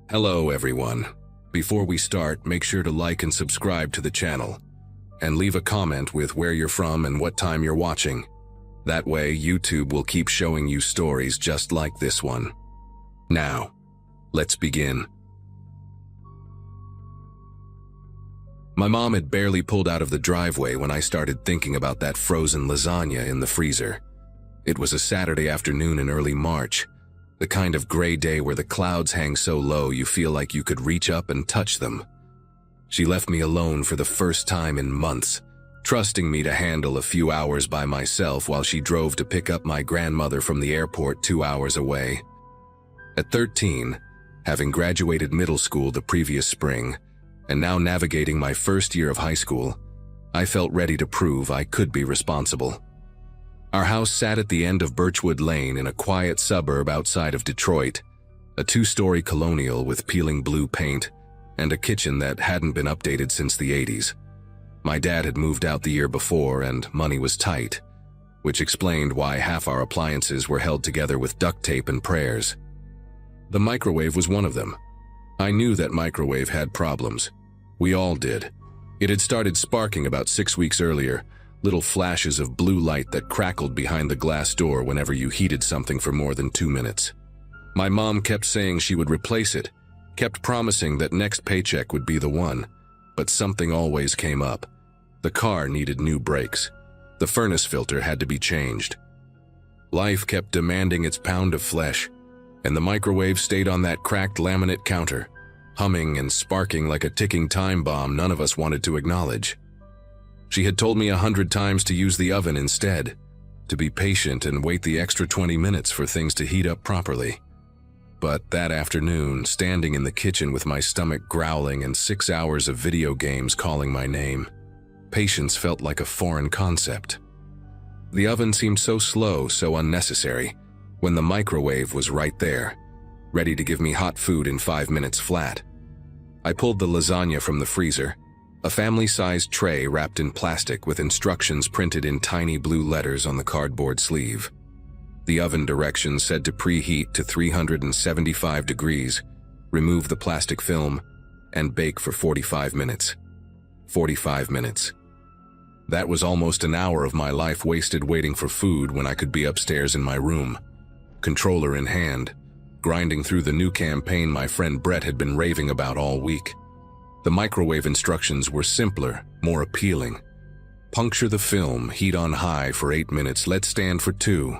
Hello everyone. Before we start, make sure to like and subscribe to the channel, and leave a comment with where you're from and what time you're watching. That way, YouTube will keep showing you stories just like this one. Now, let's begin. My mom had barely pulled out of the driveway when I started thinking about that frozen lasagna in the freezer. It was a Saturday afternoon in early March, the kind of gray day where the clouds hang so low you feel like you could reach up and touch them. She left me alone for the first time in months, trusting me to handle a few hours by myself while she drove to pick up my grandmother from the airport 2 hours away. At 13, having graduated middle school the previous spring, and now navigating my first year of high school, I felt ready to prove I could be responsible. Our house sat at the end of Birchwood Lane in a quiet suburb outside of Detroit, a 2-story colonial with peeling blue paint and a kitchen that hadn't been updated since the 80s. My dad had moved out the year before and money was tight, which explained why half our appliances were held together with duct tape and prayers. The microwave was one of them. I knew that microwave had problems. We all did. It had started sparking about 6 weeks earlier, little flashes of blue light that crackled behind the glass door whenever you heated something for more than 2 minutes. My mom kept saying she would replace it, kept promising that next paycheck would be the one, but something always came up. The car needed new brakes. The furnace filter had to be changed. Life kept demanding its pound of flesh, and the microwave stayed on that cracked laminate counter, humming and sparking like a ticking time bomb none of us wanted to acknowledge. She had told me 100 times to use the oven instead, to be patient and wait the extra 20 minutes for things to heat up properly. But that afternoon, standing in the kitchen with my stomach growling and 6 hours of video games calling my name, patience felt like a foreign concept. The oven seemed so slow, so unnecessary, when the microwave was right there, ready to give me hot food in 5 minutes flat. I pulled the lasagna from the freezer, a family-sized tray wrapped in plastic with instructions printed in tiny blue letters on the cardboard sleeve. The oven directions said to preheat to 375 degrees, remove the plastic film, and bake for 45 minutes. 45 minutes. That was almost an hour of my life wasted waiting for food when I could be upstairs in my room, controller in hand, grinding through the new campaign my friend Brett had been raving about all week. The microwave instructions were simpler, more appealing. Puncture the film, heat on high for 8 minutes, let stand for 2.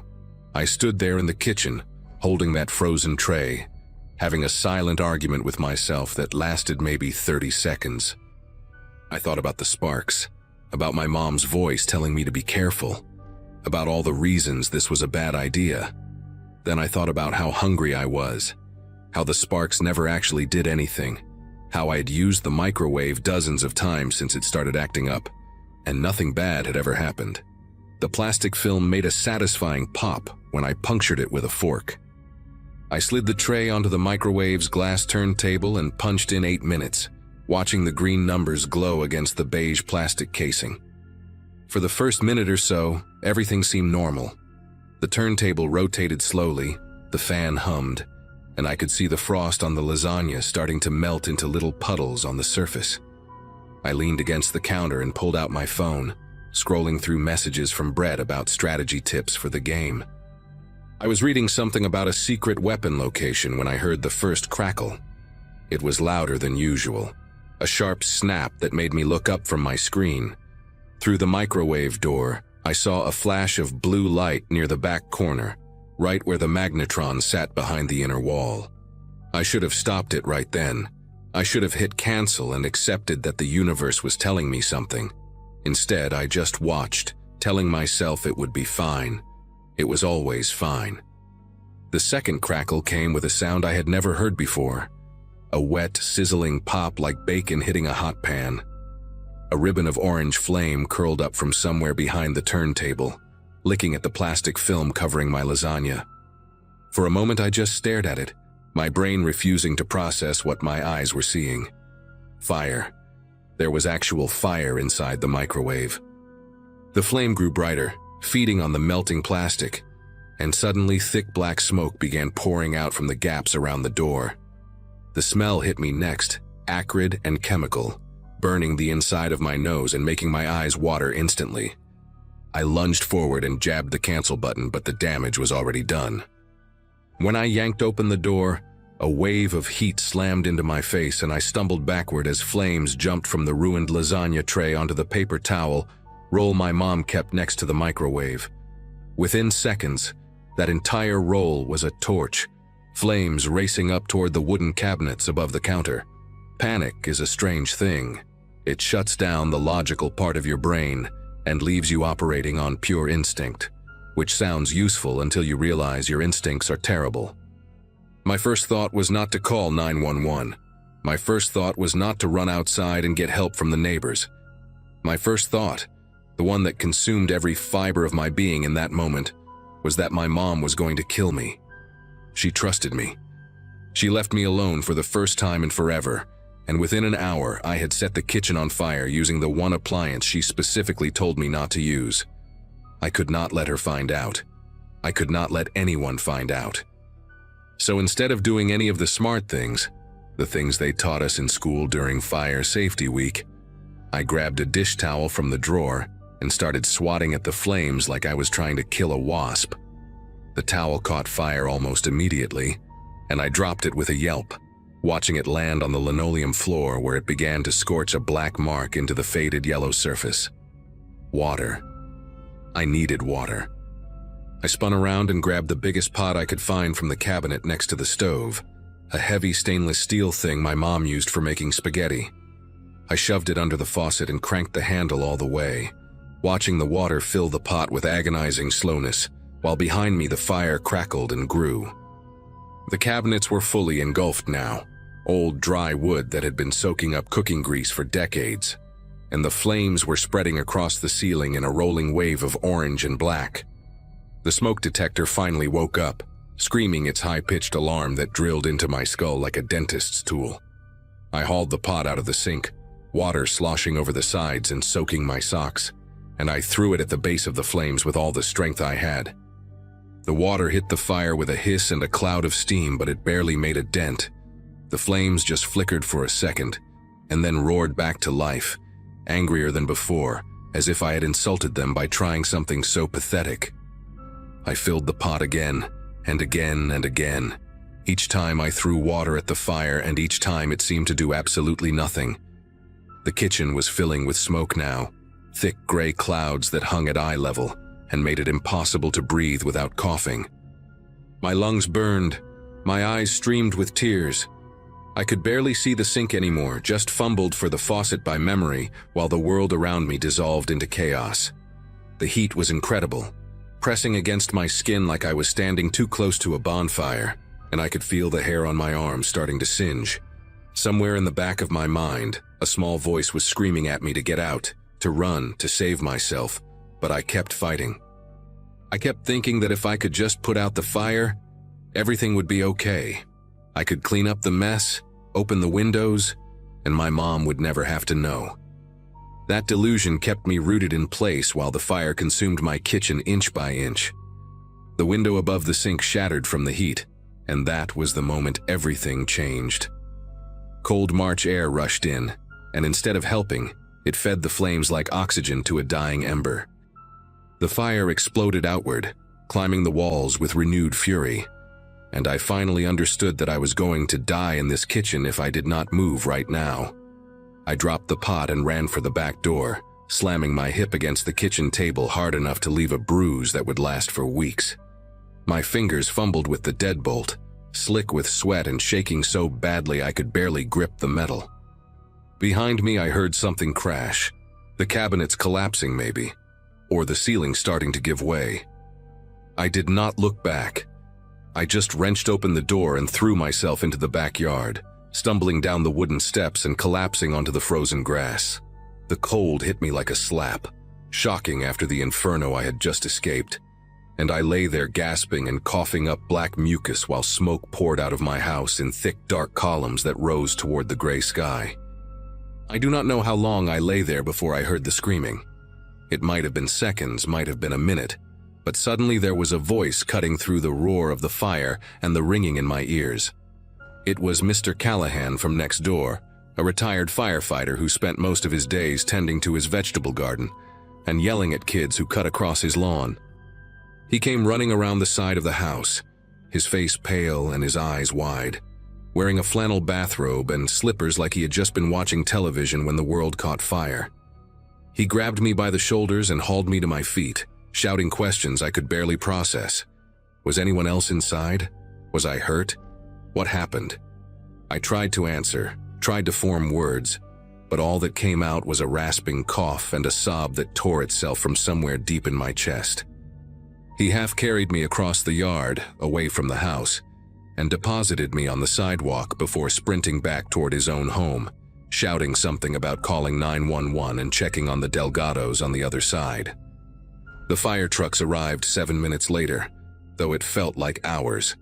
I stood there in the kitchen, holding that frozen tray, having a silent argument with myself that lasted maybe 30 seconds. I thought about the sparks, about my mom's voice telling me to be careful, about all the reasons this was a bad idea. Then I thought about how hungry I was, how the sparks never actually did anything, how I had used the microwave dozens of times since it started acting up, and nothing bad had ever happened. The plastic film made a satisfying pop when I punctured it with a fork. I slid the tray onto the microwave's glass turntable and punched in 8 minutes, watching the green numbers glow against the beige plastic casing. For the first minute or so, everything seemed normal. The turntable rotated slowly, the fan hummed, and I could see the frost on the lasagna starting to melt into little puddles on the surface. I leaned against the counter and pulled out my phone, scrolling through messages from Brett about strategy tips for the game. I was reading something about a secret weapon location when I heard the first crackle. It was louder than usual, a sharp snap that made me look up from my screen. Through the microwave door, I saw a flash of blue light near the back corner, right where the magnetron sat behind the inner wall. I should have stopped it right then. I should have hit cancel and accepted that the universe was telling me something. Instead, I just watched, telling myself it would be fine. It was always fine. The second crackle came with a sound I had never heard before. A wet, sizzling pop like bacon hitting a hot pan. A ribbon of orange flame curled up from somewhere behind the turntable, licking at the plastic film covering my lasagna. For a moment I just stared at it, my brain refusing to process what my eyes were seeing. Fire. There was actual fire inside the microwave. The flame grew brighter, feeding on the melting plastic, and suddenly thick black smoke began pouring out from the gaps around the door. The smell hit me next, acrid and chemical, burning the inside of my nose and making my eyes water instantly. I lunged forward and jabbed the cancel button, but the damage was already done. When I yanked open the door, a wave of heat slammed into my face and I stumbled backward as flames jumped from the ruined lasagna tray onto the paper towel roll my mom kept next to the microwave. Within seconds, that entire roll was a torch, flames racing up toward the wooden cabinets above the counter. Panic is a strange thing. It shuts down the logical part of your brain and leaves you operating on pure instinct, which sounds useful until you realize your instincts are terrible. My first thought was not to call 911. My first thought was not to run outside and get help from the neighbors. My first thought, the one that consumed every fiber of my being in that moment, was that my mom was going to kill me. She trusted me. She left me alone for the first time in forever, and within an hour I had set the kitchen on fire using the one appliance she specifically told me not to use. I could not let her find out. I could not let anyone find out. So instead of doing any of the smart things, the things they taught us in school during Fire Safety Week, I grabbed a dish towel from the drawer and started swatting at the flames like I was trying to kill a wasp. The towel caught fire almost immediately, and I dropped it with a yelp, watching it land on the linoleum floor where it began to scorch a black mark into the faded yellow surface. Water. I needed water. I spun around and grabbed the biggest pot I could find from the cabinet next to the stove, a heavy stainless steel thing my mom used for making spaghetti. I shoved it under the faucet and cranked the handle all the way, watching the water fill the pot with agonizing slowness, while behind me the fire crackled and grew. The cabinets were fully engulfed now, old dry wood that had been soaking up cooking grease for decades, and the flames were spreading across the ceiling in a rolling wave of orange and black. The smoke detector finally woke up, screaming its high-pitched alarm that drilled into my skull like a dentist's tool. I hauled the pot out of the sink, water sloshing over the sides and soaking my socks, and I threw it at the base of the flames with all the strength I had. The water hit the fire with a hiss and a cloud of steam, but it barely made a dent. The flames just flickered for a second, and then roared back to life, angrier than before, as if I had insulted them by trying something so pathetic. I filled the pot again, and again and again. Each time I threw water at the fire, and each time it seemed to do absolutely nothing. The kitchen was filling with smoke now, thick gray clouds that hung at eye level and made it impossible to breathe without coughing. My lungs burned, my eyes streamed with tears. I could barely see the sink anymore, just fumbled for the faucet by memory while the world around me dissolved into chaos. The heat was incredible, pressing against my skin like I was standing too close to a bonfire, and I could feel the hair on my arms starting to singe. Somewhere in the back of my mind, a small voice was screaming at me to get out, to run, to save myself, but I kept fighting. I kept thinking that if I could just put out the fire, everything would be okay. I could clean up the mess, open the windows, and my mom would never have to know. That delusion kept me rooted in place while the fire consumed my kitchen inch by inch. The window above the sink shattered from the heat, and that was the moment everything changed. Cold March air rushed in, and instead of helping, it fed the flames like oxygen to a dying ember. The fire exploded outward, climbing the walls with renewed fury, and I finally understood that I was going to die in this kitchen if I did not move right now. I dropped the pot and ran for the back door, slamming my hip against the kitchen table hard enough to leave a bruise that would last for weeks. My fingers fumbled with the deadbolt, slick with sweat and shaking so badly I could barely grip the metal. Behind me I heard something crash, the cabinets collapsing maybe, or the ceiling starting to give way. I did not look back. I just wrenched open the door and threw myself into the backyard, stumbling down the wooden steps and collapsing onto the frozen grass. The cold hit me like a slap, shocking after the inferno I had just escaped, and I lay there gasping and coughing up black mucus while smoke poured out of my house in thick dark columns that rose toward the gray sky. I do not know how long I lay there before I heard the screaming. It might have been seconds, might have been a minute, but suddenly there was a voice cutting through the roar of the fire and the ringing in my ears. It was Mr. Callahan from next door, a retired firefighter who spent most of his days tending to his vegetable garden and yelling at kids who cut across his lawn. He came running around the side of the house, his face pale and his eyes wide, wearing a flannel bathrobe and slippers like he had just been watching television when the world caught fire. He grabbed me by the shoulders and hauled me to my feet, shouting questions I could barely process. Was anyone else inside? Was I hurt? What happened? I tried to answer, tried to form words, but all that came out was a rasping cough and a sob that tore itself from somewhere deep in my chest. He half carried me across the yard, away from the house, and deposited me on the sidewalk before sprinting back toward his own home, shouting something about calling 911 and checking on the Delgados on the other side. The fire trucks arrived 7 minutes later, though it felt like hours.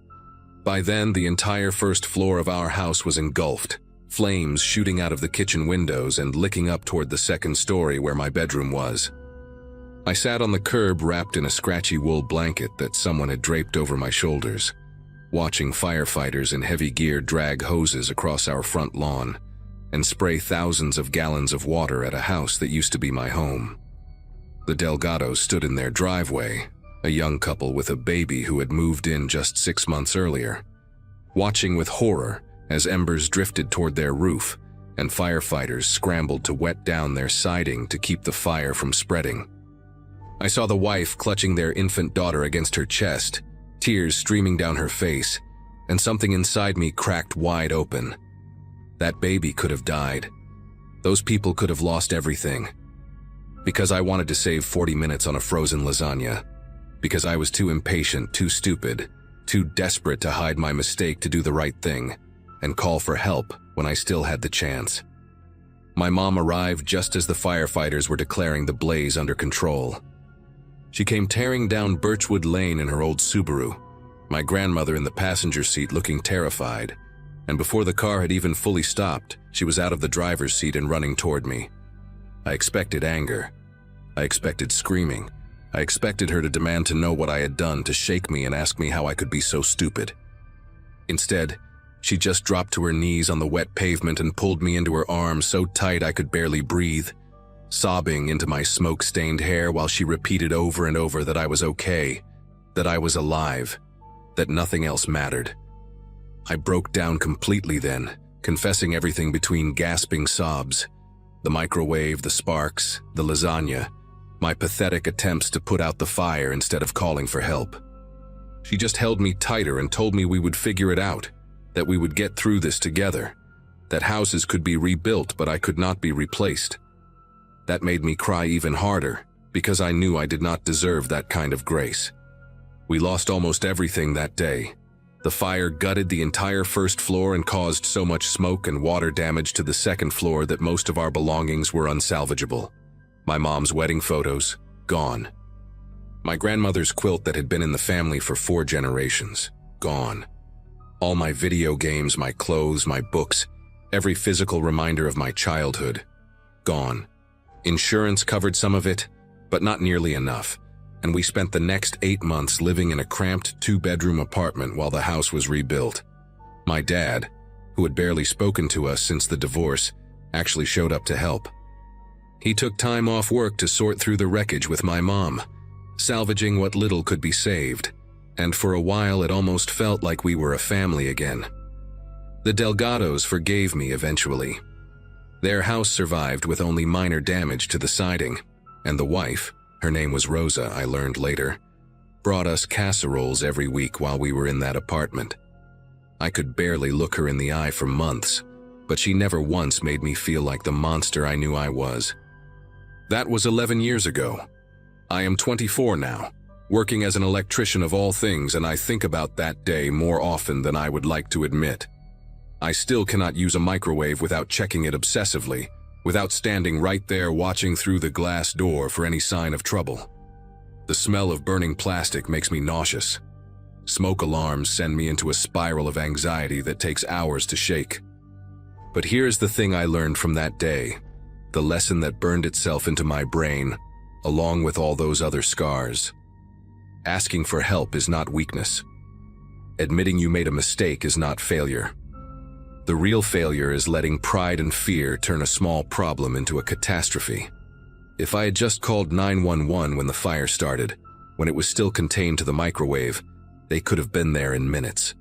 By then, the entire first floor of our house was engulfed, flames shooting out of the kitchen windows and licking up toward the second story where my bedroom was. I sat on the curb wrapped in a scratchy wool blanket that someone had draped over my shoulders, watching firefighters in heavy gear drag hoses across our front lawn and spray thousands of gallons of water at a house that used to be my home. The Delgados stood in their driveway, a young couple with a baby who had moved in just 6 months earlier, watching with horror as embers drifted toward their roof and firefighters scrambled to wet down their siding to keep the fire from spreading. I saw the wife clutching their infant daughter against her chest, tears streaming down her face, and something inside me cracked wide open. That baby could have died. Those people could have lost everything. Because I wanted to save 40 minutes on a frozen lasagna. Because I was too impatient, too stupid, too desperate to hide my mistake to do the right thing and call for help when I still had the chance. My mom arrived just as the firefighters were declaring the blaze under control. She came tearing down Birchwood Lane in her old Subaru, my grandmother in the passenger seat looking terrified, and before the car had even fully stopped, she was out of the driver's seat and running toward me. I expected anger. I expected screaming. I expected her to demand to know what I had done, to shake me and ask me how I could be so stupid. Instead, she just dropped to her knees on the wet pavement and pulled me into her arms so tight I could barely breathe, sobbing into my smoke-stained hair while she repeated over and over that I was okay, that I was alive, that nothing else mattered. I broke down completely then, confessing everything between gasping sobs, the microwave, the sparks, the lasagna, my pathetic attempts to put out the fire instead of calling for help. She just held me tighter and told me we would figure it out, that we would get through this together, that houses could be rebuilt but I could not be replaced. That made me cry even harder, because I knew I did not deserve that kind of grace. We lost almost everything that day. The fire gutted the entire first floor and caused so much smoke and water damage to the second floor that most of our belongings were unsalvageable. My mom's wedding photos, gone. My grandmother's quilt that had been in the family for 4 generations, gone. All my video games, my clothes, my books, every physical reminder of my childhood, gone. Insurance covered some of it, but not nearly enough, and we spent the next 8 months living in a cramped 2-bedroom apartment while the house was rebuilt. My dad, who had barely spoken to us since the divorce, actually showed up to help. He took time off work to sort through the wreckage with my mom, salvaging what little could be saved, and for a while it almost felt like we were a family again. The Delgados forgave me eventually. Their house survived with only minor damage to the siding, and the wife, her name was Rosa, I learned later, brought us casseroles every week while we were in that apartment. I could barely look her in the eye for months, but she never once made me feel like the monster I knew I was. That was 11 years ago. I am 24 now, working as an electrician of all things, and I think about that day more often than I would like to admit. I still cannot use a microwave without checking it obsessively, without standing right there watching through the glass door for any sign of trouble. The smell of burning plastic makes me nauseous. Smoke alarms send me into a spiral of anxiety that takes hours to shake. But here's the thing I learned from that day, the lesson that burned itself into my brain, along with all those other scars. Asking for help is not weakness. Admitting you made a mistake is not failure. The real failure is letting pride and fear turn a small problem into a catastrophe. If I had just called 911 when the fire started, when it was still contained to the microwave, they could have been there in minutes.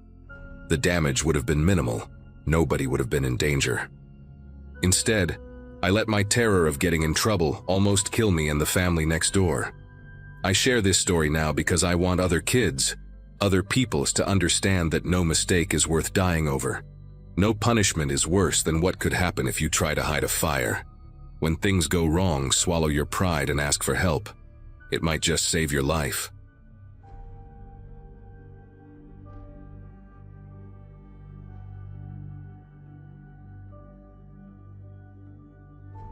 The damage would have been minimal. Nobody would have been in danger. Instead, I let my terror of getting in trouble almost kill me and the family next door. I share this story now because I want other kids, other peoples to understand that no mistake is worth dying over. No punishment is worse than what could happen if you try to hide a fire. When things go wrong, swallow your pride and ask for help. It might just save your life.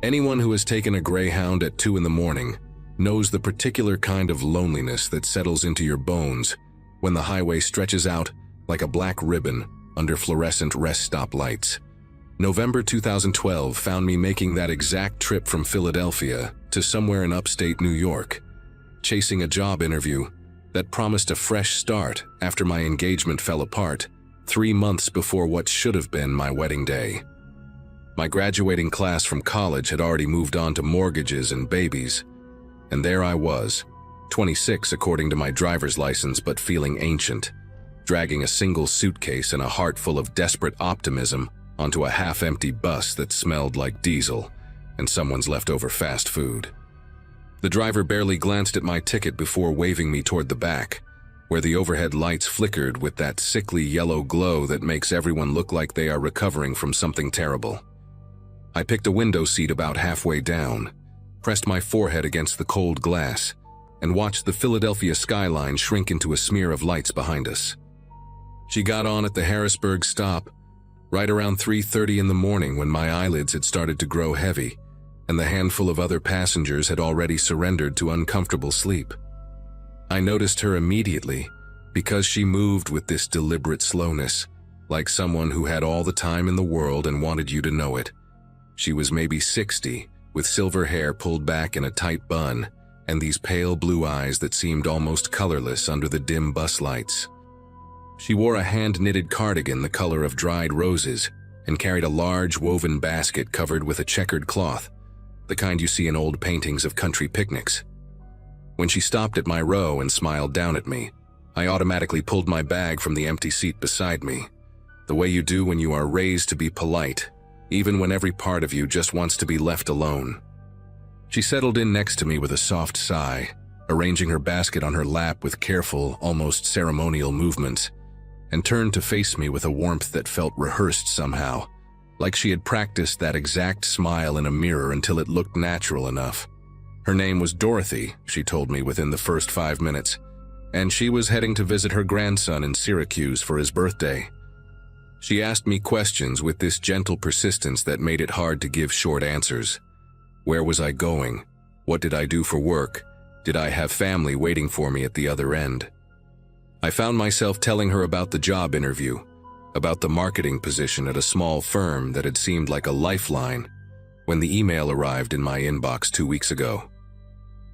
Anyone who has taken a Greyhound at 2 in the morning knows the particular kind of loneliness that settles into your bones when the highway stretches out like a black ribbon under fluorescent rest stop lights. November 2012 found me making that exact trip from Philadelphia to somewhere in upstate New York, chasing a job interview that promised a fresh start after my engagement fell apart 3 months before what should have been my wedding day. My graduating class from college had already moved on to mortgages and babies, and there I was, 26 according to my driver's license but feeling ancient, dragging a single suitcase and a heart full of desperate optimism onto a half-empty bus that smelled like diesel and someone's leftover fast food. The driver barely glanced at my ticket before waving me toward the back, where the overhead lights flickered with that sickly yellow glow that makes everyone look like they are recovering from something terrible. I picked a window seat about halfway down, pressed my forehead against the cold glass, and watched the Philadelphia skyline shrink into a smear of lights behind us. She got on at the Harrisburg stop, right around 3:30 in the morning when my eyelids had started to grow heavy, and the handful of other passengers had already surrendered to uncomfortable sleep. I noticed her immediately because she moved with this deliberate slowness, like someone who had all the time in the world and wanted you to know it. She was maybe 60, with silver hair pulled back in a tight bun, and these pale blue eyes that seemed almost colorless under the dim bus lights. She wore a hand-knitted cardigan the color of dried roses and carried a large woven basket covered with a checkered cloth, the kind you see in old paintings of country picnics. When she stopped at my row and smiled down at me, I automatically pulled my bag from the empty seat beside me, the way you do when you are raised to be polite, even when every part of you just wants to be left alone. She settled in next to me with a soft sigh, arranging her basket on her lap with careful, almost ceremonial movements, and turned to face me with a warmth that felt rehearsed somehow, like she had practiced that exact smile in a mirror until it looked natural enough. Her name was Dorothy, she told me within the first 5 minutes, and she was heading to visit her grandson in Syracuse for his birthday. She asked me questions with this gentle persistence that made it hard to give short answers. Where was I going? What did I do for work? Did I have family waiting for me at the other end? I found myself telling her about the job interview, about the marketing position at a small firm that had seemed like a lifeline when the email arrived in my inbox 2 weeks ago.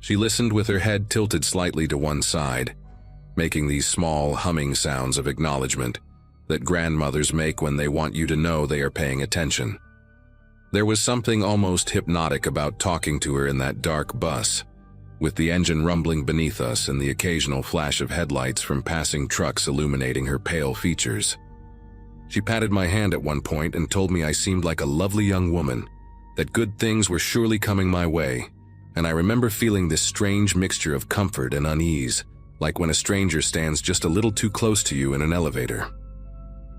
She listened with her head tilted slightly to one side, making these small humming sounds of acknowledgement that grandmothers make when they want you to know they are paying attention. There was something almost hypnotic about talking to her in that dark bus, with the engine rumbling beneath us and the occasional flash of headlights from passing trucks illuminating her pale features. She patted my hand at one point and told me I seemed like a lovely young woman, that good things were surely coming my way, and I remember feeling this strange mixture of comfort and unease, like when a stranger stands just a little too close to you in an elevator.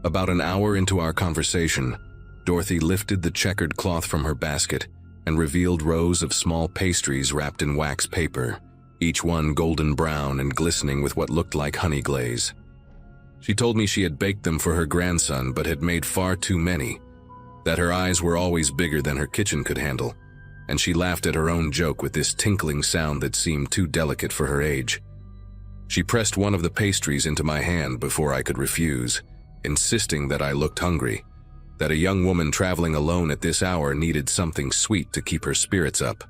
About an hour into our conversation, Dorothy lifted the checkered cloth from her basket and revealed rows of small pastries wrapped in wax paper, each one golden brown and glistening with what looked like honey glaze. She told me she had baked them for her grandson but had made far too many, that her eyes were always bigger than her kitchen could handle, and she laughed at her own joke with this tinkling sound that seemed too delicate for her age. She pressed one of the pastries into my hand before I could refuse, insisting that I looked hungry, that a young woman traveling alone at this hour needed something sweet to keep her spirits up.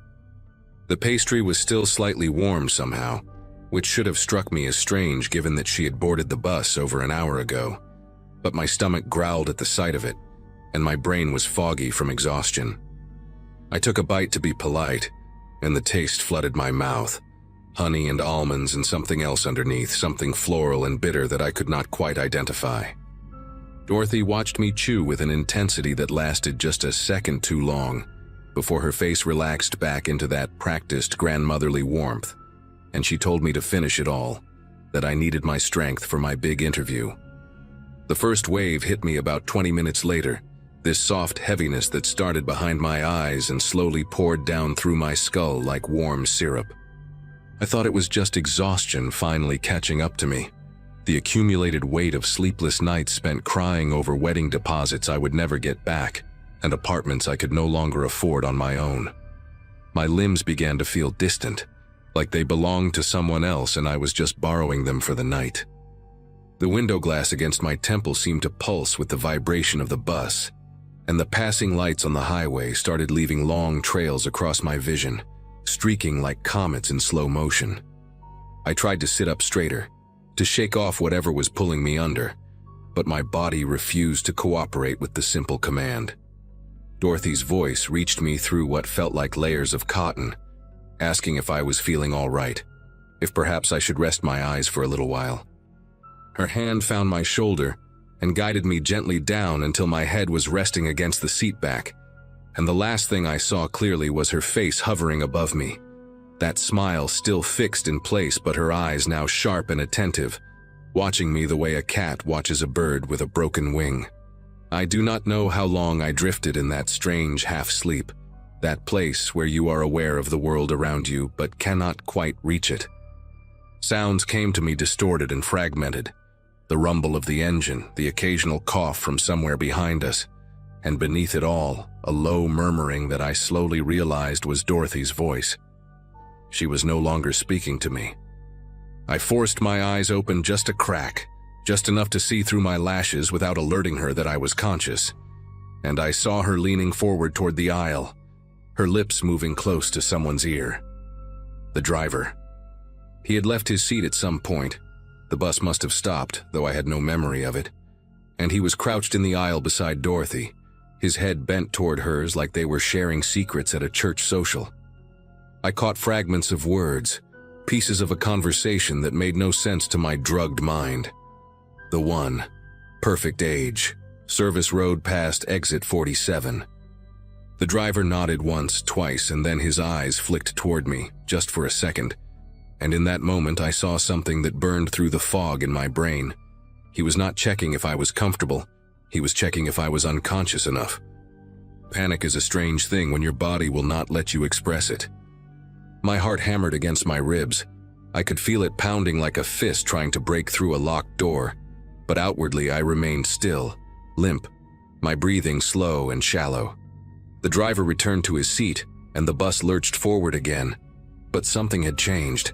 The pastry was still slightly warm somehow, which should have struck me as strange given that she had boarded the bus over an hour ago, but my stomach growled at the sight of it, and my brain was foggy from exhaustion. I took a bite to be polite, and the taste flooded my mouth. Honey and almonds and something else underneath, something floral and bitter that I could not quite identify. Dorothy watched me chew with an intensity that lasted just a second too long, before her face relaxed back into that practiced grandmotherly warmth, and she told me to finish it all, that I needed my strength for my big interview. The first wave hit me about 20 minutes later, this soft heaviness that started behind my eyes and slowly poured down through my skull like warm syrup. I thought it was just exhaustion finally catching up to me, the accumulated weight of sleepless nights spent crying over wedding deposits I would never get back, and apartments I could no longer afford on my own. My limbs began to feel distant, like they belonged to someone else and I was just borrowing them for the night. The window glass against my temple seemed to pulse with the vibration of the bus, and the passing lights on the highway started leaving long trails across my vision, streaking like comets in slow motion. I tried to sit up straighter, to shake off whatever was pulling me under, but my body refused to cooperate with the simple command. Dorothy's voice reached me through what felt like layers of cotton, asking if I was feeling all right, if perhaps I should rest my eyes for a little while. Her hand found my shoulder and guided me gently down until my head was resting against the seat back, and the last thing I saw clearly was her face hovering above me, that smile still fixed in place but her eyes now sharp and attentive, watching me the way a cat watches a bird with a broken wing. I do not know how long I drifted in that strange half-sleep, that place where you are aware of the world around you but cannot quite reach it. Sounds came to me distorted and fragmented, the rumble of the engine, the occasional cough from somewhere behind us, and beneath it all, a low murmuring that I slowly realized was Dorothy's voice. She was no longer speaking to me. I forced my eyes open just a crack, just enough to see through my lashes without alerting her that I was conscious, and I saw her leaning forward toward the aisle, her lips moving close to someone's ear. The driver. He had left his seat at some point. The bus must have stopped, though I had no memory of it, and he was crouched in the aisle beside Dorothy, his head bent toward hers like they were sharing secrets at a church social. I caught fragments of words, pieces of a conversation that made no sense to my drugged mind. The one, perfect age, service road past exit 47. The driver nodded once, twice, and then his eyes flicked toward me, just for a second, and in that moment I saw something that burned through the fog in my brain. He was not checking if I was comfortable, he was checking if I was unconscious enough. Panic is a strange thing when your body will not let you express it. My heart hammered against my ribs. I could feel it pounding like a fist trying to break through a locked door, but outwardly I remained still, limp, my breathing slow and shallow. The driver returned to his seat, and the bus lurched forward again, but something had changed.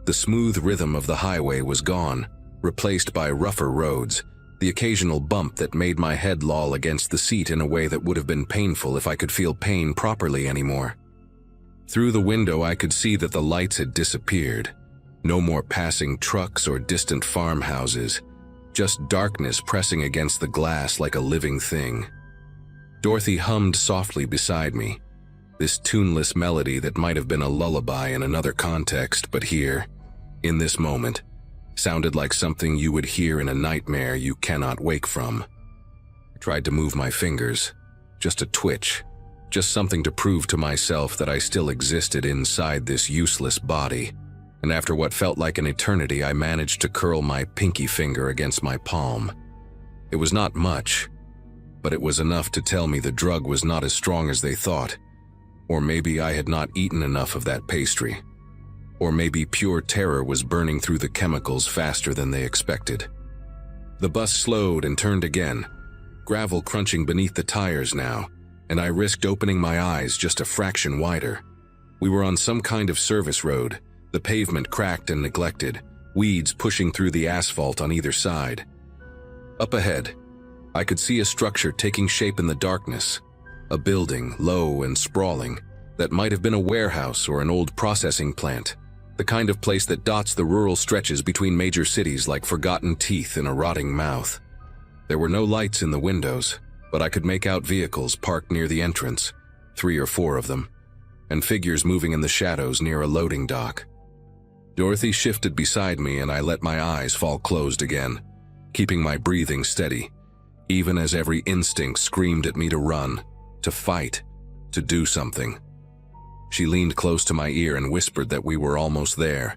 The smooth rhythm of the highway was gone, replaced by rougher roads, the occasional bump that made my head loll against the seat in a way that would have been painful if I could feel pain properly anymore. Through the window I could see that the lights had disappeared. No more passing trucks or distant farmhouses, just darkness pressing against the glass like a living thing. Dorothy hummed softly beside me, this tuneless melody that might have been a lullaby in another context, but here, in this moment, sounded like something you would hear in a nightmare you cannot wake from. I tried to move my fingers, just a twitch, just something to prove to myself that I still existed inside this useless body, and after what felt like an eternity I managed to curl my pinky finger against my palm. It was not much, but it was enough to tell me the drug was not as strong as they thought. Or maybe I had not eaten enough of that pastry. Or maybe pure terror was burning through the chemicals faster than they expected. The bus slowed and turned again, gravel crunching beneath the tires now, and I risked opening my eyes just a fraction wider. We were on some kind of service road, the pavement cracked and neglected, weeds pushing through the asphalt on either side. Up ahead, I could see a structure taking shape in the darkness. A building, low and sprawling, that might have been a warehouse or an old processing plant, the kind of place that dots the rural stretches between major cities like forgotten teeth in a rotting mouth. There were no lights in the windows, but I could make out vehicles parked near the entrance, 3 or 4 of them, and figures moving in the shadows near a loading dock. Dorothy shifted beside me and I let my eyes fall closed again, keeping my breathing steady, even as every instinct screamed at me to run, to fight, to do something. She leaned close to my ear and whispered that we were almost there,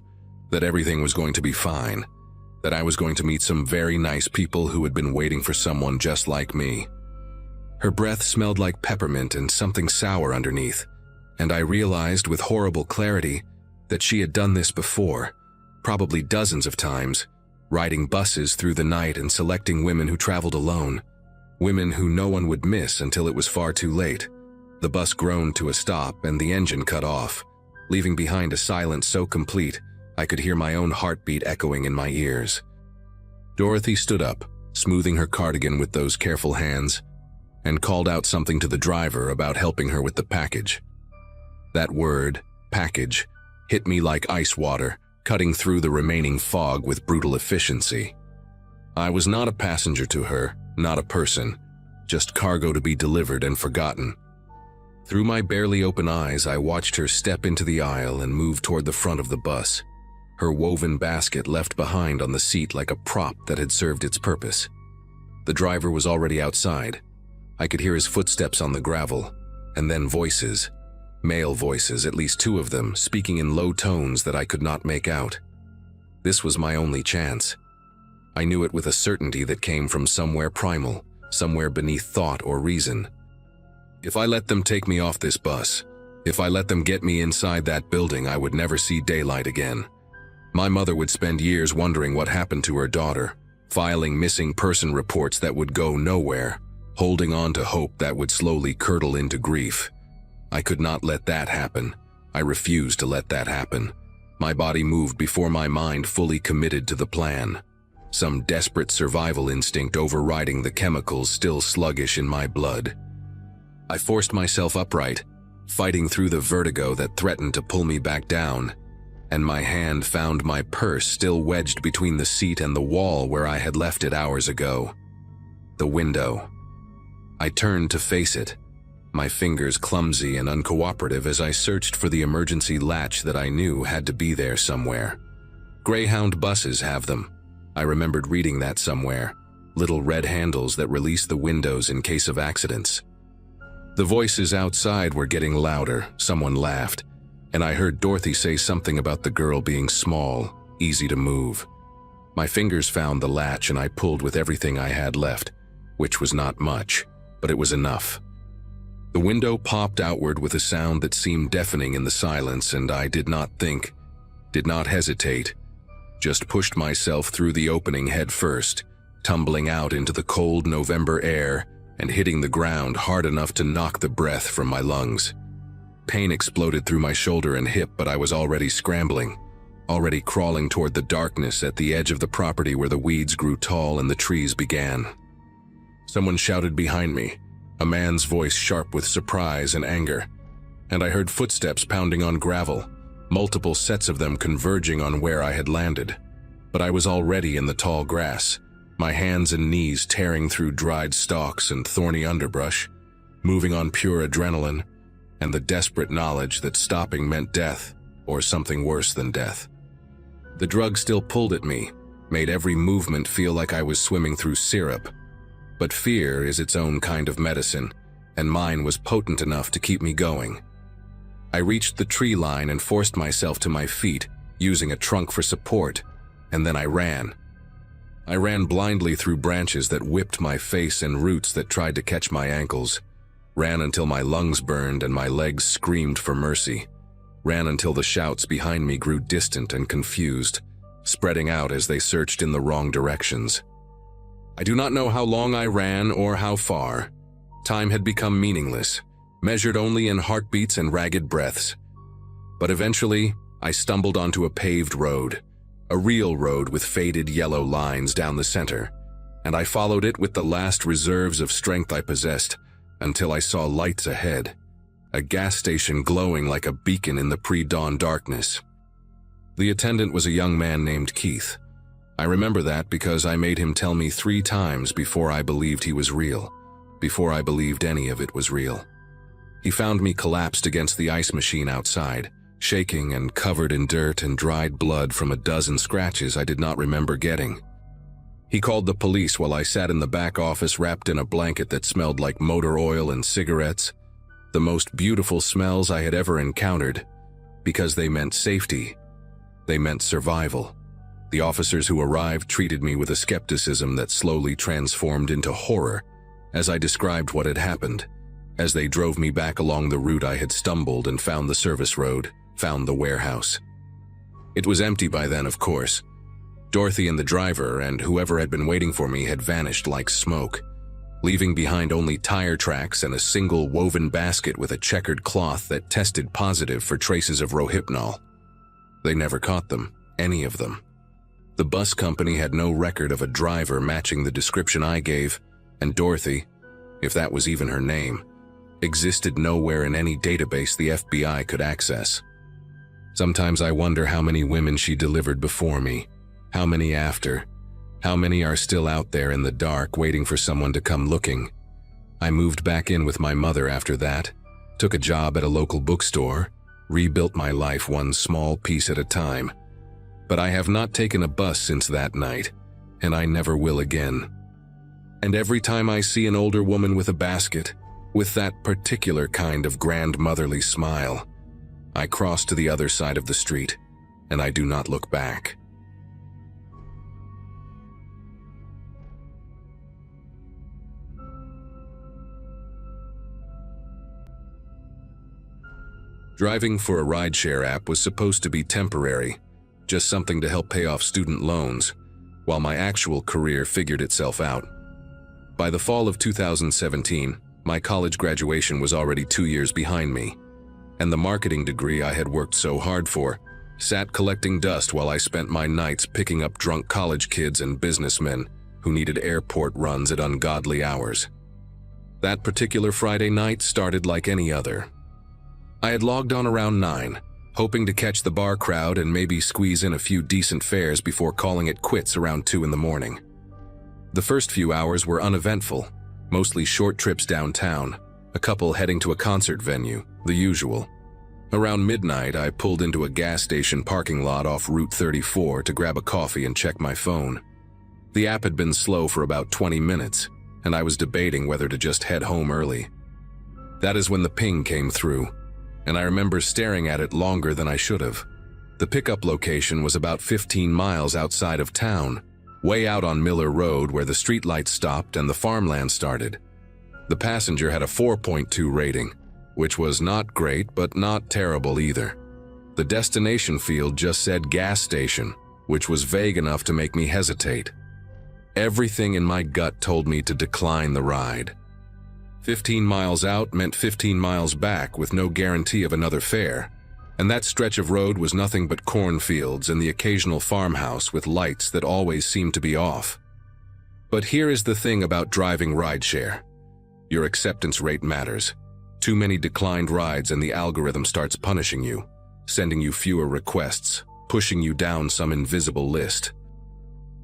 that everything was going to be fine, that I was going to meet some very nice people who had been waiting for someone just like me. Her breath smelled like peppermint and something sour underneath, and I realized with horrible clarity that she had done this before, probably dozens of times, riding buses through the night and selecting women who traveled alone, women who no one would miss until it was far too late. The bus groaned to a stop and the engine cut off, leaving behind a silence so complete I could hear my own heartbeat echoing in my ears. Dorothy stood up, smoothing her cardigan with those careful hands, and called out something to the driver about helping her with the package. That word, package, hit me like ice water, cutting through the remaining fog with brutal efficiency. I was not a passenger to her, not a person, just cargo to be delivered and forgotten. Through my barely open eyes, I watched her step into the aisle and move toward the front of the bus, her woven basket left behind on the seat like a prop that had served its purpose. The driver was already outside. I could hear his footsteps on the gravel, and then voices. Male voices, at least 2 of them, speaking in low tones that I could not make out. This was my only chance. I knew it with a certainty that came from somewhere primal, somewhere beneath thought or reason. If I let them take me off this bus, if I let them get me inside that building, I would never see daylight again. My mother would spend years wondering what happened to her daughter, filing missing person reports that would go nowhere, holding on to hope that would slowly curdle into grief. I could not let that happen. I refused to let that happen. My body moved before my mind fully committed to the plan, some desperate survival instinct overriding the chemicals still sluggish in my blood. I forced myself upright, fighting through the vertigo that threatened to pull me back down, and my hand found my purse still wedged between the seat and the wall where I had left it hours ago. The window. I turned to face it, my fingers clumsy and uncooperative as I searched for the emergency latch that I knew had to be there somewhere. Greyhound buses have them. I remembered reading that somewhere. Little red handles that release the windows in case of accidents. The voices outside were getting louder. Someone laughed, and I heard Dorothy say something about the girl being small, easy to move. My fingers found the latch and I pulled with everything I had left, which was not much, but it was enough. The window popped outward with a sound that seemed deafening in the silence, and I did not think, did not hesitate, just pushed myself through the opening head first, tumbling out into the cold November air and hitting the ground hard enough to knock the breath from my lungs. Pain exploded through my shoulder and hip, but I was already scrambling, already crawling toward the darkness at the edge of the property where the weeds grew tall and the trees began. Someone shouted behind me, a man's voice sharp with surprise and anger, and I heard footsteps pounding on gravel, multiple sets of them converging on where I had landed. But I was already in the tall grass, my hands and knees tearing through dried stalks and thorny underbrush, moving on pure adrenaline, and the desperate knowledge that stopping meant death, or something worse than death. The drug still pulled at me, made every movement feel like I was swimming through syrup. But fear is its own kind of medicine, and mine was potent enough to keep me going. I reached the tree line and forced myself to my feet, using a trunk for support, and then I ran. I ran blindly through branches that whipped my face and roots that tried to catch my ankles. Ran until my lungs burned and my legs screamed for mercy. Ran until the shouts behind me grew distant and confused, spreading out as they searched in the wrong directions. I do not know how long I ran or how far. Time had become meaningless, measured only in heartbeats and ragged breaths. But eventually, I stumbled onto a paved road, a real road with faded yellow lines down the center, and I followed it with the last reserves of strength I possessed until I saw lights ahead, a gas station glowing like a beacon in the pre-dawn darkness. The attendant was a young man named Keith. I remember that because I made him tell me 3 times before I believed he was real, before I believed any of it was real. He found me collapsed against the ice machine outside, shaking and covered in dirt and dried blood from a dozen scratches I did not remember getting. He called the police while I sat in the back office wrapped in a blanket that smelled like motor oil and cigarettes, the most beautiful smells I had ever encountered, because they meant safety. They meant survival. The officers who arrived treated me with a skepticism that slowly transformed into horror as I described what had happened, as they drove me back along the route I had stumbled and found the service road, found the warehouse. It was empty by then, of course. Dorothy and the driver and whoever had been waiting for me had vanished like smoke, leaving behind only tire tracks and a single woven basket with a checkered cloth that tested positive for traces of Rohypnol. They never caught them, any of them. The bus company had no record of a driver matching the description I gave, and Dorothy, if that was even her name, existed nowhere in any database the FBI could access. Sometimes I wonder how many women she delivered before me, how many after, how many are still out there in the dark waiting for someone to come looking. I moved back in with my mother after that, took a job at a local bookstore, rebuilt my life one small piece at a time. But I have not taken a bus since that night, and I never will again. And every time I see an older woman with a basket, with that particular kind of grandmotherly smile, I cross to the other side of the street, and I do not look back. Driving for a rideshare app was supposed to be temporary, just something to help pay off student loans, while my actual career figured itself out. By the fall of 2017, my college graduation was already 2 years behind me, and the marketing degree I had worked so hard for sat collecting dust while I spent my nights picking up drunk college kids and businessmen who needed airport runs at ungodly hours. That particular Friday night started like any other. I had logged on around 9, hoping to catch the bar crowd and maybe squeeze in a few decent fares before calling it quits around 2 in the morning. The first few hours were uneventful, mostly short trips downtown, a couple heading to a concert venue, the usual. Around midnight, I pulled into a gas station parking lot off Route 34 to grab a coffee and check my phone. The app had been slow for about 20 minutes, and I was debating whether to just head home early. That is when the ping came through, and I remember staring at it longer than I should have. The pickup location was about 15 miles outside of town, way out on Miller Road where the streetlights stopped and the farmland started. The passenger had a 4.2 rating, which was not great but not terrible either. The destination field just said gas station, which was vague enough to make me hesitate. Everything in my gut told me to decline the ride. 15 miles out meant 15 miles back with no guarantee of another fare, and that stretch of road was nothing but cornfields and the occasional farmhouse with lights that always seemed to be off. But here is the thing about driving rideshare. Your acceptance rate matters. Too many declined rides and the algorithm starts punishing you, sending you fewer requests, pushing you down some invisible list.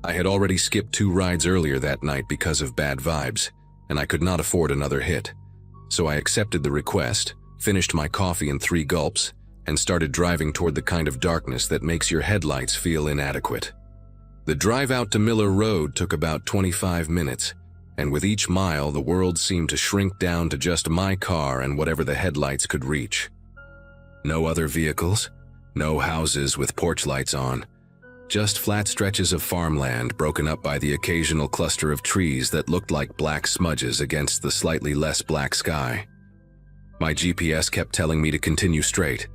I had already skipped 2 rides earlier that night because of bad vibes, and I could not afford another hit. So I accepted the request, finished my coffee in 3 gulps, and started driving toward the kind of darkness that makes your headlights feel inadequate. The drive out to Miller Road took about 25 minutes, and with each mile the world seemed to shrink down to just my car and whatever the headlights could reach. No other vehicles, no houses with porch lights on, just flat stretches of farmland broken up by the occasional cluster of trees that looked like black smudges against the slightly less black sky. My GPS kept telling me to continue straight,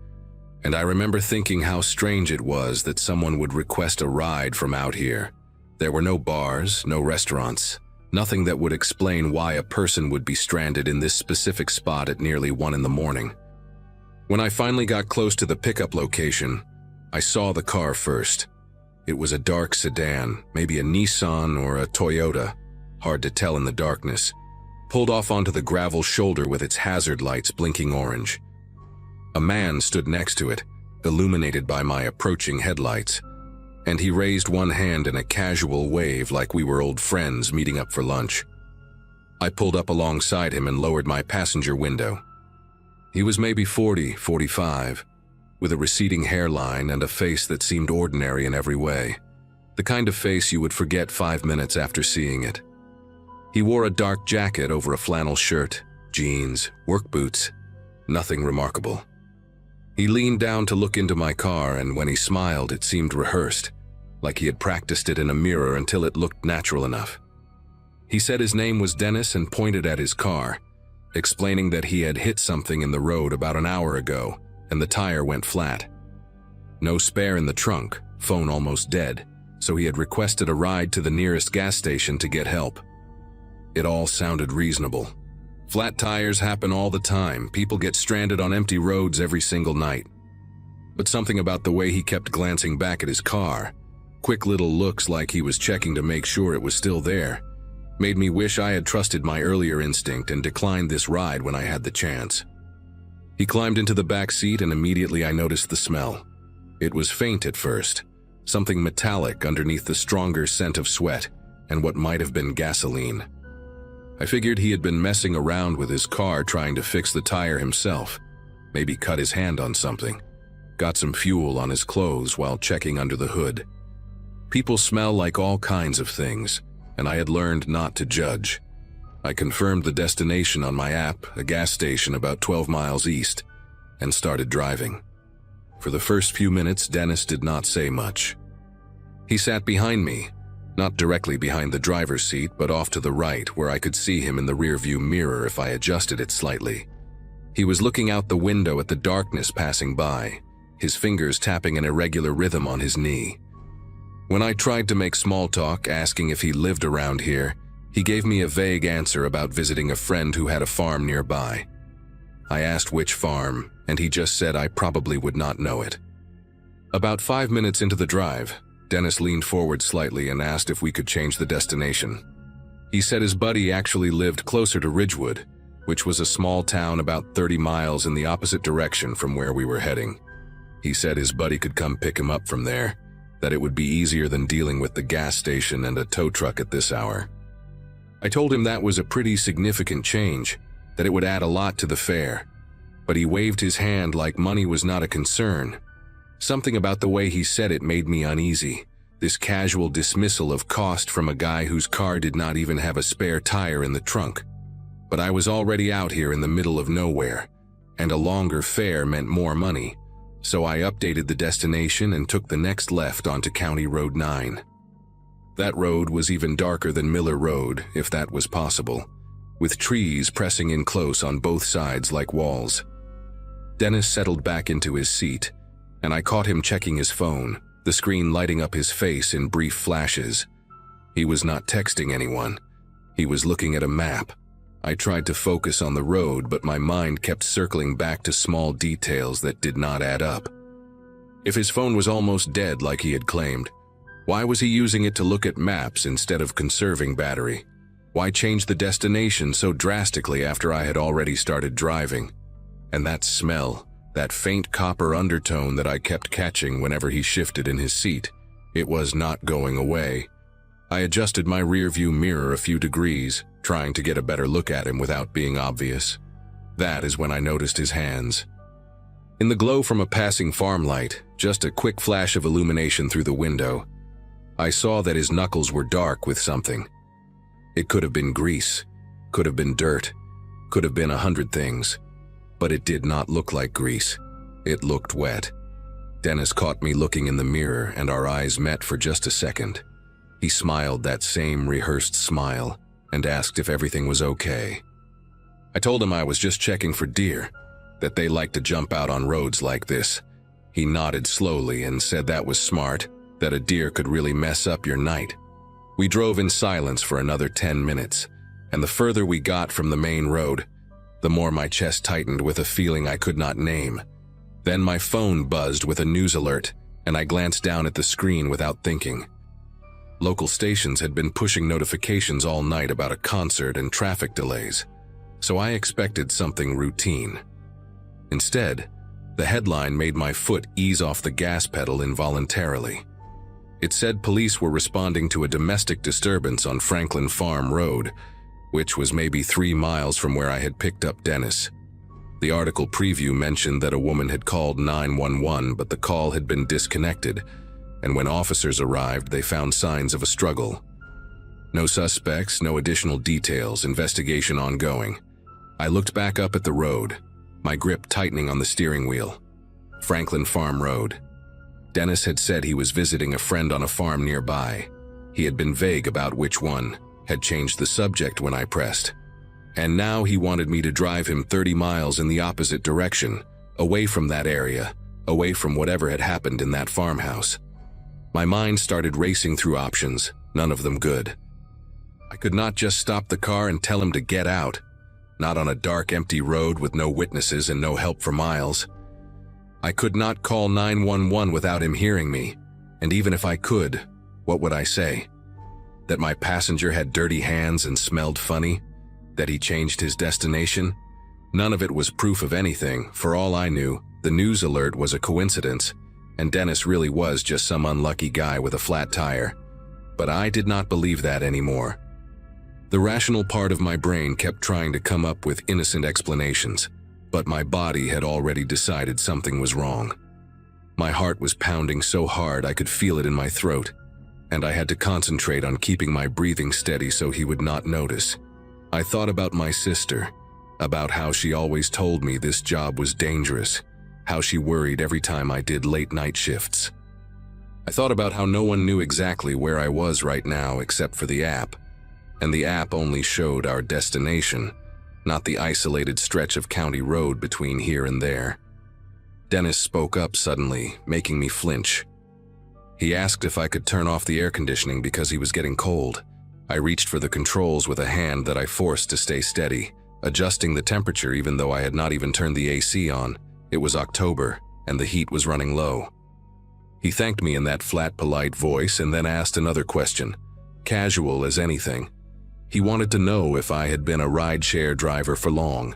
and I remember thinking how strange it was that someone would request a ride from out here. There were no bars, no restaurants, nothing that would explain why a person would be stranded in this specific spot at nearly 1 in the morning. When I finally got close to the pickup location, I saw the car first. It was a dark sedan, maybe a Nissan or a Toyota, hard to tell in the darkness, pulled off onto the gravel shoulder with its hazard lights blinking orange. A man stood next to it, illuminated by my approaching headlights, and he raised one hand in a casual wave like we were old friends meeting up for lunch. I pulled up alongside him and lowered my passenger window. He was maybe 40, 45, with a receding hairline and a face that seemed ordinary in every way. The kind of face you would forget 5 minutes after seeing it. He wore a dark jacket over a flannel shirt, jeans, work boots, nothing remarkable. He leaned down to look into my car, and when he smiled, it seemed rehearsed, like he had practiced it in a mirror until it looked natural enough. He said his name was Dennis and pointed at his car, explaining that he had hit something in the road about an hour ago, and the tire went flat. No spare in the trunk, phone almost dead, so he had requested a ride to the nearest gas station to get help. It all sounded reasonable. Flat tires happen all the time. People get stranded on empty roads every single night. But something about the way he kept glancing back at his car, quick little looks like he was checking to make sure it was still there, made me wish I had trusted my earlier instinct and declined this ride when I had the chance. He climbed into the back seat, and immediately I noticed the smell. It was faint at first, something metallic underneath the stronger scent of sweat and what might have been gasoline. I figured he had been messing around with his car trying to fix the tire himself, maybe cut his hand on something, got some fuel on his clothes while checking under the hood. People smell like all kinds of things, and I had learned not to judge. I confirmed the destination on my app, a gas station about 12 miles east, and started driving. For the first few minutes, Dennis did not say much. He sat behind me, not directly behind the driver's seat, but off to the right where I could see him in the rearview mirror if I adjusted it slightly. He was looking out the window at the darkness passing by, his fingers tapping an irregular rhythm on his knee. When I tried to make small talk, asking if he lived around here, he gave me a vague answer about visiting a friend who had a farm nearby. I asked which farm, and he just said I probably would not know it. About 5 minutes into the drive, Dennis leaned forward slightly and asked if we could change the destination. He said his buddy actually lived closer to Ridgewood, which was a small town about 30 miles in the opposite direction from where we were heading. He said his buddy could come pick him up from there, that it would be easier than dealing with the gas station and a tow truck at this hour. I told him that was a pretty significant change, that it would add a lot to the fare, but he waved his hand like money was not a concern. Something about the way he said it made me uneasy, this casual dismissal of cost from a guy whose car did not even have a spare tire in the trunk. But I was already out here in the middle of nowhere, and a longer fare meant more money, so I updated the destination and took the next left onto County Road 9. That road was even darker than Miller Road, if that was possible, with trees pressing in close on both sides like walls. Dennis settled back into his seat, and I caught him checking his phone, the screen lighting up his face in brief flashes. He was not texting anyone. He was looking at a map. I tried to focus on the road, but my mind kept circling back to small details that did not add up. If his phone was almost dead like he had claimed, why was he using it to look at maps instead of conserving battery? Why change the destination so drastically after I had already started driving? And that smell, that faint copper undertone that I kept catching whenever he shifted in his seat, it was not going away. I adjusted my rearview mirror a few degrees, trying to get a better look at him without being obvious. That is when I noticed his hands. In the glow from a passing farm light, just a quick flash of illumination through the window, I saw that his knuckles were dark with something. It could have been grease, could have been dirt, could have been 100 things. But it did not look like grease. It looked wet. Dennis caught me looking in the mirror, and our eyes met for just a second. He smiled that same rehearsed smile and asked if everything was okay. I told him I was just checking for deer, that they like to jump out on roads like this. He nodded slowly and said that was smart, that a deer could really mess up your night. We drove in silence for another 10 minutes, and the further we got from the main road, the more my chest tightened with a feeling I could not name. Then my phone buzzed with a news alert, and I glanced down at the screen without thinking. Local stations had been pushing notifications all night about a concert and traffic delays, so I expected something routine. Instead, the headline made my foot ease off the gas pedal involuntarily. It said police were responding to a domestic disturbance on Franklin Farm Road, which was maybe 3 miles from where I had picked up Dennis. The article preview mentioned that a woman had called 911, but the call had been disconnected, and when officers arrived, they found signs of a struggle. No suspects, no additional details, investigation ongoing. I looked back up at the road, my grip tightening on the steering wheel. Franklin Farm Road. Dennis had said he was visiting a friend on a farm nearby. He had been vague about which one, had changed the subject when I pressed. And now he wanted me to drive him 30 miles in the opposite direction, away from that area, away from whatever had happened in that farmhouse. My mind started racing through options, none of them good. I could not just stop the car and tell him to get out, not on a dark, empty road with no witnesses and no help for miles. I could not call 911 without him hearing me, and even if I could, what would I say? That my passenger had dirty hands and smelled funny? That he changed his destination? None of it was proof of anything. For all I knew, the news alert was a coincidence, and Dennis really was just some unlucky guy with a flat tire. But I did not believe that anymore. The rational part of my brain kept trying to come up with innocent explanations, but my body had already decided something was wrong. My heart was pounding so hard I could feel it in my throat, and I had to concentrate on keeping my breathing steady so he would not notice. I thought about my sister, about how she always told me this job was dangerous, how she worried every time I did late night shifts. I thought about how no one knew exactly where I was right now except for the app, and the app only showed our destination, not the isolated stretch of county road between here and there. Dennis spoke up suddenly, making me flinch. He asked if I could turn off the air conditioning because he was getting cold. I reached for the controls with a hand that I forced to stay steady, adjusting the temperature even though I had not even turned the AC on. It was October, and the heat was running low. He thanked me in that flat, polite voice and then asked another question, casual as anything. He wanted to know if I had been a ride-share driver for long.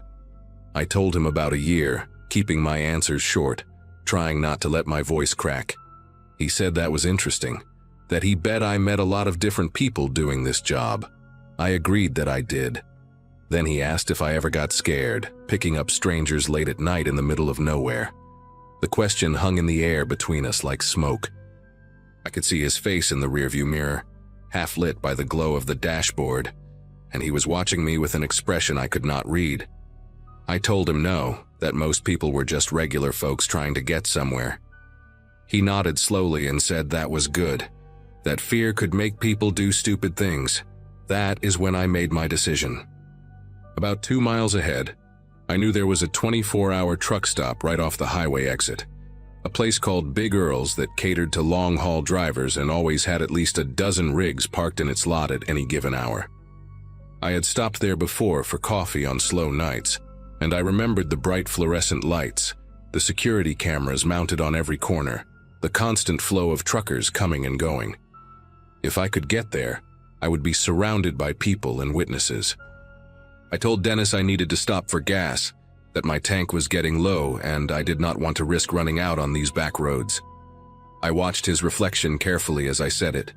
I told him about a year, keeping my answers short, trying not to let my voice crack. He said that was interesting, that he bet I met a lot of different people doing this job. I agreed that I did. Then he asked if I ever got scared, picking up strangers late at night in the middle of nowhere. The question hung in the air between us like smoke. I could see his face in the rearview mirror, half lit by the glow of the dashboard, and he was watching me with an expression I could not read. I told him no, that most people were just regular folks trying to get somewhere. He nodded slowly and said that was good, that fear could make people do stupid things. That is when I made my decision. About 2 miles ahead, I knew there was a 24-hour truck stop right off the highway exit, a place called Big Earl's that catered to long-haul drivers and always had at least a dozen rigs parked in its lot at any given hour. I had stopped there before for coffee on slow nights, and I remembered the bright fluorescent lights, the security cameras mounted on every corner, the constant flow of truckers coming and going. If I could get there, I would be surrounded by people and witnesses. I told Dennis I needed to stop for gas, that my tank was getting low and I did not want to risk running out on these back roads. I watched his reflection carefully as I said it,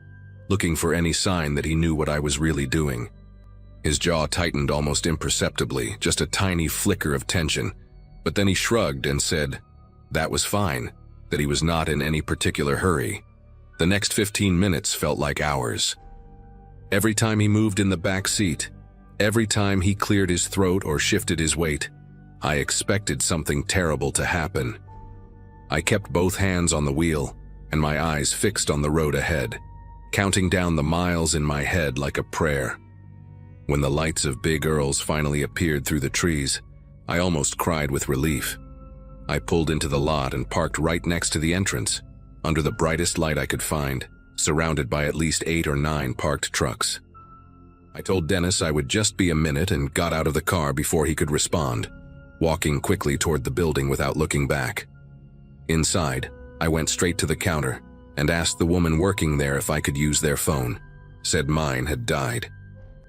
looking for any sign that he knew what I was really doing. His jaw tightened almost imperceptibly, just a tiny flicker of tension, but then he shrugged and said that was fine, that he was not in any particular hurry. The next 15 minutes felt like hours. Every time he moved in the back seat, every time he cleared his throat or shifted his weight, I expected something terrible to happen. I kept both hands on the wheel and my eyes fixed on the road ahead, counting down the miles in my head like a prayer. When the lights of Big Earl's finally appeared through the trees, I almost cried with relief. I pulled into the lot and parked right next to the entrance, under the brightest light I could find, surrounded by at least 8 or 9 parked trucks. I told Dennis I would just be a minute and got out of the car before he could respond, walking quickly toward the building without looking back. Inside, I went straight to the counter and asked the woman working there if I could use their phone, said mine had died.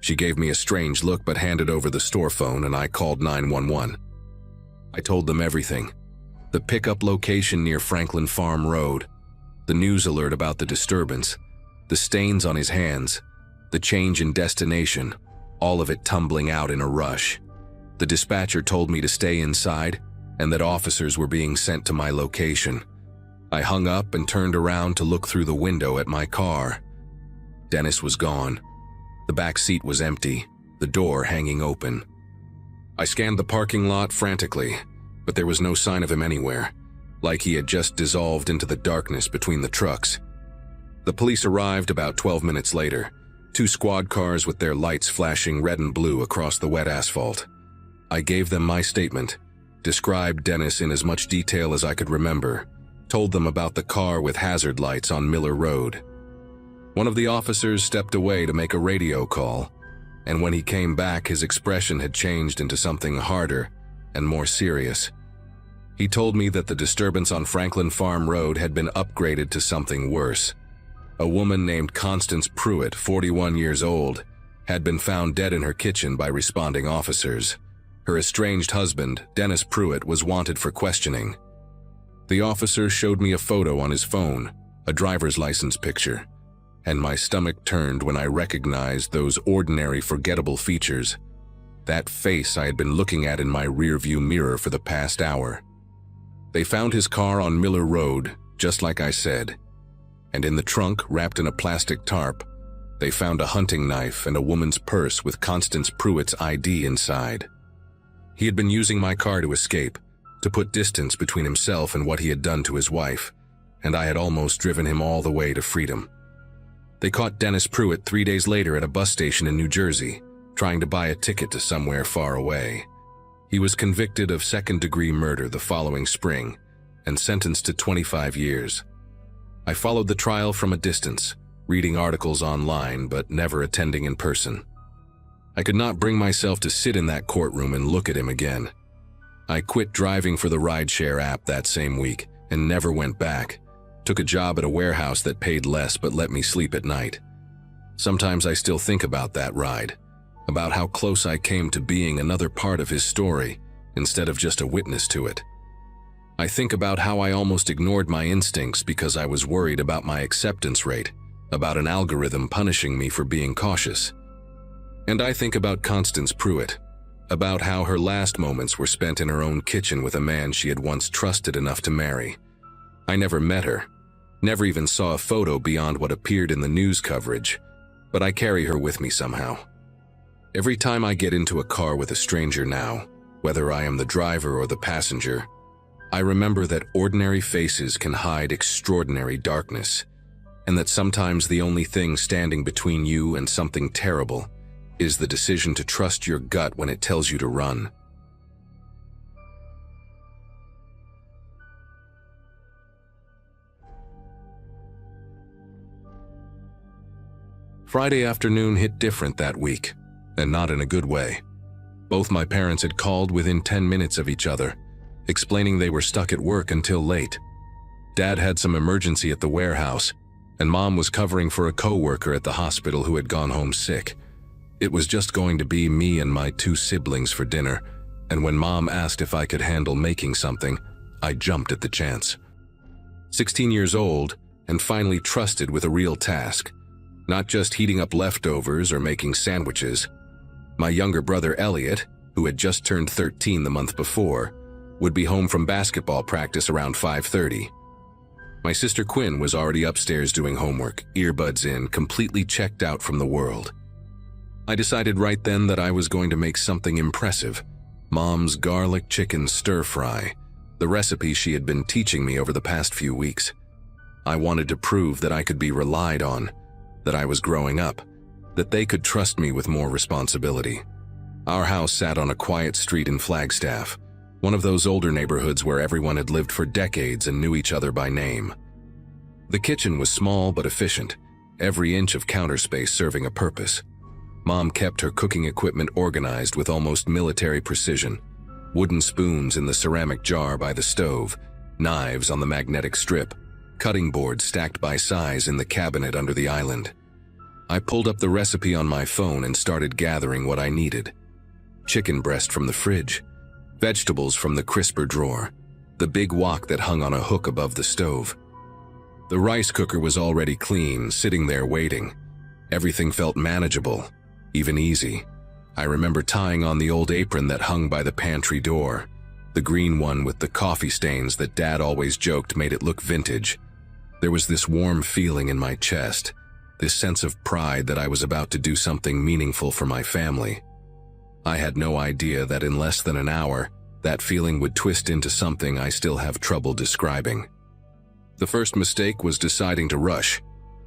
She gave me a strange look but handed over the store phone and I called 911. I told them everything. The pickup location near Franklin Farm Road, the news alert about the disturbance, the stains on his hands, the change in destination, all of it tumbling out in a rush. The dispatcher told me to stay inside and that officers were being sent to my location. I hung up and turned around to look through the window at my car. Dennis was gone. The back seat was empty, the door hanging open. I scanned the parking lot frantically, but there was no sign of him anywhere, like he had just dissolved into the darkness between the trucks. The police arrived about 12 minutes later, 2 squad cars with their lights flashing red and blue across the wet asphalt. I gave them my statement, described Dennis in as much detail as I could remember, told them about the car with hazard lights on Miller Road. One of the officers stepped away to make a radio call, and when he came back, his expression had changed into something harder and more serious. He told me that the disturbance on Franklin Farm Road had been upgraded to something worse. A woman named Constance Pruitt, 41 years old, had been found dead in her kitchen by responding officers. Her estranged husband, Dennis Pruitt, was wanted for questioning. The officer showed me a photo on his phone, a driver's license picture, and my stomach turned when I recognized those ordinary, forgettable features, that face I had been looking at in my rearview mirror for the past hour. They found his car on Miller Road, just like I said, and in the trunk, wrapped in a plastic tarp, they found a hunting knife and a woman's purse with Constance Pruitt's ID inside. He had been using my car to escape, to put distance between himself and what he had done to his wife, and I had almost driven him all the way to freedom. They caught Dennis Pruitt 3 days later at a bus station in New Jersey, trying to buy a ticket to somewhere far away. He was convicted of second-degree murder the following spring and sentenced to 25 years. I followed the trial from a distance, reading articles online but never attending in person. I could not bring myself to sit in that courtroom and look at him again. I quit driving for the rideshare app that same week and never went back. Took a job at a warehouse that paid less but let me sleep at night. Sometimes I still think about that ride, about how close I came to being another part of his story instead of just a witness to it. I think about how I almost ignored my instincts because I was worried about my acceptance rate, about an algorithm punishing me for being cautious. And I think about Constance Pruitt, about how her last moments were spent in her own kitchen with a man she had once trusted enough to marry. I never met her, never even saw a photo beyond what appeared in the news coverage, but I carry her with me somehow. Every time I get into a car with a stranger now, whether I am the driver or the passenger, I remember that ordinary faces can hide extraordinary darkness, and that sometimes the only thing standing between you and something terrible is the decision to trust your gut when it tells you to run. Friday afternoon hit different that week, and not in a good way. Both my parents had called within 10 minutes of each other, explaining they were stuck at work until late. Dad had some emergency at the warehouse, and Mom was covering for a coworker at the hospital who had gone home sick. It was just going to be me and my 2 siblings for dinner, and when Mom asked if I could handle making something, I jumped at the chance. 16 years old, and finally trusted with a real task, not just heating up leftovers or making sandwiches. My younger brother Elliot, who had just turned 13 the month before, would be home from basketball practice around 5:30. My sister Quinn was already upstairs doing homework, earbuds in, completely checked out from the world. I decided right then that I was going to make something impressive. Mom's garlic chicken stir-fry, the recipe she had been teaching me over the past few weeks. I wanted to prove that I could be relied on, that I was growing up, that they could trust me with more responsibility. Our house sat on a quiet street in Flagstaff, one of those older neighborhoods where everyone had lived for decades and knew each other by name. The kitchen was small but efficient, every inch of counter space serving a purpose. Mom kept her cooking equipment organized with almost military precision. Wooden spoons in the ceramic jar by the stove, knives on the magnetic strip, cutting boards stacked by size in the cabinet under the island. I pulled up the recipe on my phone and started gathering what I needed. Chicken breast from the fridge, vegetables from the crisper drawer, the big wok that hung on a hook above the stove. The rice cooker was already clean, sitting there waiting. Everything felt manageable, even easy. I remember tying on the old apron that hung by the pantry door, the green one with the coffee stains that Dad always joked made it look vintage. There was this warm feeling in my chest, this sense of pride that I was about to do something meaningful for my family. I had no idea that in less than an hour, that feeling would twist into something I still have trouble describing. The first mistake was deciding to rush.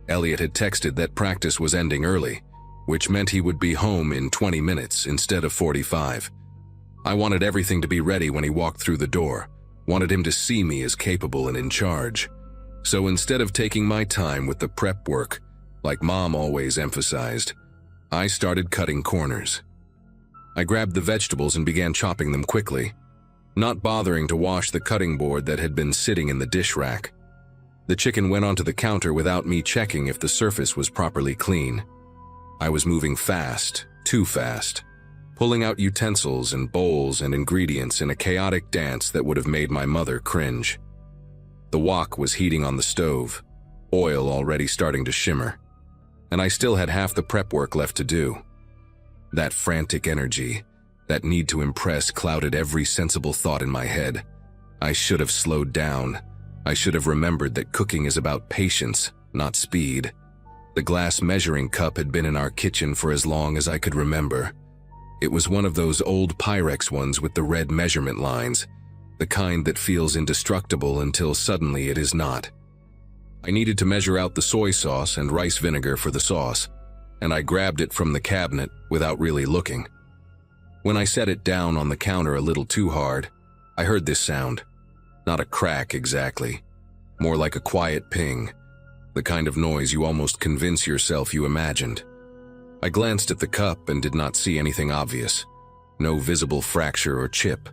Elliot had texted that practice was ending early, which meant he would be home in 20 minutes instead of 45. I wanted everything to be ready when he walked through the door, wanted him to see me as capable and in charge. So instead of taking my time with the prep work, like Mom always emphasized, I started cutting corners. I grabbed the vegetables and began chopping them quickly, not bothering to wash the cutting board that had been sitting in the dish rack. The chicken went onto the counter without me checking if the surface was properly clean. I was moving fast, too fast, pulling out utensils and bowls and ingredients in a chaotic dance that would have made my mother cringe. The wok was heating on the stove, oil already starting to shimmer, and I still had half the prep work left to do. That frantic energy, that need to impress clouded every sensible thought in my head. I should have slowed down. I should have remembered that cooking is about patience, not speed. The glass measuring cup had been in our kitchen for as long as I could remember. It was one of those old Pyrex ones with the red measurement lines, the kind that feels indestructible until suddenly it is not. I needed to measure out the soy sauce and rice vinegar for the sauce, and I grabbed it from the cabinet without really looking. When I set it down on the counter a little too hard, I heard this sound. Not a crack exactly, more like a quiet ping, the kind of noise you almost convince yourself you imagined. I glanced at the cup and did not see anything obvious, no visible fracture or chip.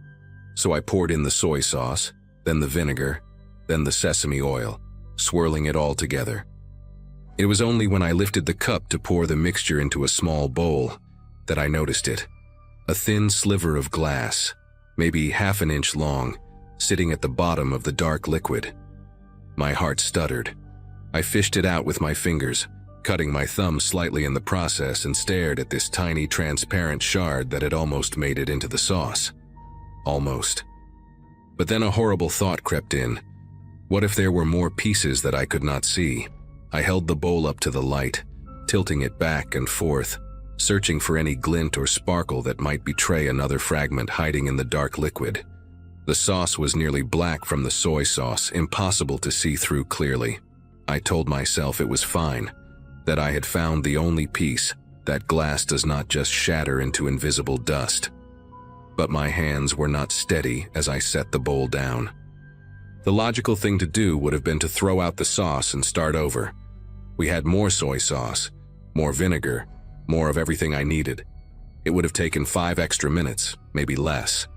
So I poured in the soy sauce, then the vinegar, then the sesame oil, swirling it all together. It was only when I lifted the cup to pour the mixture into a small bowl that I noticed it. A thin sliver of glass, maybe half an inch long, sitting at the bottom of the dark liquid. My heart stuttered. I fished it out with my fingers, cutting my thumb slightly in the process, and stared at this tiny transparent shard that had almost made it into the sauce. Almost. But then a horrible thought crept in. What if there were more pieces that I could not see? I held the bowl up to the light, tilting it back and forth, searching for any glint or sparkle that might betray another fragment hiding in the dark liquid. The sauce was nearly black from the soy sauce, impossible to see through clearly. I told myself it was fine, that I had found the only piece, that glass does not just shatter into invisible dust. But my hands were not steady as I set the bowl down. The logical thing to do would have been to throw out the sauce and start over. We had more soy sauce, more vinegar, more of everything I needed. It would have taken 5 extra minutes, maybe less.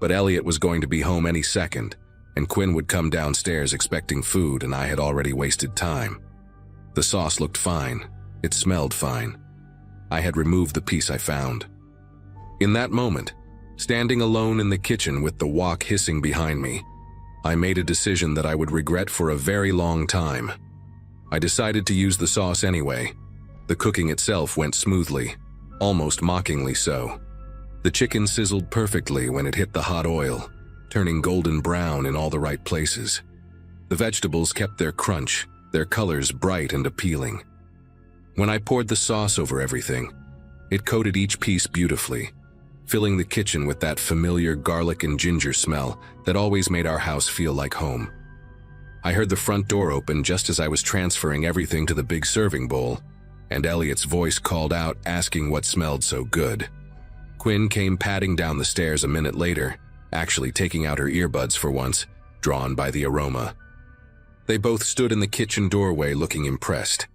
But Elliot was going to be home any second, and Quinn would come downstairs expecting food, and I had already wasted time. The sauce looked fine. It smelled fine. I had removed the piece I found. In that moment, standing alone in the kitchen with the wok hissing behind me, I made a decision that I would regret for a very long time. I decided to use the sauce anyway. The cooking itself went smoothly, almost mockingly so. The chicken sizzled perfectly when it hit the hot oil, turning golden brown in all the right places. The vegetables kept their crunch, their colors bright and appealing. When I poured the sauce over everything, it coated each piece beautifully, filling the kitchen with that familiar garlic and ginger smell that always made our house feel like home. I heard the front door open just as I was transferring everything to the big serving bowl, and Elliot's voice called out asking what smelled so good. Quinn came padding down the stairs a minute later, actually taking out her earbuds for once, drawn by the aroma. They both stood in the kitchen doorway looking impressed,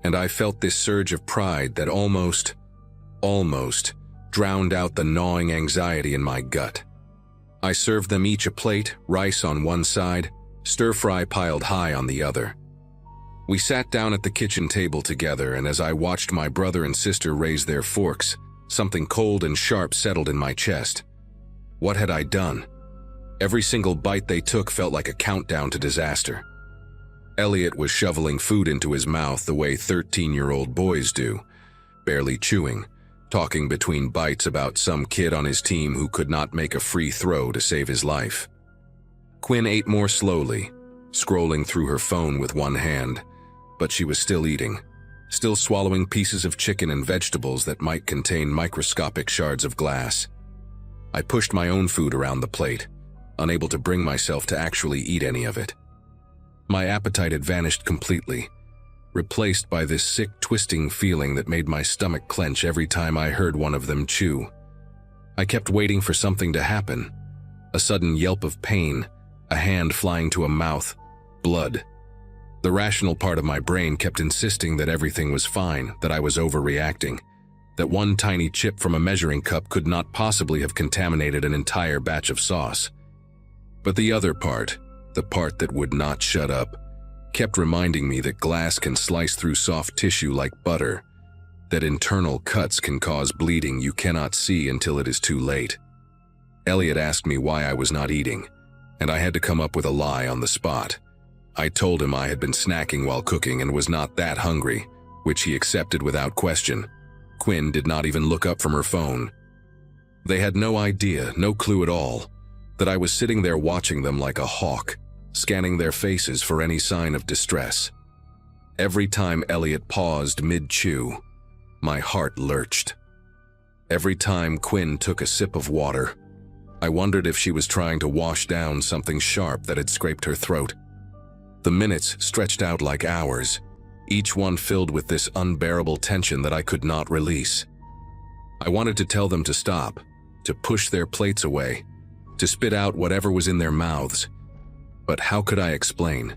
and I felt this surge of pride that almost drowned out the gnawing anxiety in my gut. I served them each a plate, rice on one side, stir-fry piled high on the other. We sat down at the kitchen table together, and as I watched my brother and sister raise their forks, something cold and sharp settled in my chest. What had I done? Every single bite they took felt like a countdown to disaster. Elliot was shoveling food into his mouth the way 13-year-old boys do, barely chewing, talking between bites about some kid on his team who could not make a free throw to save his life. Quinn ate more slowly, scrolling through her phone with one hand, but she was still eating, still swallowing pieces of chicken and vegetables that might contain microscopic shards of glass. I pushed my own food around the plate, unable to bring myself to actually eat any of it. My appetite had vanished completely, replaced by this sick, twisting feeling that made my stomach clench every time I heard one of them chew. I kept waiting for something to happen, a sudden yelp of pain, a hand flying to a mouth, blood. The rational part of my brain kept insisting that everything was fine, that I was overreacting, that one tiny chip from a measuring cup could not possibly have contaminated an entire batch of sauce. But the other part, the part that would not shut up, kept reminding me that glass can slice through soft tissue like butter, that internal cuts can cause bleeding you cannot see until it is too late. Elliot asked me why I was not eating, and I had to come up with a lie on the spot. I told him I had been snacking while cooking and was not that hungry, which he accepted without question. Quinn did not even look up from her phone. They had no idea, no clue at all, that I was sitting there watching them like a hawk, scanning their faces for any sign of distress. Every time Elliot paused mid-chew, my heart lurched. Every time Quinn took a sip of water, I wondered if she was trying to wash down something sharp that had scraped her throat. The minutes stretched out like hours, each one filled with this unbearable tension that I could not release. I wanted to tell them to stop, to push their plates away, to spit out whatever was in their mouths. But how could I explain?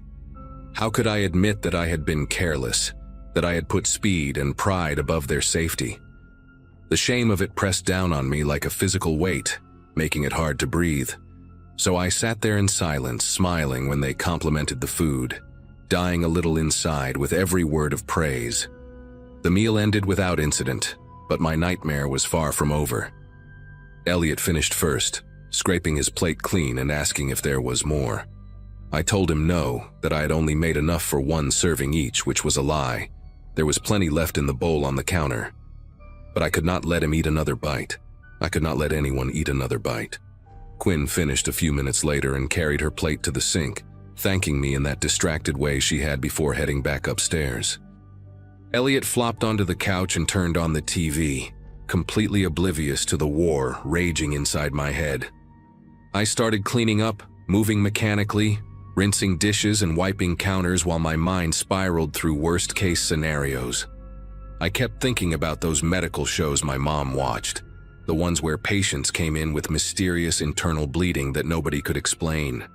How could I admit that I had been careless, that I had put speed and pride above their safety? The shame of it pressed down on me like a physical weight, making it hard to breathe. So I sat there in silence, smiling when they complimented the food, dying a little inside with every word of praise. The meal ended without incident, but my nightmare was far from over. Elliot finished first, scraping his plate clean and asking if there was more. I told him no, that I had only made enough for one serving each, which was a lie. There was plenty left in the bowl on the counter. But I could not let him eat another bite. I could not let anyone eat another bite. Quinn finished a few minutes later and carried her plate to the sink, thanking me in that distracted way she had before heading back upstairs. Elliot flopped onto the couch and turned on the TV, completely oblivious to the war raging inside my head. I started cleaning up, moving mechanically, rinsing dishes and wiping counters while my mind spiraled through worst-case scenarios. I kept thinking about those medical shows my mom watched, the ones where patients came in with mysterious internal bleeding that nobody could explain.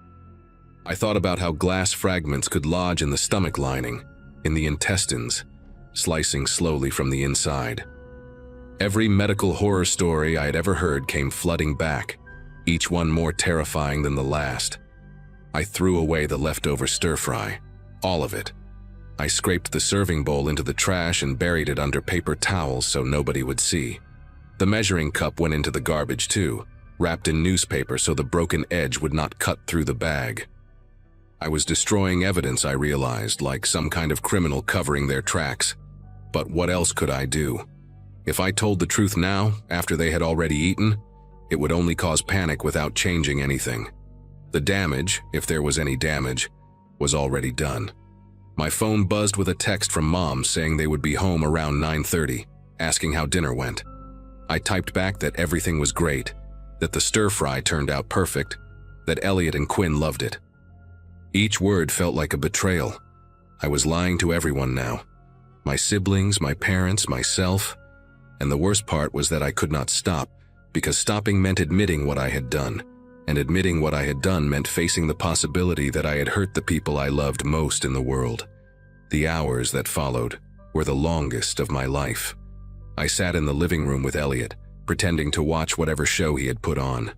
I thought about how glass fragments could lodge in the stomach lining, in the intestines, slicing slowly from the inside. Every medical horror story I had ever heard came flooding back, each one more terrifying than the last. I threw away the leftover stir-fry, all of it. I scraped the serving bowl into the trash and buried it under paper towels so nobody would see. The measuring cup went into the garbage too, wrapped in newspaper so the broken edge would not cut through the bag. I was destroying evidence, I realized, like some kind of criminal covering their tracks. But what else could I do? If I told the truth now, after they had already eaten, it would only cause panic without changing anything. The damage, if there was any damage, was already done. My phone buzzed with a text from Mom saying they would be home around 9:30, asking how dinner went. I typed back that everything was great, that the stir-fry turned out perfect, that Elliot and Quinn loved it. Each word felt like a betrayal. I was lying to everyone now. My siblings, my parents, myself, and the worst part was that I could not stop, because stopping meant admitting what I had done, and admitting what I had done meant facing the possibility that I had hurt the people I loved most in the world. The hours that followed were the longest of my life. I sat in the living room with Elliot, pretending to watch whatever show he had put on,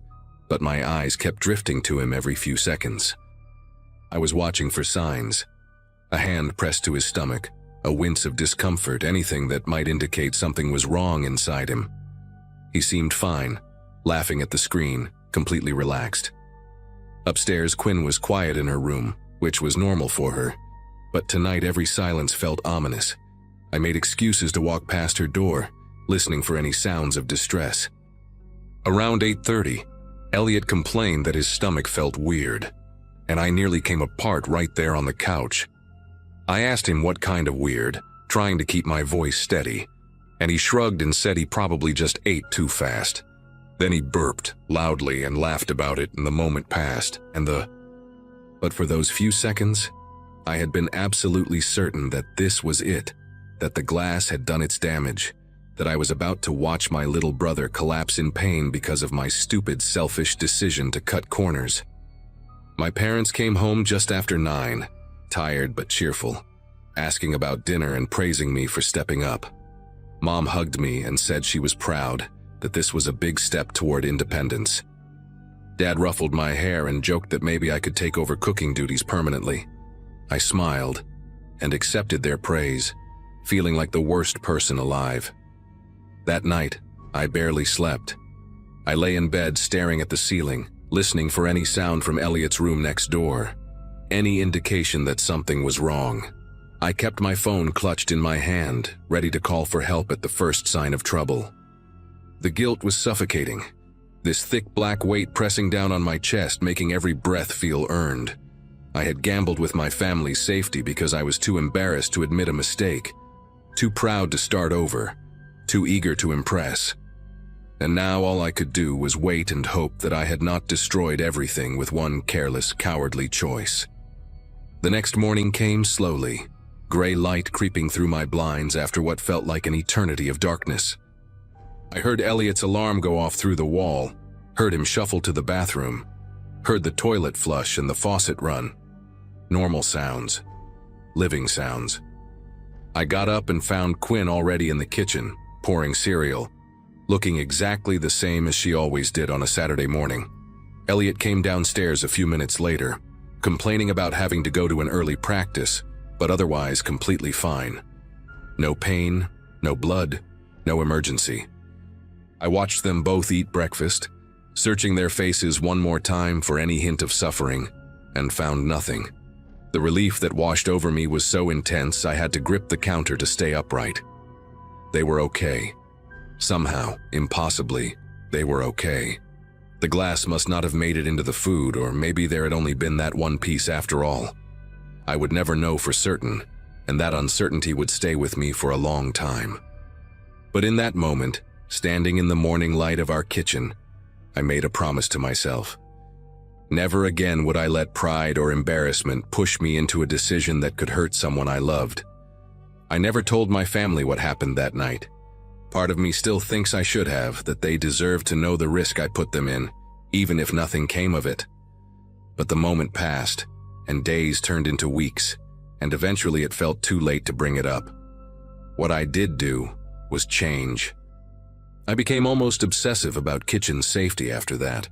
but my eyes kept drifting to him every few seconds. I was watching for signs. A hand pressed to his stomach, a wince of discomfort, anything that might indicate something was wrong inside him. He seemed fine, laughing at the screen, completely relaxed. Upstairs, Quinn was quiet in her room, which was normal for her, but tonight every silence felt ominous. I made excuses to walk past her door, listening for any sounds of distress. Around 8:30, Elliot complained that his stomach felt weird, and I nearly came apart right there on the couch. I asked him what kind of weird, trying to keep my voice steady, and he shrugged and said he probably just ate too fast. Then he burped loudly and laughed about it, and the moment passed, But for those few seconds, I had been absolutely certain that this was it, that the glass had done its damage, that I was about to watch my little brother collapse in pain because of my stupid, selfish decision to cut corners. My parents came home just after 9, tired but cheerful, asking about dinner and praising me for stepping up. Mom hugged me and said she was proud, that this was a big step toward independence. Dad ruffled my hair and joked that maybe I could take over cooking duties permanently. I smiled and accepted their praise, feeling like the worst person alive. That night, I barely slept. I lay in bed staring at the ceiling, listening for any sound from Elliot's room next door, any indication that something was wrong. I kept my phone clutched in my hand, ready to call for help at the first sign of trouble. The guilt was suffocating, this thick black weight pressing down on my chest, making every breath feel earned. I had gambled with my family's safety because I was too embarrassed to admit a mistake, too proud to start over, too eager to impress. And now all I could do was wait and hope that I had not destroyed everything with one careless, cowardly choice. The next morning came slowly, gray light creeping through my blinds after what felt like an eternity of darkness. I heard Elliot's alarm go off through the wall, heard him shuffle to the bathroom, heard the toilet flush and the faucet run. Normal sounds. Living sounds. I got up and found Quinn already in the kitchen, pouring cereal, looking exactly the same as she always did on a Saturday morning. Elliot came downstairs a few minutes later, complaining about having to go to an early practice, but otherwise completely fine. No pain, no blood, no emergency. I watched them both eat breakfast, searching their faces one more time for any hint of suffering, and found nothing. The relief that washed over me was so intense I had to grip the counter to stay upright. They were okay. Somehow, impossibly, they were okay. The glass must not have made it into the food, or maybe there had only been that one piece after all. I would never know for certain, and that uncertainty would stay with me for a long time. But in that moment, standing in the morning light of our kitchen, I made a promise to myself. Never again would I let pride or embarrassment push me into a decision that could hurt someone I loved. I never told my family what happened that night. Part of me still thinks I should have, that they deserve to know the risk I put them in, even if nothing came of it. But the moment passed, and days turned into weeks, and eventually it felt too late to bring it up. What I did do was change. I became almost obsessive about kitchen safety after that,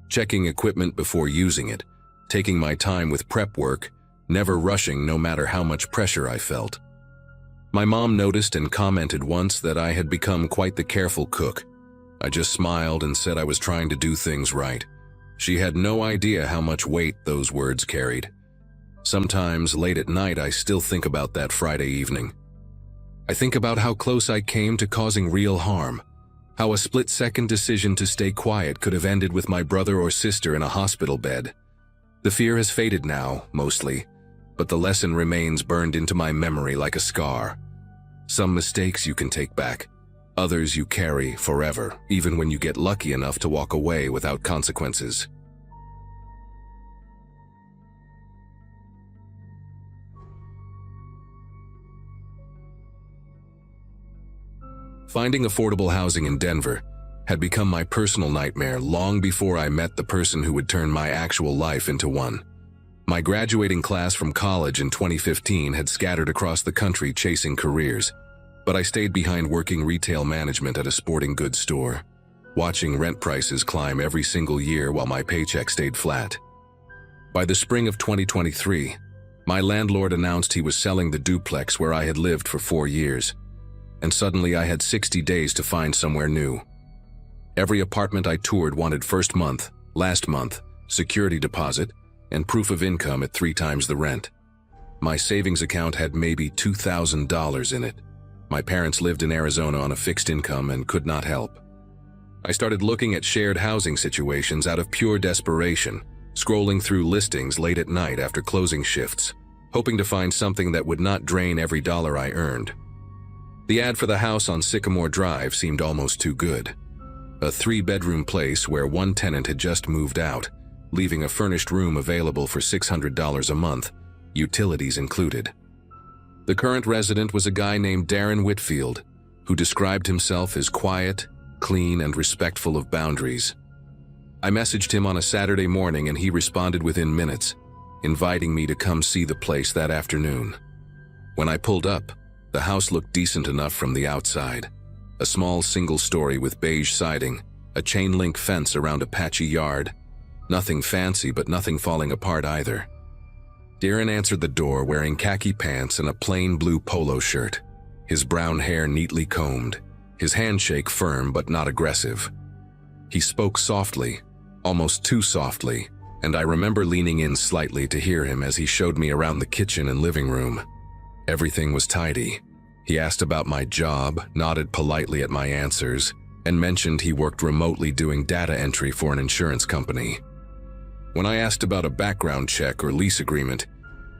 checking equipment before using it, taking my time with prep work, never rushing no matter how much pressure I felt. My mom noticed and commented once that I had become quite the careful cook. I just smiled and said I was trying to do things right. She had no idea how much weight those words carried. Sometimes, late at night, I still think about that Friday evening. I think about how close I came to causing real harm, how a split-second decision to stay quiet could have ended with my brother or sister in a hospital bed. The fear has faded now, mostly, but the lesson remains burned into my memory like a scar. Some mistakes you can take back, others you carry forever, even when you get lucky enough to walk away without consequences. Finding affordable housing in Denver had become my personal nightmare long before I met the person who would turn my actual life into one. My graduating class from college in 2015 had scattered across the country chasing careers, but I stayed behind working retail management at a sporting goods store, watching rent prices climb every single year while my paycheck stayed flat. By the spring of 2023, my landlord announced he was selling the duplex where I had lived for 4 years, and suddenly I had 60 days to find somewhere new. Every apartment I toured wanted first month, last month, security deposit, and proof of income at 3 times the rent. My savings account had maybe $2,000 in it. My parents lived in Arizona on a fixed income and could not help. I started looking at shared housing situations out of pure desperation, scrolling through listings late at night after closing shifts, hoping to find something that would not drain every dollar I earned. The ad for the house on Sycamore Drive seemed almost too good. A 3-bedroom place where one tenant had just moved out, leaving a furnished room available for $600 a month, utilities included. The current resident was a guy named Darren Whitfield, who described himself as quiet, clean, and respectful of boundaries. I messaged him on a Saturday morning and he responded within minutes, inviting me to come see the place that afternoon. When I pulled up, the house looked decent enough from the outside. A small single story with beige siding, a chain-link fence around a patchy yard. Nothing fancy, but nothing falling apart either. Darren answered the door wearing khaki pants and a plain blue polo shirt, his brown hair neatly combed, his handshake firm but not aggressive. He spoke softly, almost too softly, and I remember leaning in slightly to hear him as he showed me around the kitchen and living room. Everything was tidy. He asked about my job, nodded politely at my answers, and mentioned he worked remotely doing data entry for an insurance company. When I asked about a background check or lease agreement,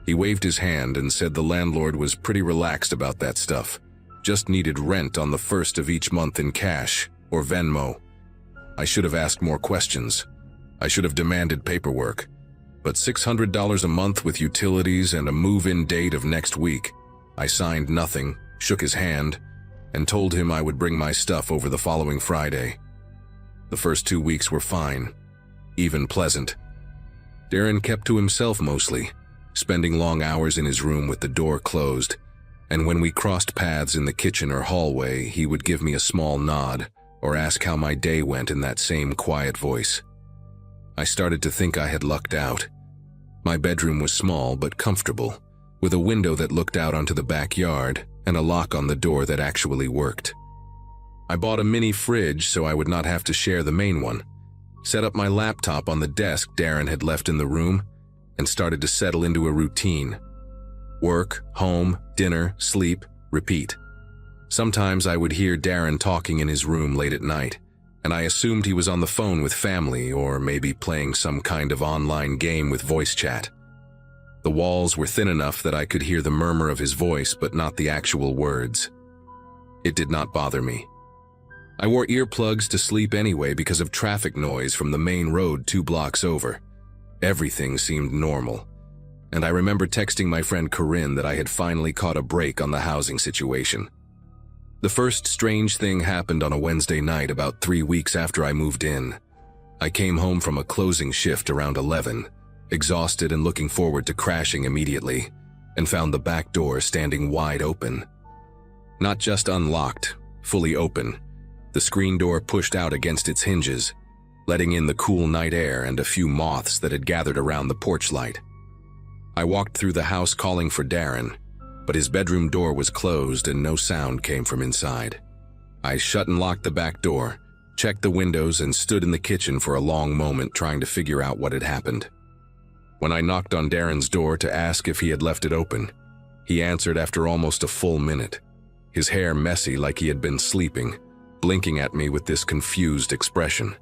he waved his hand and said the landlord was pretty relaxed about that stuff, just needed rent on the first of each month in cash or Venmo. I should have asked more questions. I should have demanded paperwork. But $600 a month with utilities and a move-in date of next week. I signed nothing, shook his hand, and told him I would bring my stuff over the following Friday. The first 2 weeks were fine, even pleasant. Darren kept to himself mostly, spending long hours in his room with the door closed, and when we crossed paths in the kitchen or hallway, he would give me a small nod or ask how my day went in that same quiet voice. I started to think I had lucked out. My bedroom was small but comfortable, with a window that looked out onto the backyard and a lock on the door that actually worked. I bought a mini fridge so I would not have to share the main one, set up my laptop on the desk Darren had left in the room, and started to settle into a routine. Work, home, dinner, sleep, repeat. Sometimes I would hear Darren talking in his room late at night, and I assumed he was on the phone with family or maybe playing some kind of online game with voice chat. The walls were thin enough that I could hear the murmur of his voice but not the actual words. It did not bother me. I wore earplugs to sleep anyway because of traffic noise from the main road 2 blocks over. Everything seemed normal, and I remember texting my friend Corinne that I had finally caught a break on the housing situation. The first strange thing happened on a Wednesday night about 3 weeks after I moved in. I came home from a closing shift around 11, exhausted and looking forward to crashing immediately, and found the back door standing wide open. Not just unlocked, fully open. The screen door pushed out against its hinges, letting in the cool night air and a few moths that had gathered around the porch light. I walked through the house calling for Darren, but his bedroom door was closed and no sound came from inside. I shut and locked the back door, checked the windows, and stood in the kitchen for a long moment trying to figure out what had happened. When I knocked on Darren's door to ask if he had left it open, he answered after almost a full minute, his hair messy like he had been sleeping, blinking at me with this confused expression.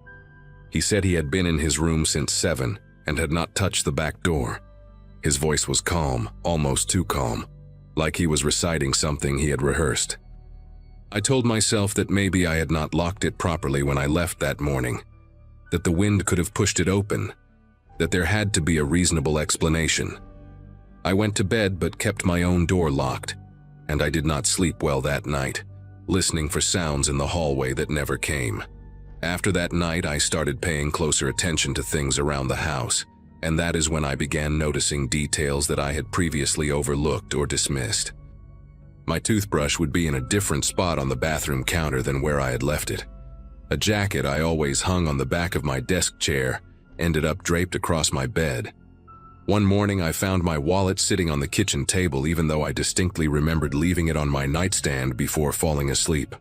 He said he had been in his room since 7 and had not touched the back door. His voice was calm, almost too calm, like he was reciting something he had rehearsed. I told myself that maybe I had not locked it properly when I left that morning, that the wind could have pushed it open, that there had to be a reasonable explanation. I went to bed but kept my own door locked, and I did not sleep well that night, listening for sounds in the hallway that never came. After that night, I started paying closer attention to things around the house, and that is when I began noticing details that I had previously overlooked or dismissed. My toothbrush would be in a different spot on the bathroom counter than where I had left it. A jacket I always hung on the back of my desk chair ended up draped across my bed. One morning I found my wallet sitting on the kitchen table even though I distinctly remembered leaving it on my nightstand before falling asleep.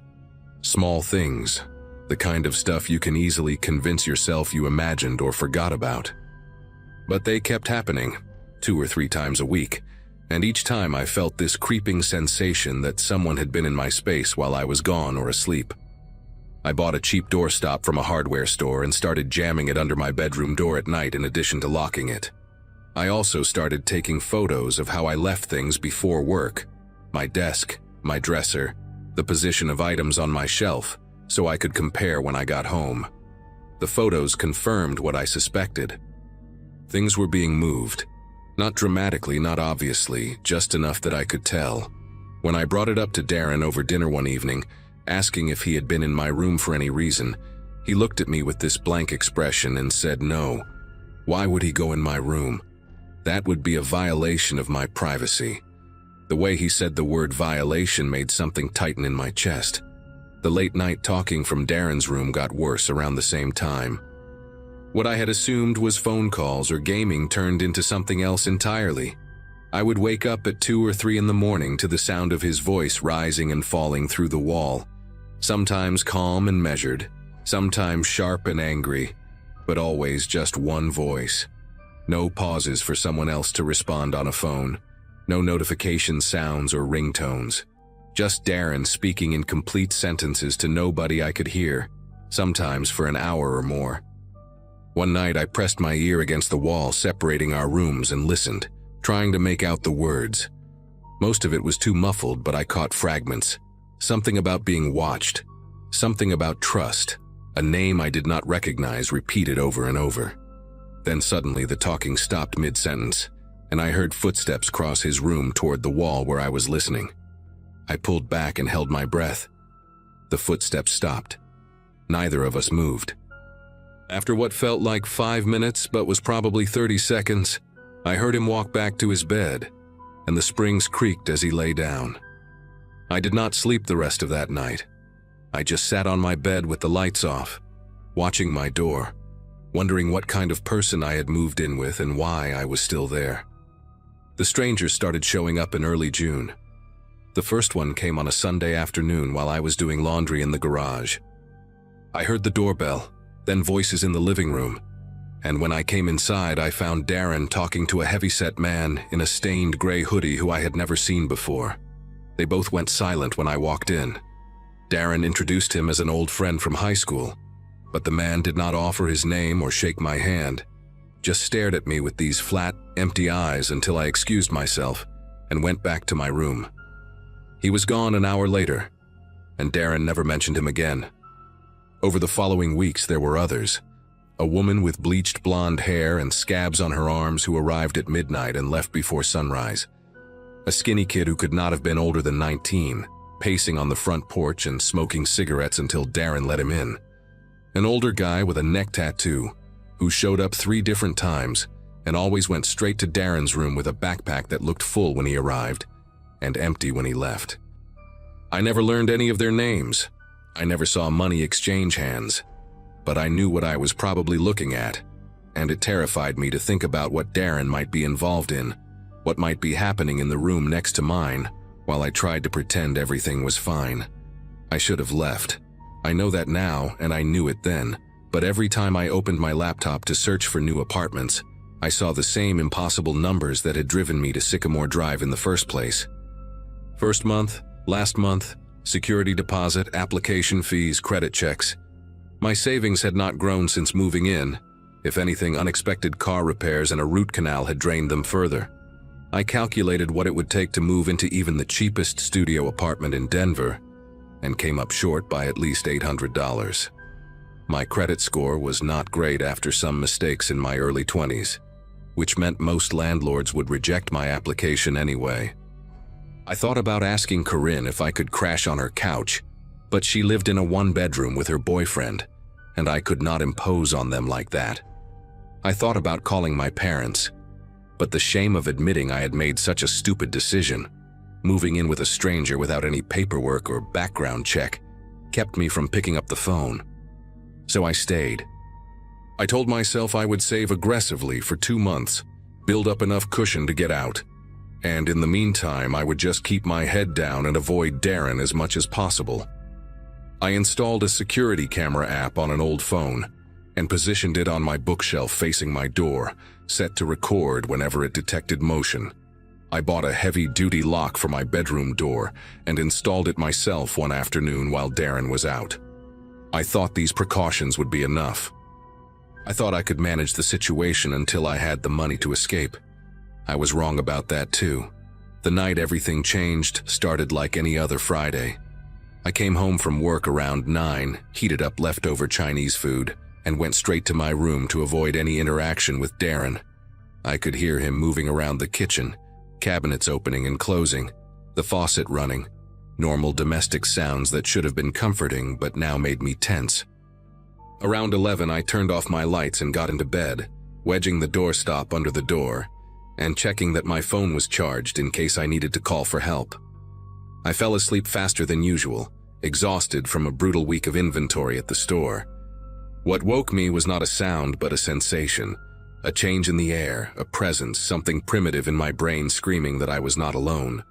Small things, the kind of stuff you can easily convince yourself you imagined or forgot about. But they kept happening, 2 or 3 times a week, and each time I felt this creeping sensation that someone had been in my space while I was gone or asleep. I bought a cheap doorstop from a hardware store and started jamming it under my bedroom door at night in addition to locking it. I also started taking photos of how I left things before work, my desk, my dresser, the position of items on my shelf, so I could compare when I got home. The photos confirmed what I suspected. Things were being moved. Not dramatically, not obviously, just enough that I could tell. When I brought it up to Darren over dinner one evening, asking if he had been in my room for any reason, he looked at me with this blank expression and said no. Why would he go in my room? That would be a violation of my privacy. The way he said the word violation made something tighten in my chest. The late night talking from Darren's room got worse around the same time. What I had assumed was phone calls or gaming turned into something else entirely. I would wake up at 2 or 3 in the morning to the sound of his voice rising and falling through the wall. Sometimes calm and measured, sometimes sharp and angry, but always just one voice. No pauses for someone else to respond on a phone. No notification sounds or ringtones. Just Darren speaking in complete sentences to nobody I could hear, sometimes for an hour or more. One night I pressed my ear against the wall separating our rooms and listened, trying to make out the words. Most of it was too muffled, but I caught fragments. Something about being watched. Something about trust. A name I did not recognize repeated over and over. Then suddenly the talking stopped mid-sentence, and I heard footsteps cross his room toward the wall where I was listening. I pulled back and held my breath. The footsteps stopped. Neither of us moved. After what felt like 5 minutes but was probably 30 seconds, I heard him walk back to his bed, and the springs creaked as he lay down. I did not sleep the rest of that night. I just sat on my bed with the lights off, watching my door, wondering what kind of person I had moved in with and why I was still there. The strangers started showing up in early June. The first one came on a Sunday afternoon while I was doing laundry in the garage. I heard the doorbell, then voices in the living room, and when I came inside I found Darren talking to a heavy-set man in a stained gray hoodie who I had never seen before. They both went silent when I walked in. Darren introduced him as an old friend from high school, but the man did not offer his name or shake my hand, just stared at me with these flat, empty eyes until I excused myself and went back to my room. He was gone an hour later, and Darren never mentioned him again. Over the following weeks there were others. A woman with bleached blonde hair and scabs on her arms who arrived at midnight and left before sunrise. A skinny kid who could not have been older than 19, pacing on the front porch and smoking cigarettes until Darren let him in. An older guy with a neck tattoo who showed up 3 different times and always went straight to Darren's room with a backpack that looked full when he arrived and empty when he left. I never learned any of their names. I never saw money exchange hands, but I knew what I was probably looking at, and it terrified me to think about what Darren might be involved in, what might be happening in the room next to mine, while I tried to pretend everything was fine. I should have left. I know that now, and I knew it then, but every time I opened my laptop to search for new apartments, I saw the same impossible numbers that had driven me to Sycamore Drive in the first place. First month, last month, security deposit, application fees, credit checks. My savings had not grown since moving in. If anything, unexpected car repairs and a root canal had drained them further. I calculated what it would take to move into even the cheapest studio apartment in Denver, and came up short by at least $800. My credit score was not great after some mistakes in my early 20s, which meant most landlords would reject my application anyway. I thought about asking Corinne if I could crash on her couch, but she lived in a 1-bedroom with her boyfriend, and I could not impose on them like that. I thought about calling my parents, but the shame of admitting I had made such a stupid decision, moving in with a stranger without any paperwork or background check, kept me from picking up the phone. So I stayed. I told myself I would save aggressively for 2 months, build up enough cushion to get out, and in the meantime I would just keep my head down and avoid Darren as much as possible. I installed a security camera app on an old phone and positioned it on my bookshelf facing my door, set to record whenever it detected motion. I bought a heavy-duty lock for my bedroom door and installed it myself one afternoon while Darren was out. I thought these precautions would be enough. I thought I could manage the situation until I had the money to escape. I was wrong about that too. The night everything changed started like any other Friday. I came home from work around 9, heated up leftover Chinese food, and went straight to my room to avoid any interaction with Darren. I could hear him moving around the kitchen, cabinets opening and closing, the faucet running, normal domestic sounds that should have been comforting but now made me tense. Around 11, I turned off my lights and got into bed, wedging the doorstop under the door, and checking that my phone was charged in case I needed to call for help. I fell asleep faster than usual, exhausted from a brutal week of inventory at the store. What woke me was not a sound but a sensation, a change in the air, a presence, something primitive in my brain screaming that I was not alone.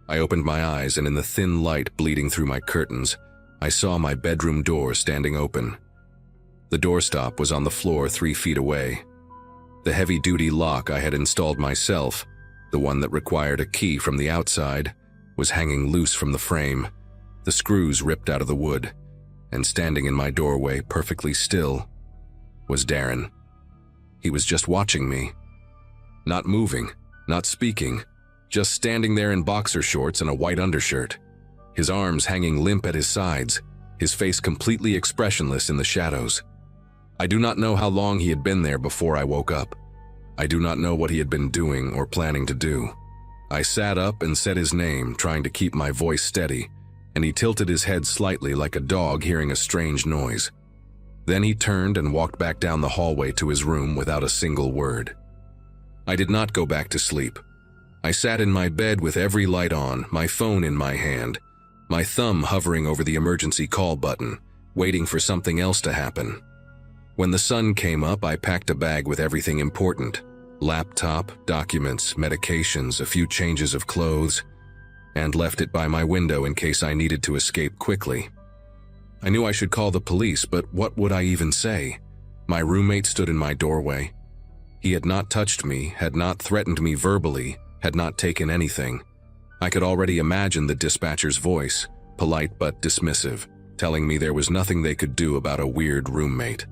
I opened my eyes, and in the thin light bleeding through my curtains, I saw my bedroom door standing open. The doorstop was on the floor 3 feet away. The heavy-duty lock I had installed myself, the one that required a key from the outside, was hanging loose from the frame, the screws ripped out of the wood, and standing in my doorway perfectly still was Darren. He was just watching me. Not moving, not speaking, just standing there in boxer shorts and a white undershirt, his arms hanging limp at his sides, his face completely expressionless in the shadows. I do not know how long he had been there before I woke up. I do not know what he had been doing or planning to do. I sat up and said his name, trying to keep my voice steady, and he tilted his head slightly like a dog hearing a strange noise. Then he turned and walked back down the hallway to his room without a single word. I did not go back to sleep. I sat in my bed with every light on, my phone in my hand, my thumb hovering over the emergency call button, waiting for something else to happen. When the sun came up, I packed a bag with everything important: laptop, documents, medications, a few changes of clothes, and left it by my window in case I needed to escape quickly. I knew I should call the police, but what would I even say? My roommate stood in my doorway. He had not touched me, had not threatened me verbally, had not taken anything. I could already imagine the dispatcher's voice, polite but dismissive, telling me there was nothing they could do about a weird roommate.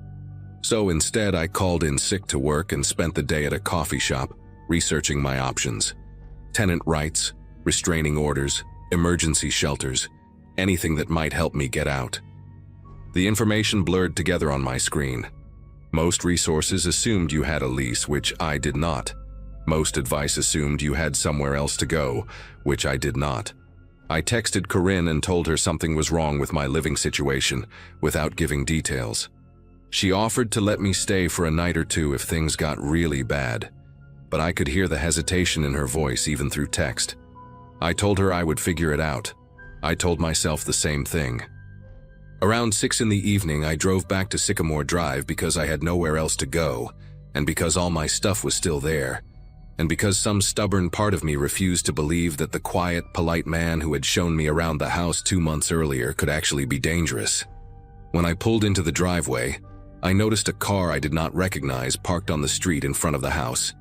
So instead, I called in sick to work and spent the day at a coffee shop, researching my options. Tenant rights, restraining orders, emergency shelters, anything that might help me get out. The information blurred together on my screen. Most resources assumed you had a lease, which I did not. Most advice assumed you had somewhere else to go, which I did not. I texted Corinne and told her something was wrong with my living situation, without giving details. She offered to let me stay for a night or two if things got really bad, but I could hear the hesitation in her voice even through text. I told her I would figure it out. I told myself the same thing. Around 6 in the evening, I drove back to Sycamore Drive because I had nowhere else to go, and because all my stuff was still there, and because some stubborn part of me refused to believe that the quiet, polite man who had shown me around the house 2 months earlier could actually be dangerous. When I pulled into the driveway, I noticed a car I did not recognize parked on the street in front of the house.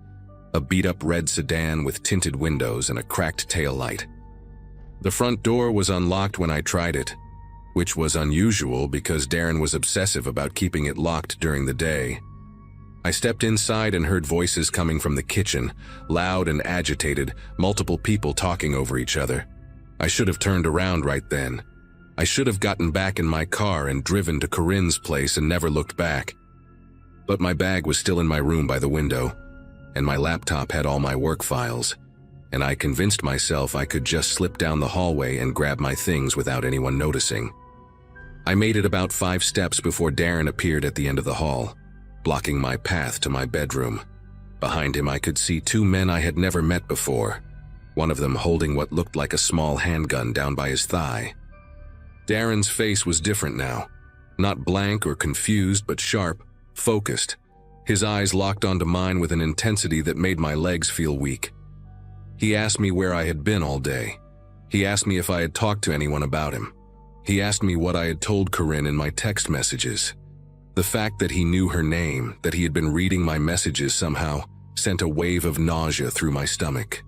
A beat-up red sedan with tinted windows and a cracked taillight. The front door was unlocked when I tried it, which was unusual because Darren was obsessive about keeping it locked during the day. I stepped inside and heard voices coming from the kitchen, loud and agitated, multiple people talking over each other. I should have turned around right then. I should have gotten back in my car and driven to Corinne's place and never looked back. But my bag was still in my room by the window, and my laptop had all my work files, and I convinced myself I could just slip down the hallway and grab my things without anyone noticing. I made it about 5 steps before Darren appeared at the end of the hall, blocking my path to my bedroom. Behind him I could see 2 men I had never met before, one of them holding what looked like a small handgun down by his thigh. Darren's face was different now, not blank or confused but sharp, focused. His eyes locked onto mine with an intensity that made my legs feel weak. He asked me where I had been all day. He asked me if I had talked to anyone about him. He asked me what I had told Corinne in my text messages. The fact that he knew her name, that he had been reading my messages somehow, sent a wave of nausea through my stomach.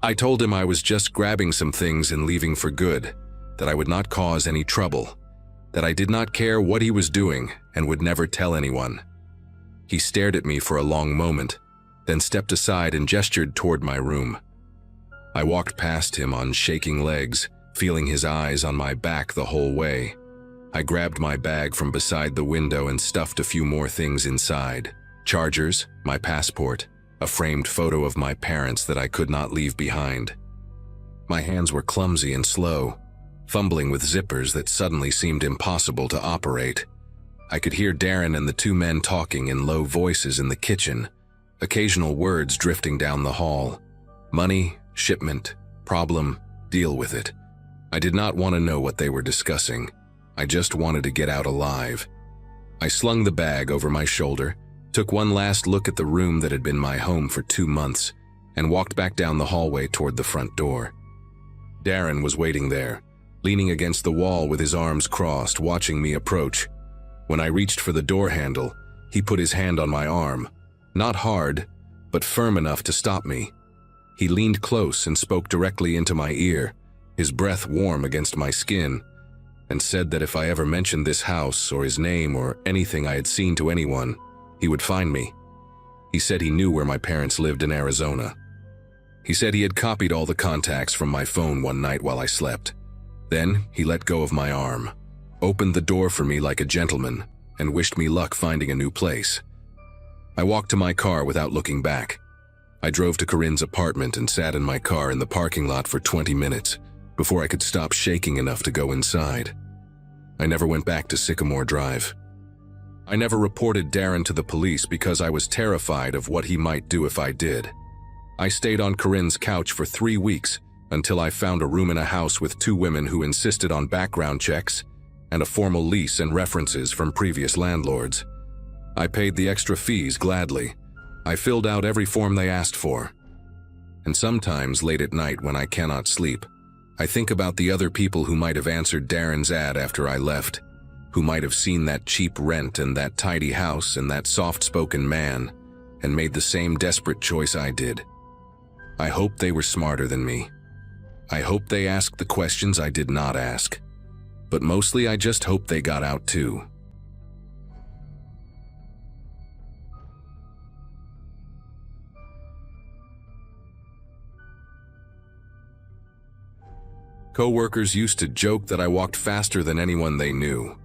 I told him I was just grabbing some things and leaving for good, that I would not cause any trouble, that I did not care what he was doing and would never tell anyone. He stared at me for a long moment, then stepped aside and gestured toward my room. I walked past him on shaking legs, feeling his eyes on my back the whole way. I grabbed my bag from beside the window and stuffed a few more things inside. Chargers, my passport, a framed photo of my parents that I could not leave behind. My hands were clumsy and slow, fumbling with zippers that suddenly seemed impossible to operate. I could hear Darren and the two men talking in low voices in the kitchen, occasional words drifting down the hall. Money, shipment, problem, deal with it. I did not want to know what they were discussing. I just wanted to get out alive. I slung the bag over my shoulder, took one last look at the room that had been my home for 2 months, and walked back down the hallway toward the front door. Darren was waiting there, leaning against the wall with his arms crossed, watching me approach. When I reached for the door handle, he put his hand on my arm, not hard, but firm enough to stop me. He leaned close and spoke directly into my ear, his breath warm against my skin, and said that if I ever mentioned this house or his name or anything I had seen to anyone, he would find me. He said he knew where my parents lived in Arizona. He said he had copied all the contacts from my phone one night while I slept. Then he let go of my arm, opened the door for me like a gentleman, and wished me luck finding a new place. I walked to my car without looking back. I drove to Corinne's apartment and sat in my car in the parking lot for 20 minutes before I could stop shaking enough to go inside. I never went back to Sycamore Drive. I never reported Darren to the police because I was terrified of what he might do if I did. I stayed on Corinne's couch for 3 weeks until I found a room in a house with 2 women who insisted on background checks and a formal lease and references from previous landlords. I paid the extra fees gladly. I filled out every form they asked for. And sometimes late at night when I cannot sleep, I think about the other people who might have answered Darren's ad after I left, who might have seen that cheap rent and that tidy house and that soft-spoken man and made the same desperate choice I did. I hope they were smarter than me. I hope they asked the questions I did not ask. But mostly I just hope they got out too. Co-workers used to joke that I walked faster than anyone they knew.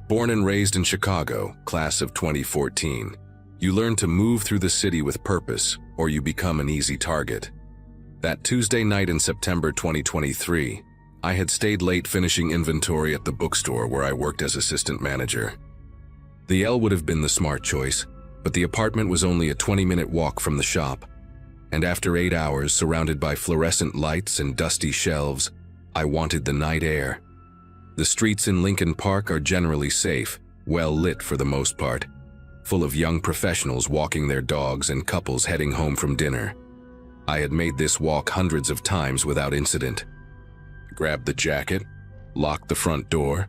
Born and raised in Chicago, class of 2014, you learn to move through the city with purpose, or you become an easy target. That Tuesday night in September 2023, I had stayed late finishing inventory at the bookstore where I worked as assistant manager. The L would have been the smart choice, but the apartment was only a 20-minute walk from the shop, and after 8 hours surrounded by fluorescent lights and dusty shelves, I wanted the night air. The streets in Lincoln Park are generally safe, well lit for the most part, full of young professionals walking their dogs and couples heading home from dinner. I had made this walk hundreds of times without incident. I grabbed the jacket, locked the front door,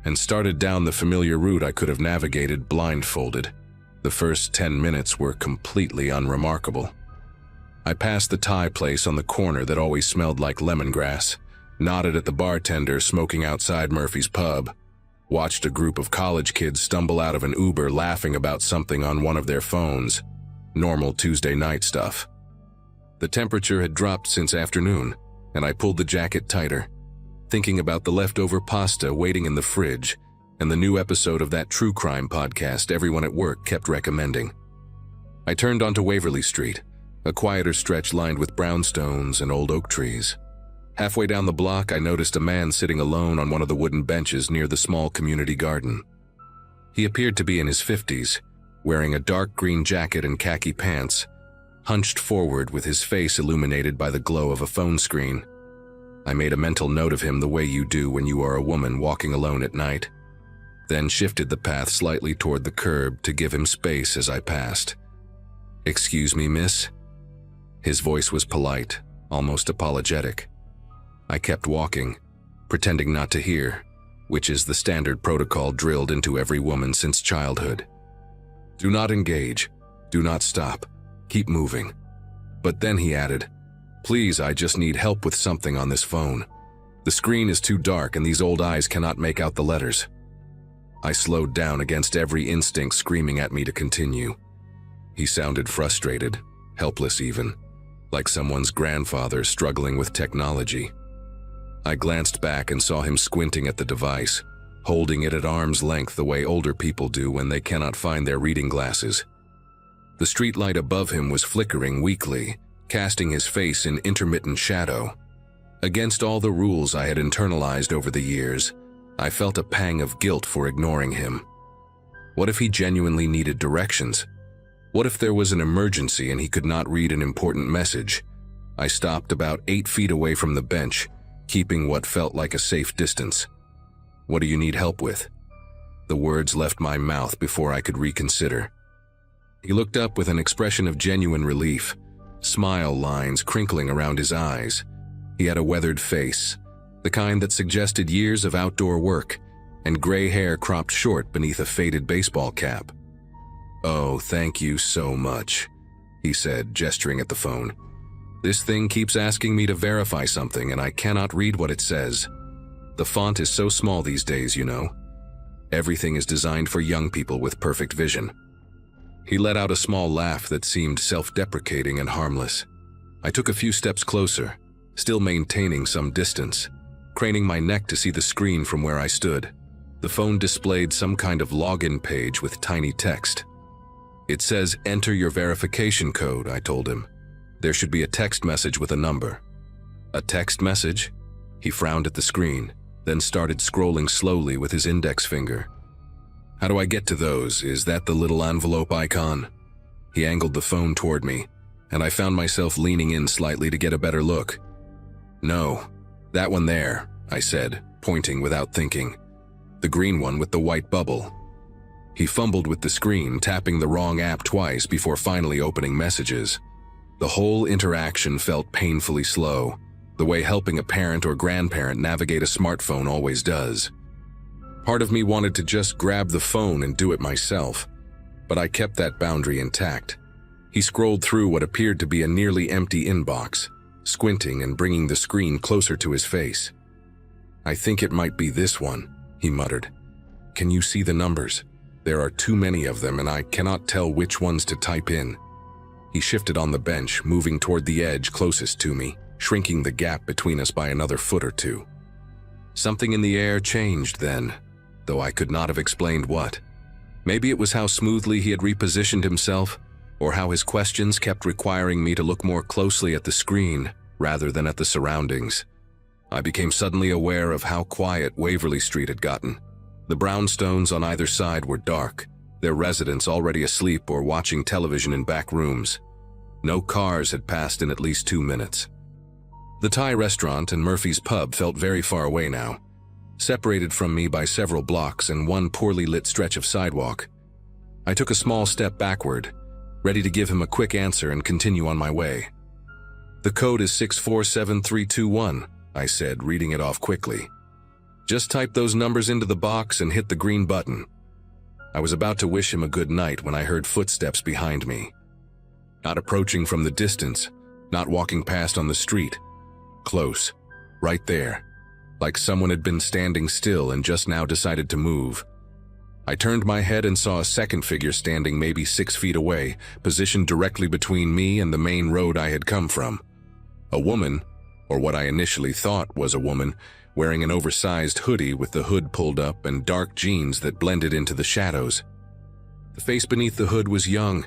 and started down the familiar route I could have navigated blindfolded. The first 10 minutes were completely unremarkable. I passed the Thai place on the corner that always smelled like lemongrass, nodded at the bartender smoking outside Murphy's pub, watched a group of college kids stumble out of an Uber laughing about something on one of their phones. Normal Tuesday night stuff. The temperature had dropped since afternoon, and I pulled the jacket tighter, thinking about the leftover pasta waiting in the fridge and the new episode of that true crime podcast everyone at work kept recommending. I turned onto Waverly Street, a quieter stretch lined with brownstones and old oak trees. Halfway down the block, I noticed a man sitting alone on one of the wooden benches near the small community garden. He appeared to be in his 50s, wearing a dark green jacket and khaki pants, hunched forward with his face illuminated by the glow of a phone screen. I made a mental note of him the way you do when you are a woman walking alone at night, then shifted the path slightly toward the curb to give him space as I passed. "Excuse me, miss?" His voice was polite, almost apologetic. I kept walking, pretending not to hear, which is the standard protocol drilled into every woman since childhood. Do not engage, do not stop, keep moving. But then he added, Please, I just need help with something on this phone. The screen is too dark and these old eyes cannot make out the letters. I slowed down against every instinct screaming at me to continue. He sounded frustrated, helpless even, like someone's grandfather struggling with technology. I glanced back and saw him squinting at the device, holding it at arm's length the way older people do when they cannot find their reading glasses. The streetlight above him was flickering weakly, casting his face in intermittent shadow. Against all the rules I had internalized over the years, I felt a pang of guilt for ignoring him. What if he genuinely needed directions? What if there was an emergency and he could not read an important message? I stopped about 8 feet away from the bench, keeping what felt like a safe distance. What do you need help with? The words left my mouth before I could reconsider. He looked up with an expression of genuine relief, smile lines crinkling around his eyes. He had a weathered face, the kind that suggested years of outdoor work, and gray hair cropped short beneath a faded baseball cap. "Oh, thank you so much," he said, gesturing at the phone. "This thing keeps asking me to verify something and I cannot read what it says. The font is so small these days, you know. Everything is designed for young people with perfect vision." He let out a small laugh that seemed self-deprecating and harmless. I took a few steps closer, still maintaining some distance, craning my neck to see the screen from where I stood. The phone displayed some kind of login page with tiny text. "It says, 'Enter your verification code,'" I told him. "There should be a text message with a number." "A text message?" He frowned at the screen, then started scrolling slowly with his index finger. "How do I get to those? Is that the little envelope icon?" He angled the phone toward me, and I found myself leaning in slightly to get a better look. "No, that one there," I said, pointing without thinking. "The green one with the white bubble." He fumbled with the screen, tapping the wrong app twice before finally opening messages. The whole interaction felt painfully slow, the way helping a parent or grandparent navigate a smartphone always does. Part of me wanted to just grab the phone and do it myself, but I kept that boundary intact. He scrolled through what appeared to be a nearly empty inbox, squinting and bringing the screen closer to his face. "I think it might be this one," he muttered. "Can you see the numbers? There are too many of them and I cannot tell which ones to type in." He shifted on the bench, moving toward the edge closest to me, shrinking the gap between us by another foot or two. Something in the air changed then, though I could not have explained what. Maybe it was how smoothly he had repositioned himself, or how his questions kept requiring me to look more closely at the screen rather than at the surroundings. I became suddenly aware of how quiet Waverly Street had gotten. The brownstones on either side were dark, their residents already asleep or watching television in back rooms. No cars had passed in at least 2 minutes. The Thai restaurant and Murphy's pub felt very far away now, separated from me by several blocks and one poorly lit stretch of sidewalk. I took a small step backward, ready to give him a quick answer and continue on my way. "The code is 647321, I said, reading it off quickly. "Just type those numbers into the box and hit the green button." I was about to wish him a good night when I heard footsteps behind me. Not approaching from the distance, not walking past on the street. Close, right there, like someone had been standing still and just now decided to move. I turned my head and saw a second figure standing maybe 6 feet away, positioned directly between me and the main road I had come from. A woman, or what I initially thought was a woman, wearing an oversized hoodie with the hood pulled up and dark jeans that blended into the shadows. The face beneath the hood was young,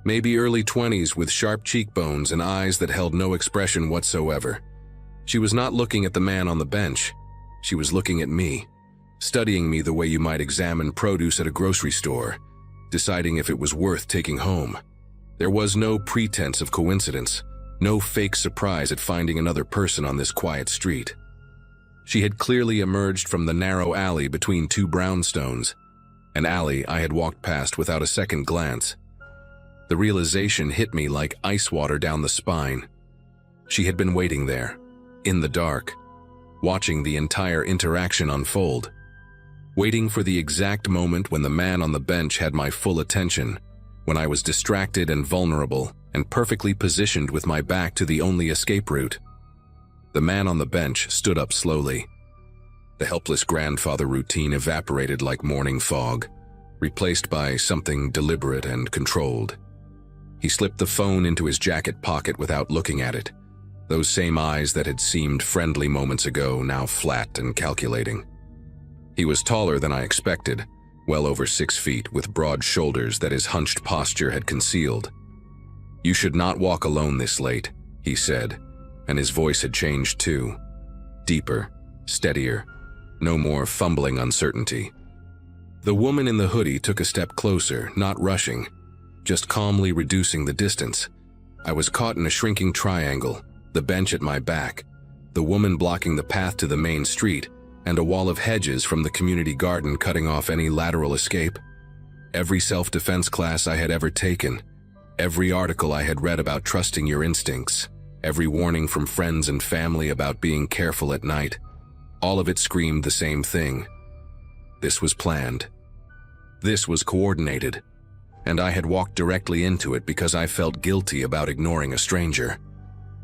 maybe early 20s, with sharp cheekbones and eyes that held no expression whatsoever. She was not looking at the man on the bench. She was looking at me, studying me the way you might examine produce at a grocery store, deciding if it was worth taking home. There was no pretense of coincidence, no fake surprise at finding another person on this quiet street. She had clearly emerged from the narrow alley between 2 brownstones, an alley I had walked past without a second glance. The realization hit me like ice water down the spine. She had been waiting there, in the dark, watching the entire interaction unfold, waiting for the exact moment when the man on the bench had my full attention, when I was distracted and vulnerable, and perfectly positioned with my back to the only escape route. The man on the bench stood up slowly. The helpless grandfather routine evaporated like morning fog, replaced by something deliberate and controlled. He slipped the phone into his jacket pocket without looking at it. Those same eyes that had seemed friendly moments ago, now flat and calculating. He was taller than I expected, well over 6 feet, with broad shoulders that his hunched posture had concealed. "You should not walk alone this late," he said, and his voice had changed too. Deeper, steadier, no more fumbling uncertainty. The woman in the hoodie took a step closer, not rushing, just calmly reducing the distance. I was caught in a shrinking triangle, the bench at my back, the woman blocking the path to the main street, and a wall of hedges from the community garden cutting off any lateral escape. Every self-defense class I had ever taken, every article I had read about trusting your instincts, every warning from friends and family about being careful at night, all of it screamed the same thing. This was planned. This was coordinated. And I had walked directly into it because I felt guilty about ignoring a stranger.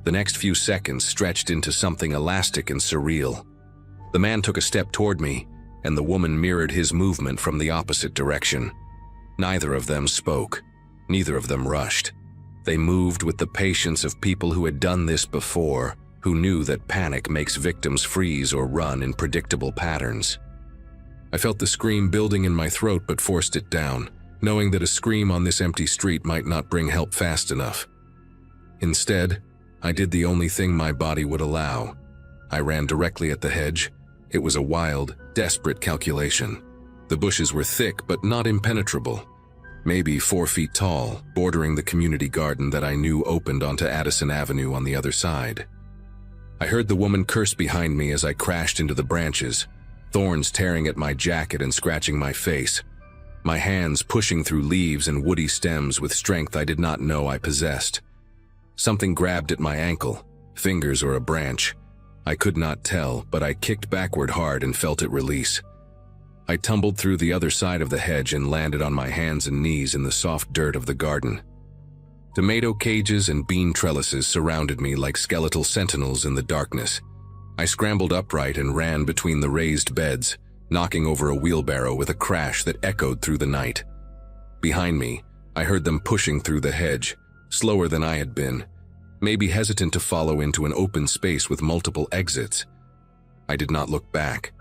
The next few seconds stretched into something elastic and surreal. The man took a step toward me, and the woman mirrored his movement from the opposite direction. Neither of them spoke. Neither of them rushed. They moved with the patience of people who had done this before, who knew that panic makes victims freeze or run in predictable patterns. I felt the scream building in my throat but forced it down, knowing that a scream on this empty street might not bring help fast enough. Instead, I did the only thing my body would allow. I ran directly at the hedge. It was a wild, desperate calculation. The bushes were thick but not impenetrable, maybe 4 feet tall, bordering the community garden that I knew opened onto Addison Avenue on the other side. I heard the woman curse behind me as I crashed into the branches, thorns tearing at my jacket and scratching my face, my hands pushing through leaves and woody stems with strength I did not know I possessed. Something grabbed at my ankle, fingers or a branch. I could not tell, but I kicked backward hard and felt it release. I tumbled through the other side of the hedge and landed on my hands and knees in the soft dirt of the garden. Tomato cages and bean trellises surrounded me like skeletal sentinels in the darkness. I scrambled upright and ran between the raised beds, knocking over a wheelbarrow with a crash that echoed through the night. Behind me, I heard them pushing through the hedge, slower than I had been, maybe hesitant to follow into an open space with multiple exits. I did not look back.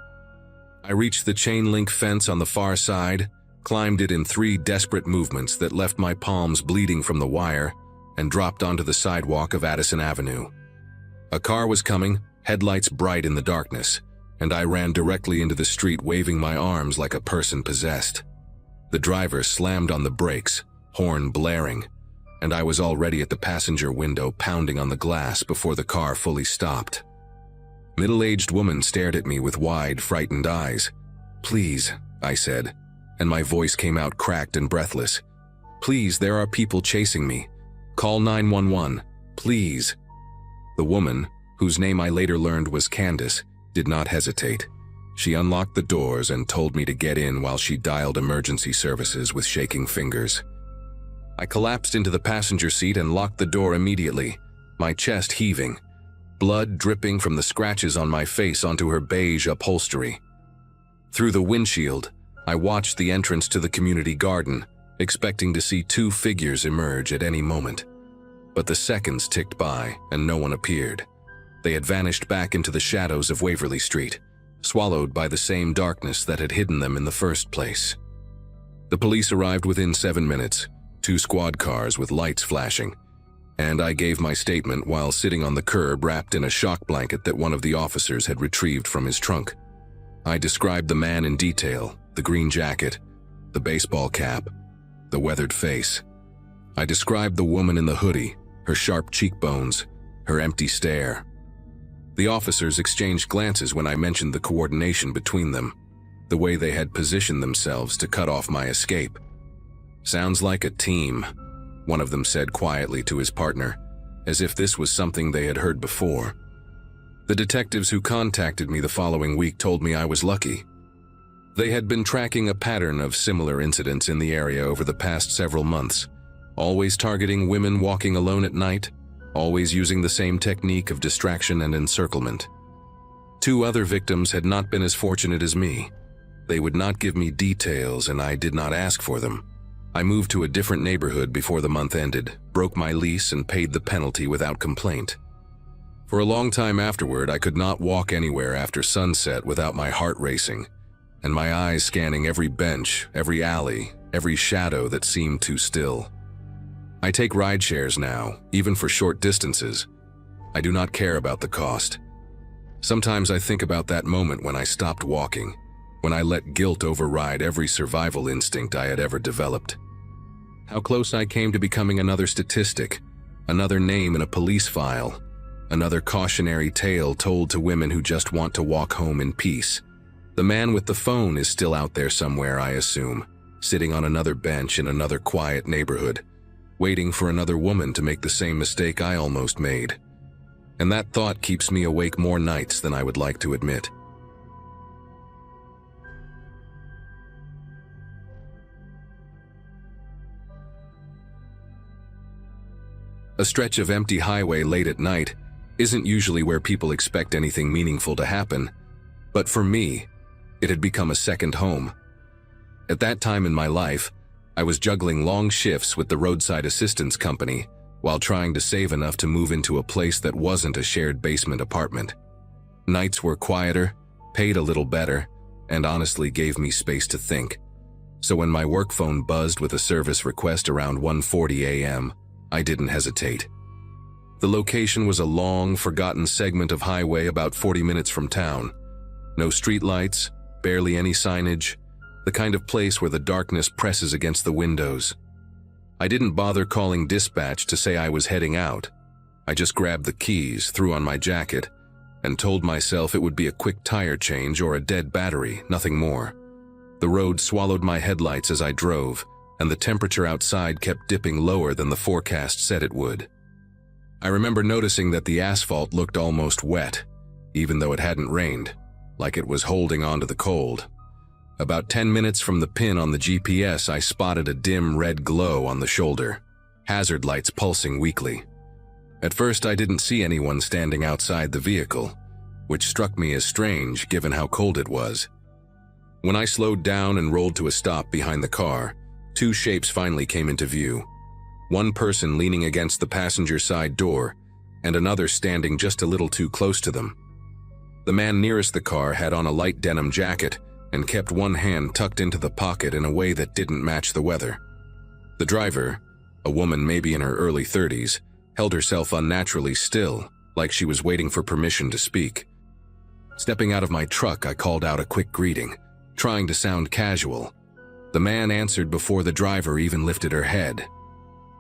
I reached the chain-link fence on the far side, climbed it in 3 desperate movements that left my palms bleeding from the wire, and dropped onto the sidewalk of Addison Avenue. A car was coming, headlights bright in the darkness, and I ran directly into the street waving my arms like a person possessed. The driver slammed on the brakes, horn blaring, and I was already at the passenger window pounding on the glass before the car fully stopped. Middle-aged woman stared at me with wide, frightened eyes. "Please," I said, and my voice came out cracked and breathless. "Please, there are people chasing me. Call 911, please." The woman, whose name I later learned was Candace, did not hesitate. She unlocked the doors and told me to get in while she dialed emergency services with shaking fingers. I collapsed into the passenger seat and locked the door immediately, my chest heaving, blood dripping from the scratches on my face onto her beige upholstery. Through the windshield, I watched the entrance to the community garden, expecting to see 2 figures emerge at any moment. But the seconds ticked by and no one appeared. They had vanished back into the shadows of Waverly Street, swallowed by the same darkness that had hidden them in the first place. The police arrived within 7 minutes, 2 squad cars with lights flashing, and I gave my statement while sitting on the curb wrapped in a shock blanket that one of the officers had retrieved from his trunk. I described the man in detail, the green jacket, the baseball cap, the weathered face. I described the woman in the hoodie, her sharp cheekbones, her empty stare. The officers exchanged glances when I mentioned the coordination between them, the way they had positioned themselves to cut off my escape. "Sounds like a team," one of them said quietly to his partner, as if this was something they had heard before. The detectives who contacted me the following week told me I was lucky. They had been tracking a pattern of similar incidents in the area over the past several months, always targeting women walking alone at night, always using the same technique of distraction and encirclement. 2 other victims had not been as fortunate as me. They would not give me details, and I did not ask for them. I moved to a different neighborhood before the month ended, broke my lease, and paid the penalty without complaint. For a long time afterward, I could not walk anywhere after sunset without my heart racing, and my eyes scanning every bench, every alley, every shadow that seemed too still. I take ride shares now, even for short distances. I do not care about the cost. Sometimes I think about that moment when I stopped walking, when I let guilt override every survival instinct I had ever developed. How close I came to becoming another statistic, another name in a police file, another cautionary tale told to women who just want to walk home in peace. The man with the phone is still out there somewhere, I assume, sitting on another bench in another quiet neighborhood, waiting for another woman to make the same mistake I almost made. And that thought keeps me awake more nights than I would like to admit. A stretch of empty highway late at night isn't usually where people expect anything meaningful to happen, but for me, it had become a second home. At that time in my life, I was juggling long shifts with the roadside assistance company while trying to save enough to move into a place that wasn't a shared basement apartment. Nights were quieter, paid a little better, and honestly gave me space to think. So when my work phone buzzed with a service request around 1:40 a.m., I didn't hesitate. The location was a long, forgotten segment of highway about 40 minutes from town. No streetlights, barely any signage, the kind of place where the darkness presses against the windows. I didn't bother calling dispatch to say I was heading out. I just grabbed the keys, threw on my jacket, and told myself it would be a quick tire change or a dead battery, nothing more. The road swallowed my headlights as I drove, and the temperature outside kept dipping lower than the forecast said it would. I remember noticing that the asphalt looked almost wet, even though it hadn't rained, like it was holding on to the cold. About 10 minutes from the pin on the GPS, I spotted a dim red glow on the shoulder, hazard lights pulsing weakly. At first, I didn't see anyone standing outside the vehicle, which struck me as strange given how cold it was. When I slowed down and rolled to a stop behind the car, 2 shapes finally came into view. One person leaning against the passenger side door, and another standing just a little too close to them. The man nearest the car had on a light denim jacket and kept one hand tucked into the pocket in a way that didn't match the weather. The driver, a woman maybe in her early 30s, held herself unnaturally still, like she was waiting for permission to speak. Stepping out of my truck, I called out a quick greeting, trying to sound casual. The man answered before the driver even lifted her head.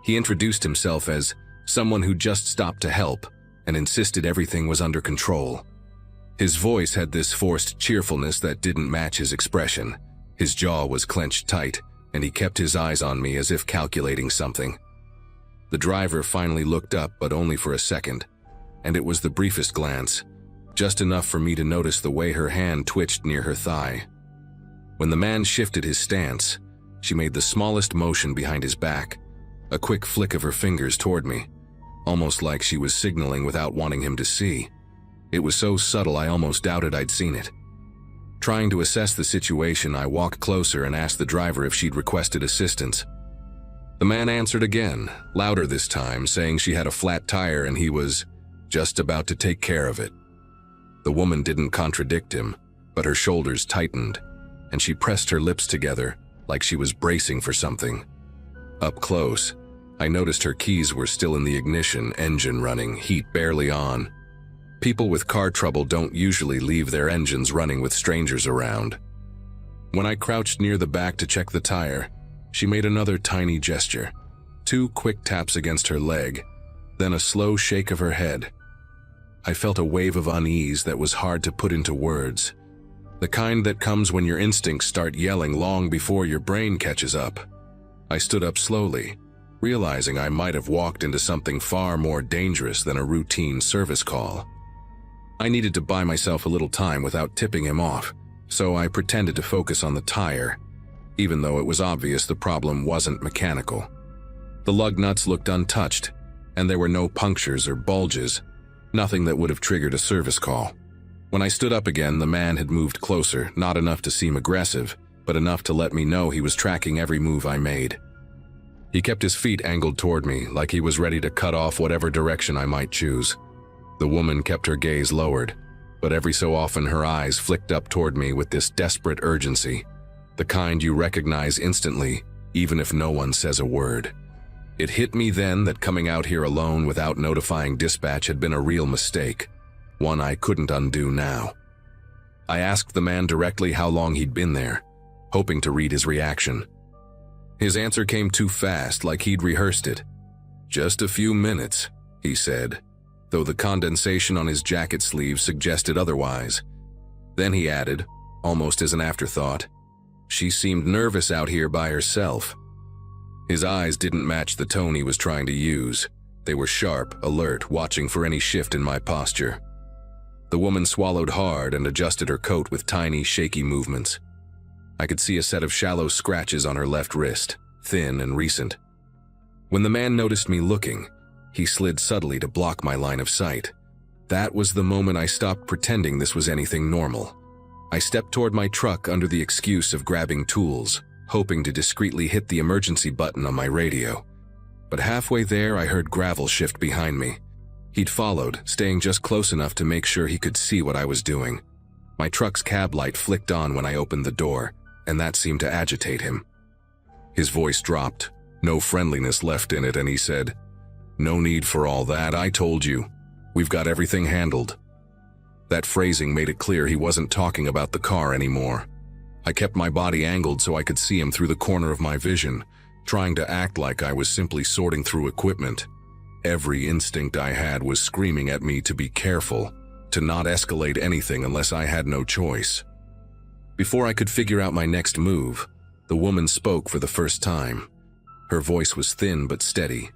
He introduced himself as someone who just stopped to help and insisted everything was under control. His voice had this forced cheerfulness that didn't match his expression. His jaw was clenched tight, and he kept his eyes on me as if calculating something. The driver finally looked up, but only for a second, and it was the briefest glance, just enough for me to notice the way her hand twitched near her thigh. When the man shifted his stance, she made the smallest motion behind his back, a quick flick of her fingers toward me, almost like she was signaling without wanting him to see. It was so subtle I almost doubted I'd seen it. Trying to assess the situation, I walked closer and asked the driver if she'd requested assistance. The man answered again, louder this time, saying she had a flat tire and he was just about to take care of it. The woman didn't contradict him, but her shoulders tightened, and she pressed her lips together like she was bracing for something. Up close, I noticed her keys were still in the ignition, engine running, heat barely on. People with car trouble don't usually leave their engines running with strangers around. When I crouched near the back to check the tire, she made another tiny gesture, 2 quick taps against her leg, then a slow shake of her head. I felt a wave of unease that was hard to put into words, the kind that comes when your instincts start yelling long before your brain catches up. I stood up slowly, realizing I might have walked into something far more dangerous than a routine service call. I needed to buy myself a little time without tipping him off, so I pretended to focus on the tire, even though it was obvious the problem wasn't mechanical. The lug nuts looked untouched, and there were no punctures or bulges, nothing that would have triggered a service call. When I stood up again, the man had moved closer, not enough to seem aggressive, but enough to let me know he was tracking every move I made. He kept his feet angled toward me, like he was ready to cut off whatever direction I might choose. The woman kept her gaze lowered, but every so often her eyes flicked up toward me with this desperate urgency, the kind you recognize instantly, even if no one says a word. It hit me then that coming out here alone without notifying dispatch had been a real mistake, one I couldn't undo now. I asked the man directly how long he'd been there, hoping to read his reaction. His answer came too fast, like he'd rehearsed it. "Just a few minutes," he said, though the condensation on his jacket sleeve suggested otherwise. Then he added, almost as an afterthought, "She seemed nervous out here by herself." His eyes didn't match the tone he was trying to use. They were sharp, alert, watching for any shift in my posture. The woman swallowed hard and adjusted her coat with tiny, shaky movements. I could see a set of shallow scratches on her left wrist, thin and recent. When the man noticed me looking, he slid subtly to block my line of sight. That was the moment I stopped pretending this was anything normal. I stepped toward my truck under the excuse of grabbing tools, hoping to discreetly hit the emergency button on my radio. But halfway there, I heard gravel shift behind me. He'd followed, staying just close enough to make sure he could see what I was doing. My truck's cab light flicked on when I opened the door, and that seemed to agitate him. His voice dropped, no friendliness left in it, and he said, "No need for all that, I told you. We've got everything handled." That phrasing made it clear he wasn't talking about the car anymore. I kept my body angled so I could see him through the corner of my vision, trying to act like I was simply sorting through equipment. Every instinct I had was screaming at me to be careful, to not escalate anything unless I had no choice. Before I could figure out my next move, the woman spoke for the first time. Her voice was thin but steady,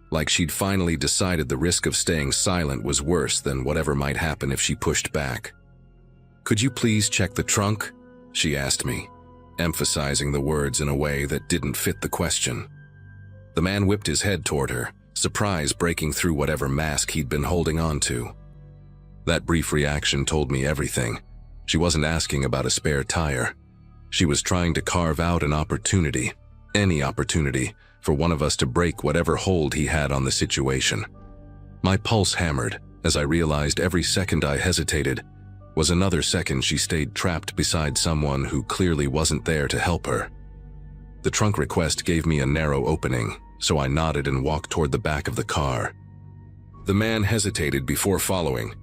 like she'd finally decided the risk of staying silent was worse than whatever might happen if she pushed back. "Could you please check the trunk?" she asked me, emphasizing the words in a way that didn't fit the question. The man whipped his head toward her, surprise breaking through whatever mask he'd been holding on to. That brief reaction told me everything. She wasn't asking about a spare tire. She was trying to carve out an opportunity, any opportunity, for one of us to break whatever hold he had on the situation. My pulse hammered as I realized every second I hesitated was another second she stayed trapped beside someone who clearly wasn't there to help her. The trunk request gave me a narrow opening, so I nodded and walked toward the back of the car. The man hesitated before following,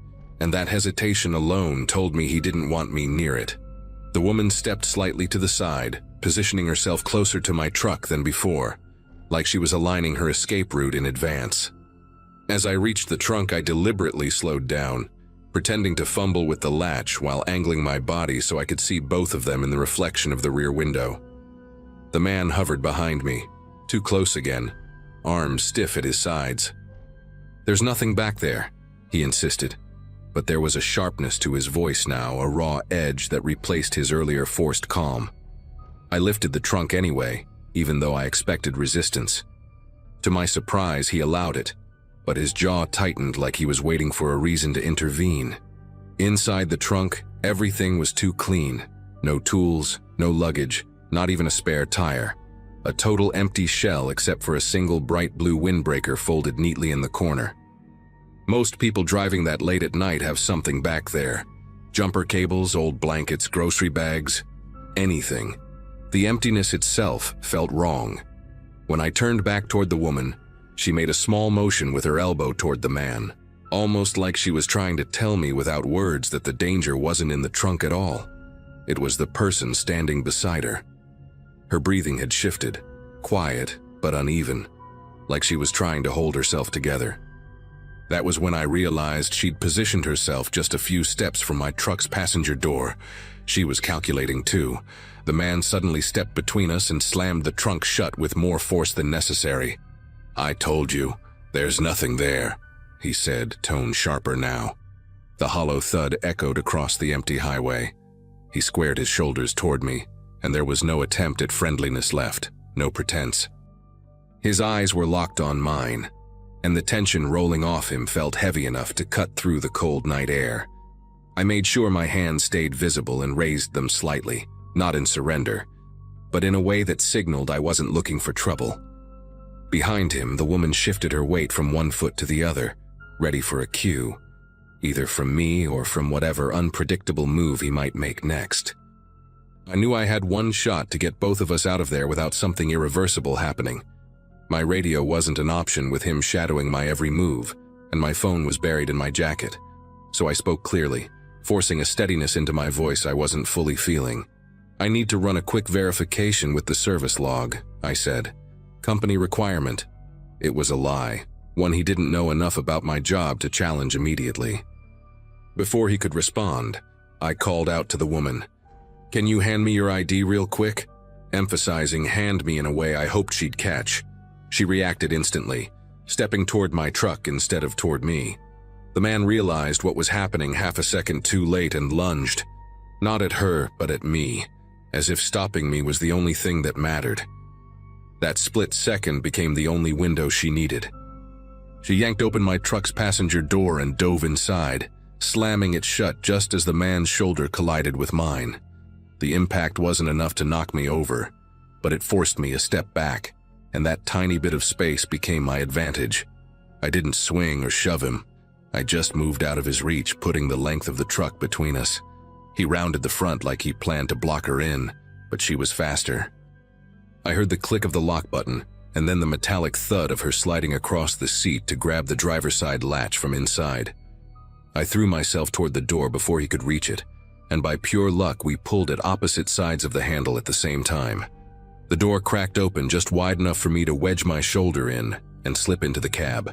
and that hesitation alone told me he didn't want me near it. The woman stepped slightly to the side, positioning herself closer to my truck than before, like she was aligning her escape route in advance. As I reached the trunk, I deliberately slowed down, pretending to fumble with the latch while angling my body so I could see both of them in the reflection of the rear window. The man hovered behind me, too close again, arms stiff at his sides. "There's nothing back there," he insisted, but there was a sharpness to his voice now, a raw edge that replaced his earlier forced calm. I lifted the trunk anyway, even though I expected resistance. To my surprise, he allowed it, but his jaw tightened like he was waiting for a reason to intervene. Inside the trunk, everything was too clean. No tools, no luggage, not even a spare tire. A total empty shell except for a single bright blue windbreaker folded neatly in the corner. Most people driving that late at night have something back there. Jumper cables, old blankets, grocery bags, anything. The emptiness itself felt wrong. When I turned back toward the woman, she made a small motion with her elbow toward the man, almost like she was trying to tell me without words that the danger wasn't in the trunk at all. It was the person standing beside her. Her breathing had shifted, quiet but uneven, like she was trying to hold herself together. That was when I realized she'd positioned herself just a few steps from my truck's passenger door. She was calculating too. The man suddenly stepped between us and slammed the trunk shut with more force than necessary. "I told you, there's nothing there," he said, tone sharper now. The hollow thud echoed across the empty highway. He squared his shoulders toward me, and there was no attempt at friendliness left, no pretense. His eyes were locked on mine, and the tension rolling off him felt heavy enough to cut through the cold night air. I made sure my hands stayed visible and raised them slightly, not in surrender, but in a way that signaled I wasn't looking for trouble. Behind him, the woman shifted her weight from one foot to the other, ready for a cue, either from me or from whatever unpredictable move he might make next. I knew I had one shot to get both of us out of there without something irreversible happening. My radio wasn't an option with him shadowing my every move, and my phone was buried in my jacket, so I spoke clearly, forcing a steadiness into my voice I wasn't fully feeling. "I need to run a quick verification with the service log," I said. "Company requirement." It was a lie, one he didn't know enough about my job to challenge immediately. Before he could respond, I called out to the woman, "Can you hand me your ID real quick?" emphasizing hand me in a way I hoped she'd catch. She reacted instantly, stepping toward my truck instead of toward me. The man realized what was happening half a second too late and lunged, not at her, but at me, as if stopping me was the only thing that mattered. That split second became the only window she needed. She yanked open my truck's passenger door and dove inside, slamming it shut just as the man's shoulder collided with mine. The impact wasn't enough to knock me over, but it forced me a step back, and that tiny bit of space became my advantage. I didn't swing or shove him. I just moved out of his reach, putting the length of the truck between us. He rounded the front like he planned to block her in, but she was faster. I heard the click of the lock button, and then the metallic thud of her sliding across the seat to grab the driver's side latch from inside. I threw myself toward the door before he could reach it, and by pure luck we pulled at opposite sides of the handle at the same time. The door cracked open just wide enough for me to wedge my shoulder in and slip into the cab.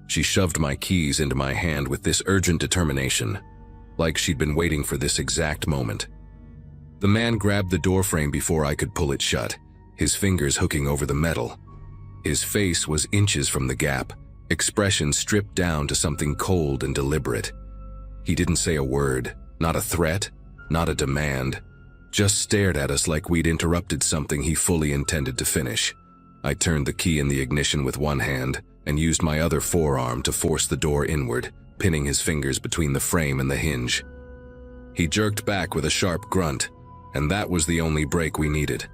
She shoved my keys into my hand with this urgent determination, like she'd been waiting for this exact moment. The man grabbed the doorframe before I could pull it shut, his fingers hooking over the metal. His face was inches from the gap, expression stripped down to something cold and deliberate. He didn't say a word, not a threat, not a demand, just stared at us like we'd interrupted something he fully intended to finish. I turned the key in the ignition with one hand and used my other forearm to force the door inward, pinning his fingers between the frame and the hinge. He jerked back with a sharp grunt, and that was the only break we needed.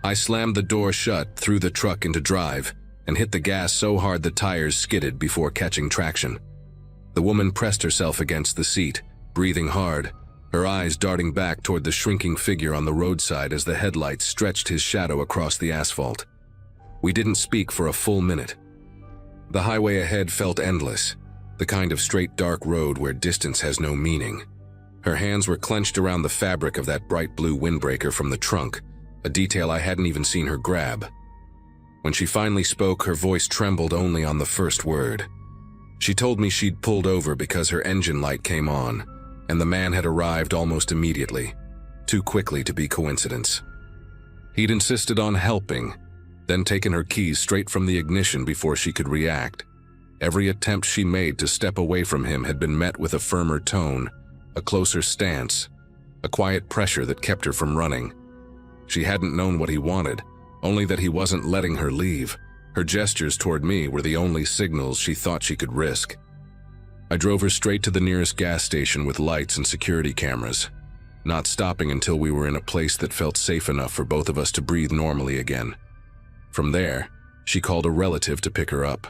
I slammed the door shut, threw the truck into drive, and hit the gas so hard the tires skidded before catching traction. The woman pressed herself against the seat, breathing hard, her eyes darting back toward the shrinking figure on the roadside as the headlights stretched his shadow across the asphalt. We didn't speak for a full minute. The highway ahead felt endless, the kind of straight dark road where distance has no meaning. Her hands were clenched around the fabric of that bright blue windbreaker from the trunk, a detail I hadn't even seen her grab. When she finally spoke, her voice trembled only on the first word. She told me she'd pulled over because her engine light came on, and the man had arrived almost immediately, too quickly to be coincidence. He'd insisted on helping, then taken her keys straight from the ignition before she could react. Every attempt she made to step away from him had been met with a firmer tone, a closer stance, a quiet pressure that kept her from running. She hadn't known what he wanted, only that he wasn't letting her leave. Her gestures toward me were the only signals she thought she could risk. I drove her straight to the nearest gas station with lights and security cameras, not stopping until we were in a place that felt safe enough for both of us to breathe normally again. From there, she called a relative to pick her up.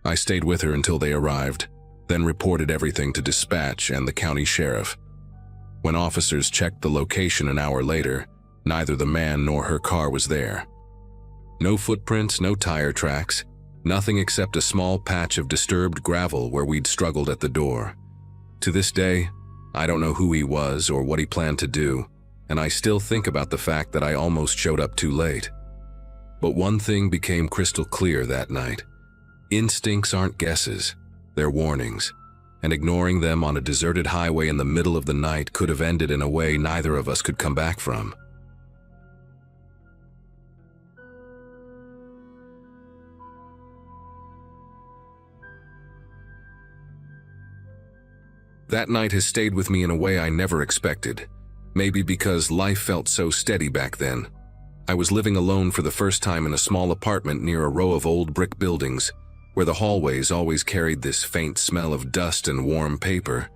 I stayed with her until they arrived, then reported everything to dispatch and the county sheriff. When officers checked the location an hour later, neither the man nor her car was there. No footprints, no tire tracks, nothing except a small patch of disturbed gravel where we'd struggled at the door. To this day, I don't know who he was or what he planned to do, and I still think about the fact that I almost showed up too late. But one thing became crystal clear that night. Instincts aren't guesses, they're warnings, and ignoring them on a deserted highway in the middle of the night could have ended in a way neither of us could come back from. That night has stayed with me in a way I never expected, maybe because life felt so steady back then. I was living alone for the first time in a small apartment near a row of old brick buildings, where the hallways always carried this faint smell of dust and warm paper,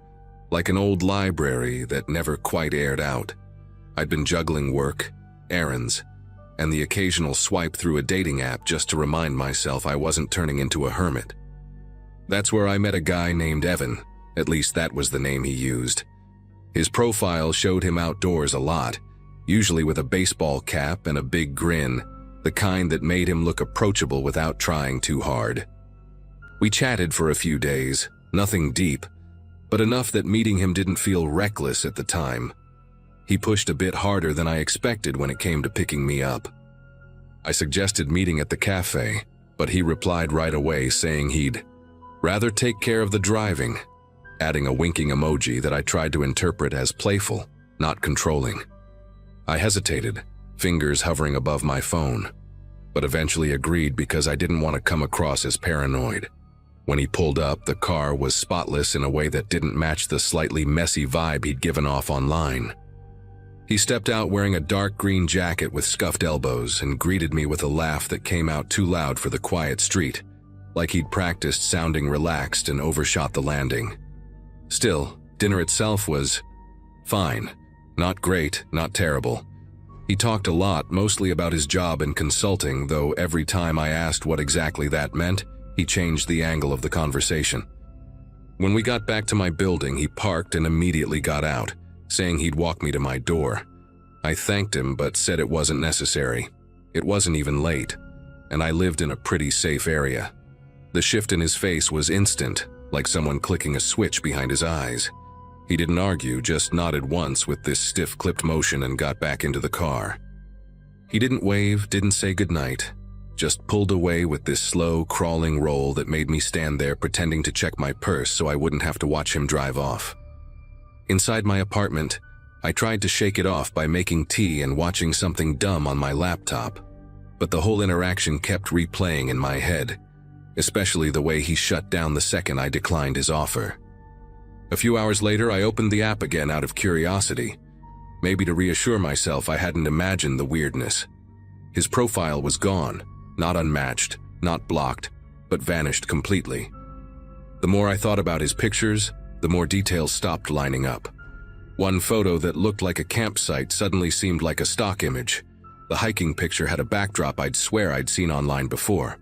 like an old library that never quite aired out. I'd been juggling work, errands, and the occasional swipe through a dating app just to remind myself I wasn't turning into a hermit. That's where I met a guy named Evan, at least that was the name he used. His profile showed him outdoors a lot, usually with a baseball cap and a big grin, the kind that made him look approachable without trying too hard. We chatted for a few days, nothing deep, but enough that meeting him didn't feel reckless at the time. He pushed a bit harder than I expected when it came to picking me up. I suggested meeting at the cafe, but he replied right away saying he'd rather take care of the driving, adding a winking emoji that I tried to interpret as playful, not controlling. I hesitated, fingers hovering above my phone, but eventually agreed because I didn't want to come across as paranoid. When he pulled up, the car was spotless in a way that didn't match the slightly messy vibe he'd given off online. He stepped out wearing a dark green jacket with scuffed elbows and greeted me with a laugh that came out too loud for the quiet street, like he'd practiced sounding relaxed and overshot the landing. Still, dinner itself was fine. Not great, not terrible. He talked a lot, mostly about his job in consulting, though every time I asked what exactly that meant, he changed the angle of the conversation. When we got back to my building, he parked and immediately got out, saying he'd walk me to my door. I thanked him, but said it wasn't necessary. It wasn't even late, and I lived in a pretty safe area. The shift in his face was instant, like someone clicking a switch behind his eyes. He didn't argue, just nodded once with this stiff-clipped motion and got back into the car. He didn't wave, didn't say goodnight, just pulled away with this slow, crawling roll that made me stand there pretending to check my purse so I wouldn't have to watch him drive off. Inside my apartment, I tried to shake it off by making tea and watching something dumb on my laptop, but the whole interaction kept replaying in my head, especially the way he shut down the second I declined his offer. A few hours later, I opened the app again out of curiosity, maybe to reassure myself I hadn't imagined the weirdness. His profile was gone, not unmatched, not blocked, but vanished completely. The more I thought about his pictures, the more details stopped lining up. One photo that looked like a campsite suddenly seemed like a stock image. The hiking picture had a backdrop I'd swear I'd seen online before.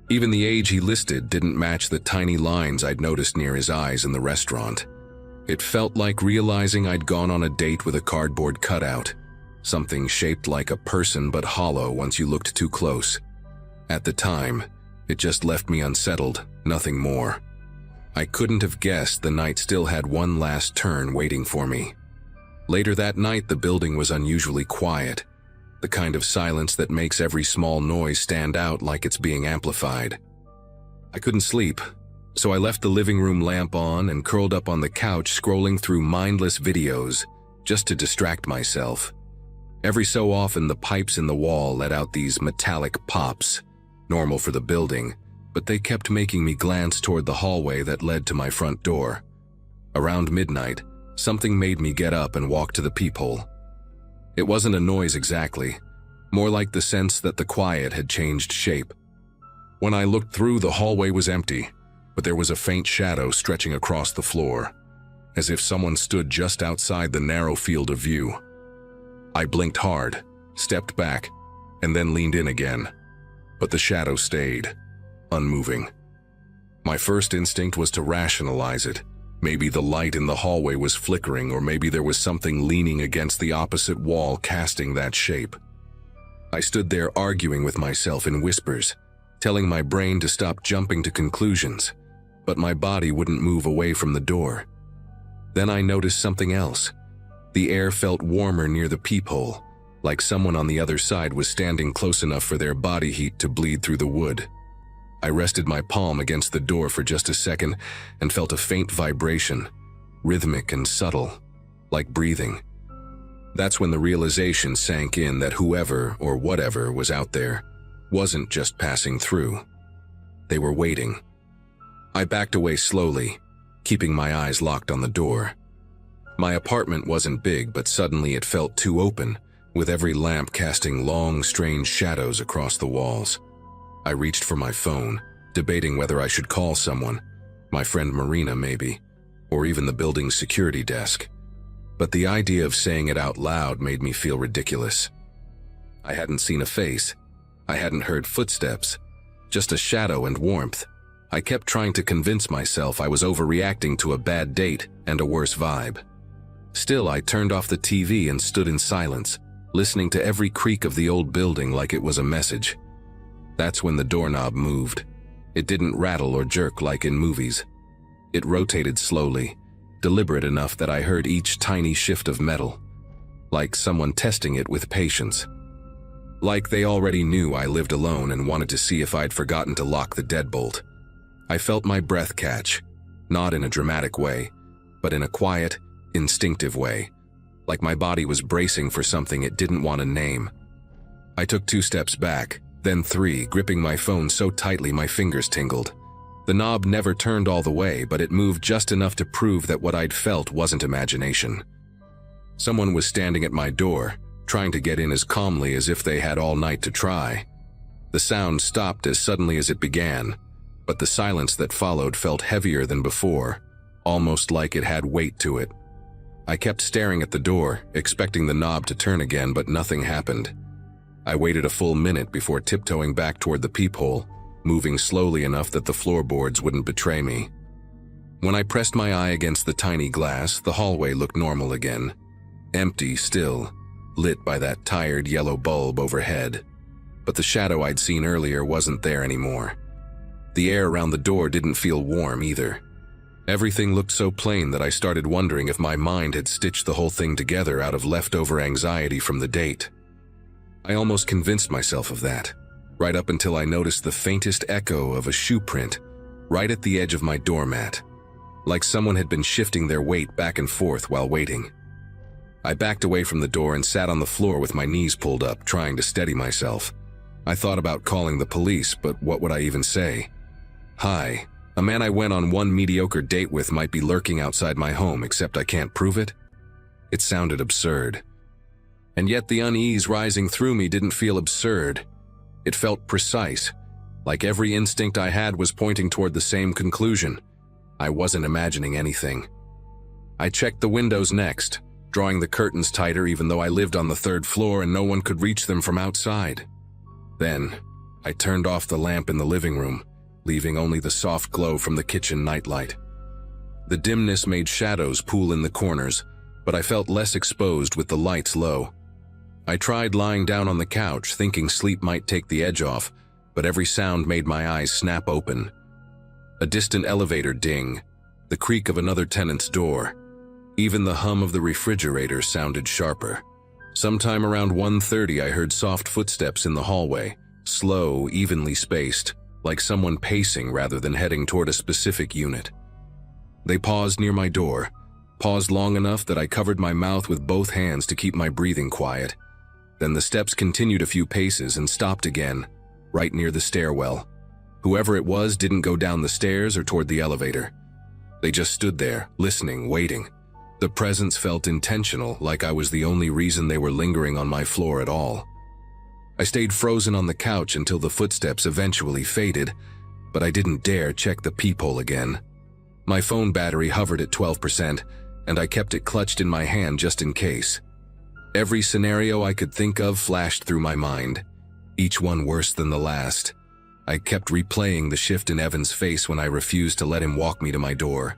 Even the age he listed didn't match the tiny lines I'd noticed near his eyes in the restaurant. It felt like realizing I'd gone on a date with a cardboard cutout, something shaped like a person but hollow once you looked too close. At the time, it just left me unsettled, nothing more. I couldn't have guessed the night still had one last turn waiting for me. Later that night, the building was unusually quiet, the kind of silence that makes every small noise stand out like it's being amplified. I couldn't sleep, so I left the living room lamp on and curled up on the couch scrolling through mindless videos just to distract myself. Every so often, the pipes in the wall let out these metallic pops, normal for the building, but they kept making me glance toward the hallway that led to my front door. Around midnight, something made me get up and walk to the peephole. It wasn't a noise exactly, more like the sense that the quiet had changed shape. When I looked through, the hallway was empty, but there was a faint shadow stretching across the floor, as if someone stood just outside the narrow field of view. I blinked hard, stepped back, and then leaned in again, but the shadow stayed, unmoving. My first instinct was to rationalize it. Maybe the light in the hallway was flickering, or maybe there was something leaning against the opposite wall casting that shape. I stood there arguing with myself in whispers, telling my brain to stop jumping to conclusions, but my body wouldn't move away from the door. Then I noticed something else. The air felt warmer near the peephole, like someone on the other side was standing close enough for their body heat to bleed through the wood. I rested my palm against the door for just a second and felt a faint vibration, rhythmic and subtle, like breathing. That's when the realization sank in that whoever or whatever was out there wasn't just passing through. They were waiting. I backed away slowly, keeping my eyes locked on the door. My apartment wasn't big, but suddenly it felt too open, with every lamp casting long, strange shadows across the walls. I reached for my phone, debating whether I should call someone, my friend Marina maybe, or even the building's security desk. But the idea of saying it out loud made me feel ridiculous. I hadn't seen a face. I hadn't heard footsteps, just a shadow and warmth. I kept trying to convince myself I was overreacting to a bad date and a worse vibe. Still, I turned off the TV and stood in silence, listening to every creak of the old building like it was a message. That's when the doorknob moved. It didn't rattle or jerk like in movies. It rotated slowly, deliberate enough that I heard each tiny shift of metal, like someone testing it with patience. Like they already knew I lived alone and wanted to see if I'd forgotten to lock the deadbolt. I felt my breath catch, not in a dramatic way, but in a quiet, instinctive way, like my body was bracing for something it didn't want to name. I took 2 steps back, then 3, gripping my phone so tightly my fingers tingled. The knob never turned all the way, but it moved just enough to prove that what I'd felt wasn't imagination. Someone was standing at my door, trying to get in as calmly as if they had all night to try. The sound stopped as suddenly as it began, but the silence that followed felt heavier than before, almost like it had weight to it. I kept staring at the door, expecting the knob to turn again, but nothing happened. I waited a full minute before tiptoeing back toward the peephole, moving slowly enough that the floorboards wouldn't betray me. When I pressed my eye against the tiny glass, the hallway looked normal again. Empty still, lit by that tired yellow bulb overhead. But the shadow I'd seen earlier wasn't there anymore. The air around the door didn't feel warm either. Everything looked so plain that I started wondering if my mind had stitched the whole thing together out of leftover anxiety from the date. I almost convinced myself of that, right up until I noticed the faintest echo of a shoe print right at the edge of my doormat, like someone had been shifting their weight back and forth while waiting. I backed away from the door and sat on the floor with my knees pulled up, trying to steady myself. I thought about calling the police, but what would I even say? Hi, a man I went on one mediocre date with might be lurking outside my home, except I can't prove it? It sounded absurd. And yet the unease rising through me didn't feel absurd. It felt precise, like every instinct I had was pointing toward the same conclusion. I wasn't imagining anything. I checked the windows next, drawing the curtains tighter even though I lived on the 3rd floor and no one could reach them from outside. Then, I turned off the lamp in the living room, leaving only the soft glow from the kitchen nightlight. The dimness made shadows pool in the corners, but I felt less exposed with the lights low. I tried lying down on the couch, thinking sleep might take the edge off, but every sound made my eyes snap open. A distant elevator ding, the creak of another tenant's door. Even the hum of the refrigerator sounded sharper. Sometime around 1:30 I heard soft footsteps in the hallway, slow, evenly spaced, like someone pacing rather than heading toward a specific unit. They paused near my door, paused long enough that I covered my mouth with both hands to keep my breathing quiet. Then the steps continued a few paces and stopped again, right near the stairwell. Whoever it was didn't go down the stairs or toward the elevator. They just stood there, listening, waiting. The presence felt intentional, like I was the only reason they were lingering on my floor at all. I stayed frozen on the couch until the footsteps eventually faded, but I didn't dare check the peephole again. My phone battery hovered at 12%, and I kept it clutched in my hand just in case. Every scenario I could think of flashed through my mind, each one worse than the last. I kept replaying the shift in Evan's face when I refused to let him walk me to my door.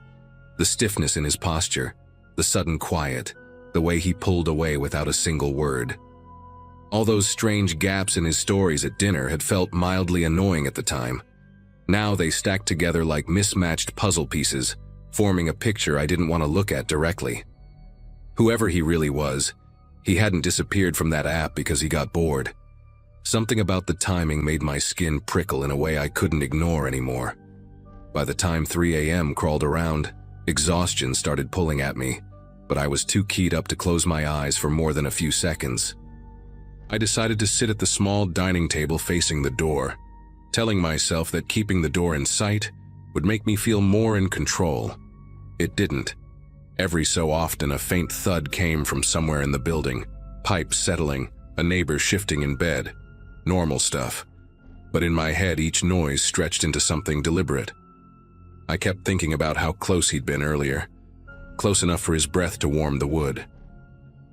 The stiffness in his posture, the sudden quiet, the way he pulled away without a single word. All those strange gaps in his stories at dinner had felt mildly annoying at the time. Now they stacked together like mismatched puzzle pieces, forming a picture I didn't want to look at directly. Whoever he really was, he hadn't disappeared from that app because he got bored. Something about the timing made my skin prickle in a way I couldn't ignore anymore. By the time 3 a.m. crawled around, exhaustion started pulling at me, but I was too keyed up to close my eyes for more than a few seconds. I decided to sit at the small dining table facing the door, telling myself that keeping the door in sight would make me feel more in control. It didn't. Every so often a faint thud came from somewhere in the building, pipes settling, a neighbor shifting in bed. Normal stuff. But in my head, each noise stretched into something deliberate. I kept thinking about how close he'd been earlier, close enough for his breath to warm the wood.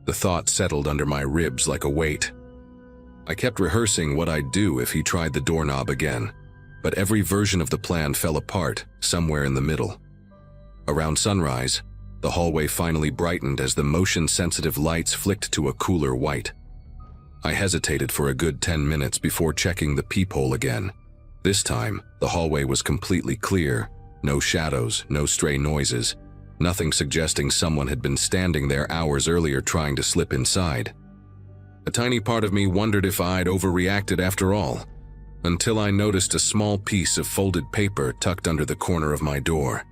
The thought settled under my ribs like a weight. I kept rehearsing what I'd do if he tried the doorknob again, but every version of the plan fell apart somewhere in the middle. Around sunrise, the hallway finally brightened as the motion-sensitive lights flicked to a cooler white. I hesitated for a good 10 minutes before checking the peephole again. This time, the hallway was completely clear, no shadows, no stray noises, nothing suggesting someone had been standing there hours earlier trying to slip inside. A tiny part of me wondered if I'd overreacted after all, until I noticed a small piece of folded paper tucked under the corner of my door.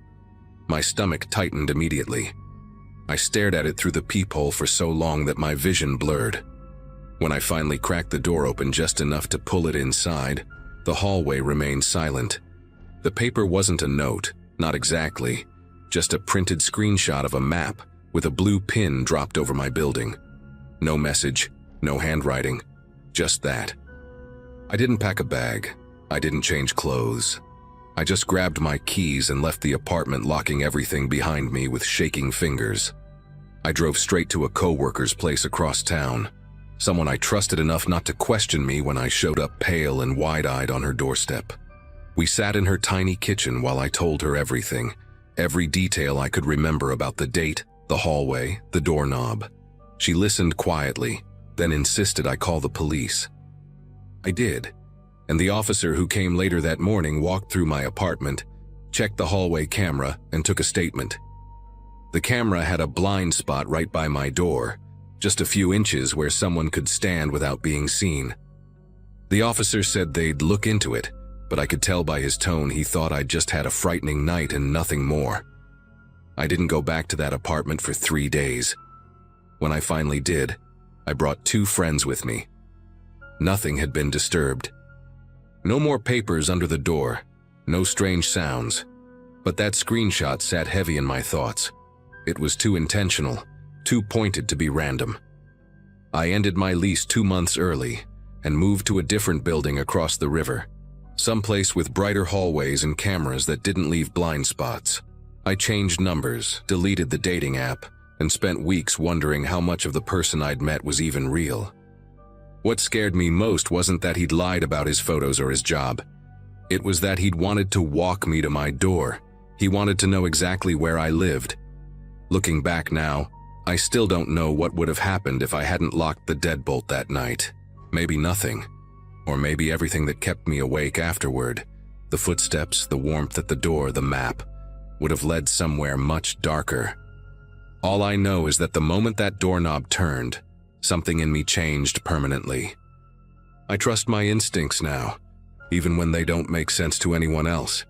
My stomach tightened immediately. I stared at it through the peephole for so long that my vision blurred. When I finally cracked the door open just enough to pull it inside, the hallway remained silent. The paper wasn't a note, not exactly, just a printed screenshot of a map with a blue pin dropped over my building. No message, no handwriting, just that. I didn't pack a bag. I didn't change clothes. I just grabbed my keys and left the apartment, locking everything behind me with shaking fingers. I drove straight to a coworker's place across town, someone I trusted enough not to question me when I showed up pale and wide-eyed on her doorstep. We sat in her tiny kitchen while I told her everything, every detail I could remember about the date, the hallway, the doorknob. She listened quietly, then insisted I call the police. I did, and the officer who came later that morning walked through my apartment, checked the hallway camera, and took a statement. The camera had a blind spot right by my door, just a few inches where someone could stand without being seen. The officer said they'd look into it, but I could tell by his tone he thought I'd just had a frightening night and nothing more. I didn't go back to that apartment for 3 days. When I finally did, I brought 2 friends with me. Nothing had been disturbed. No more papers under the door, no strange sounds, but that screenshot sat heavy in my thoughts. It was too intentional, too pointed to be random. I ended my lease 2 months early and moved to a different building across the river, someplace with brighter hallways and cameras that didn't leave blind spots. I changed numbers, deleted the dating app, and spent weeks wondering how much of the person I'd met was even real. What scared me most wasn't that he'd lied about his photos or his job. It was that he'd wanted to walk me to my door. He wanted to know exactly where I lived. Looking back now, I still don't know what would have happened if I hadn't locked the deadbolt that night. Maybe nothing. Or maybe everything that kept me awake afterward, the footsteps, the warmth at the door, the map, would have led somewhere much darker. All I know is that the moment that doorknob turned, something in me changed permanently. I trust my instincts now, even when they don't make sense to anyone else.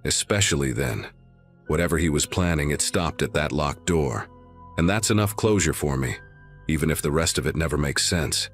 Especially then. Whatever he was planning, it stopped at that locked door. And that's enough closure for me, even if the rest of it never makes sense.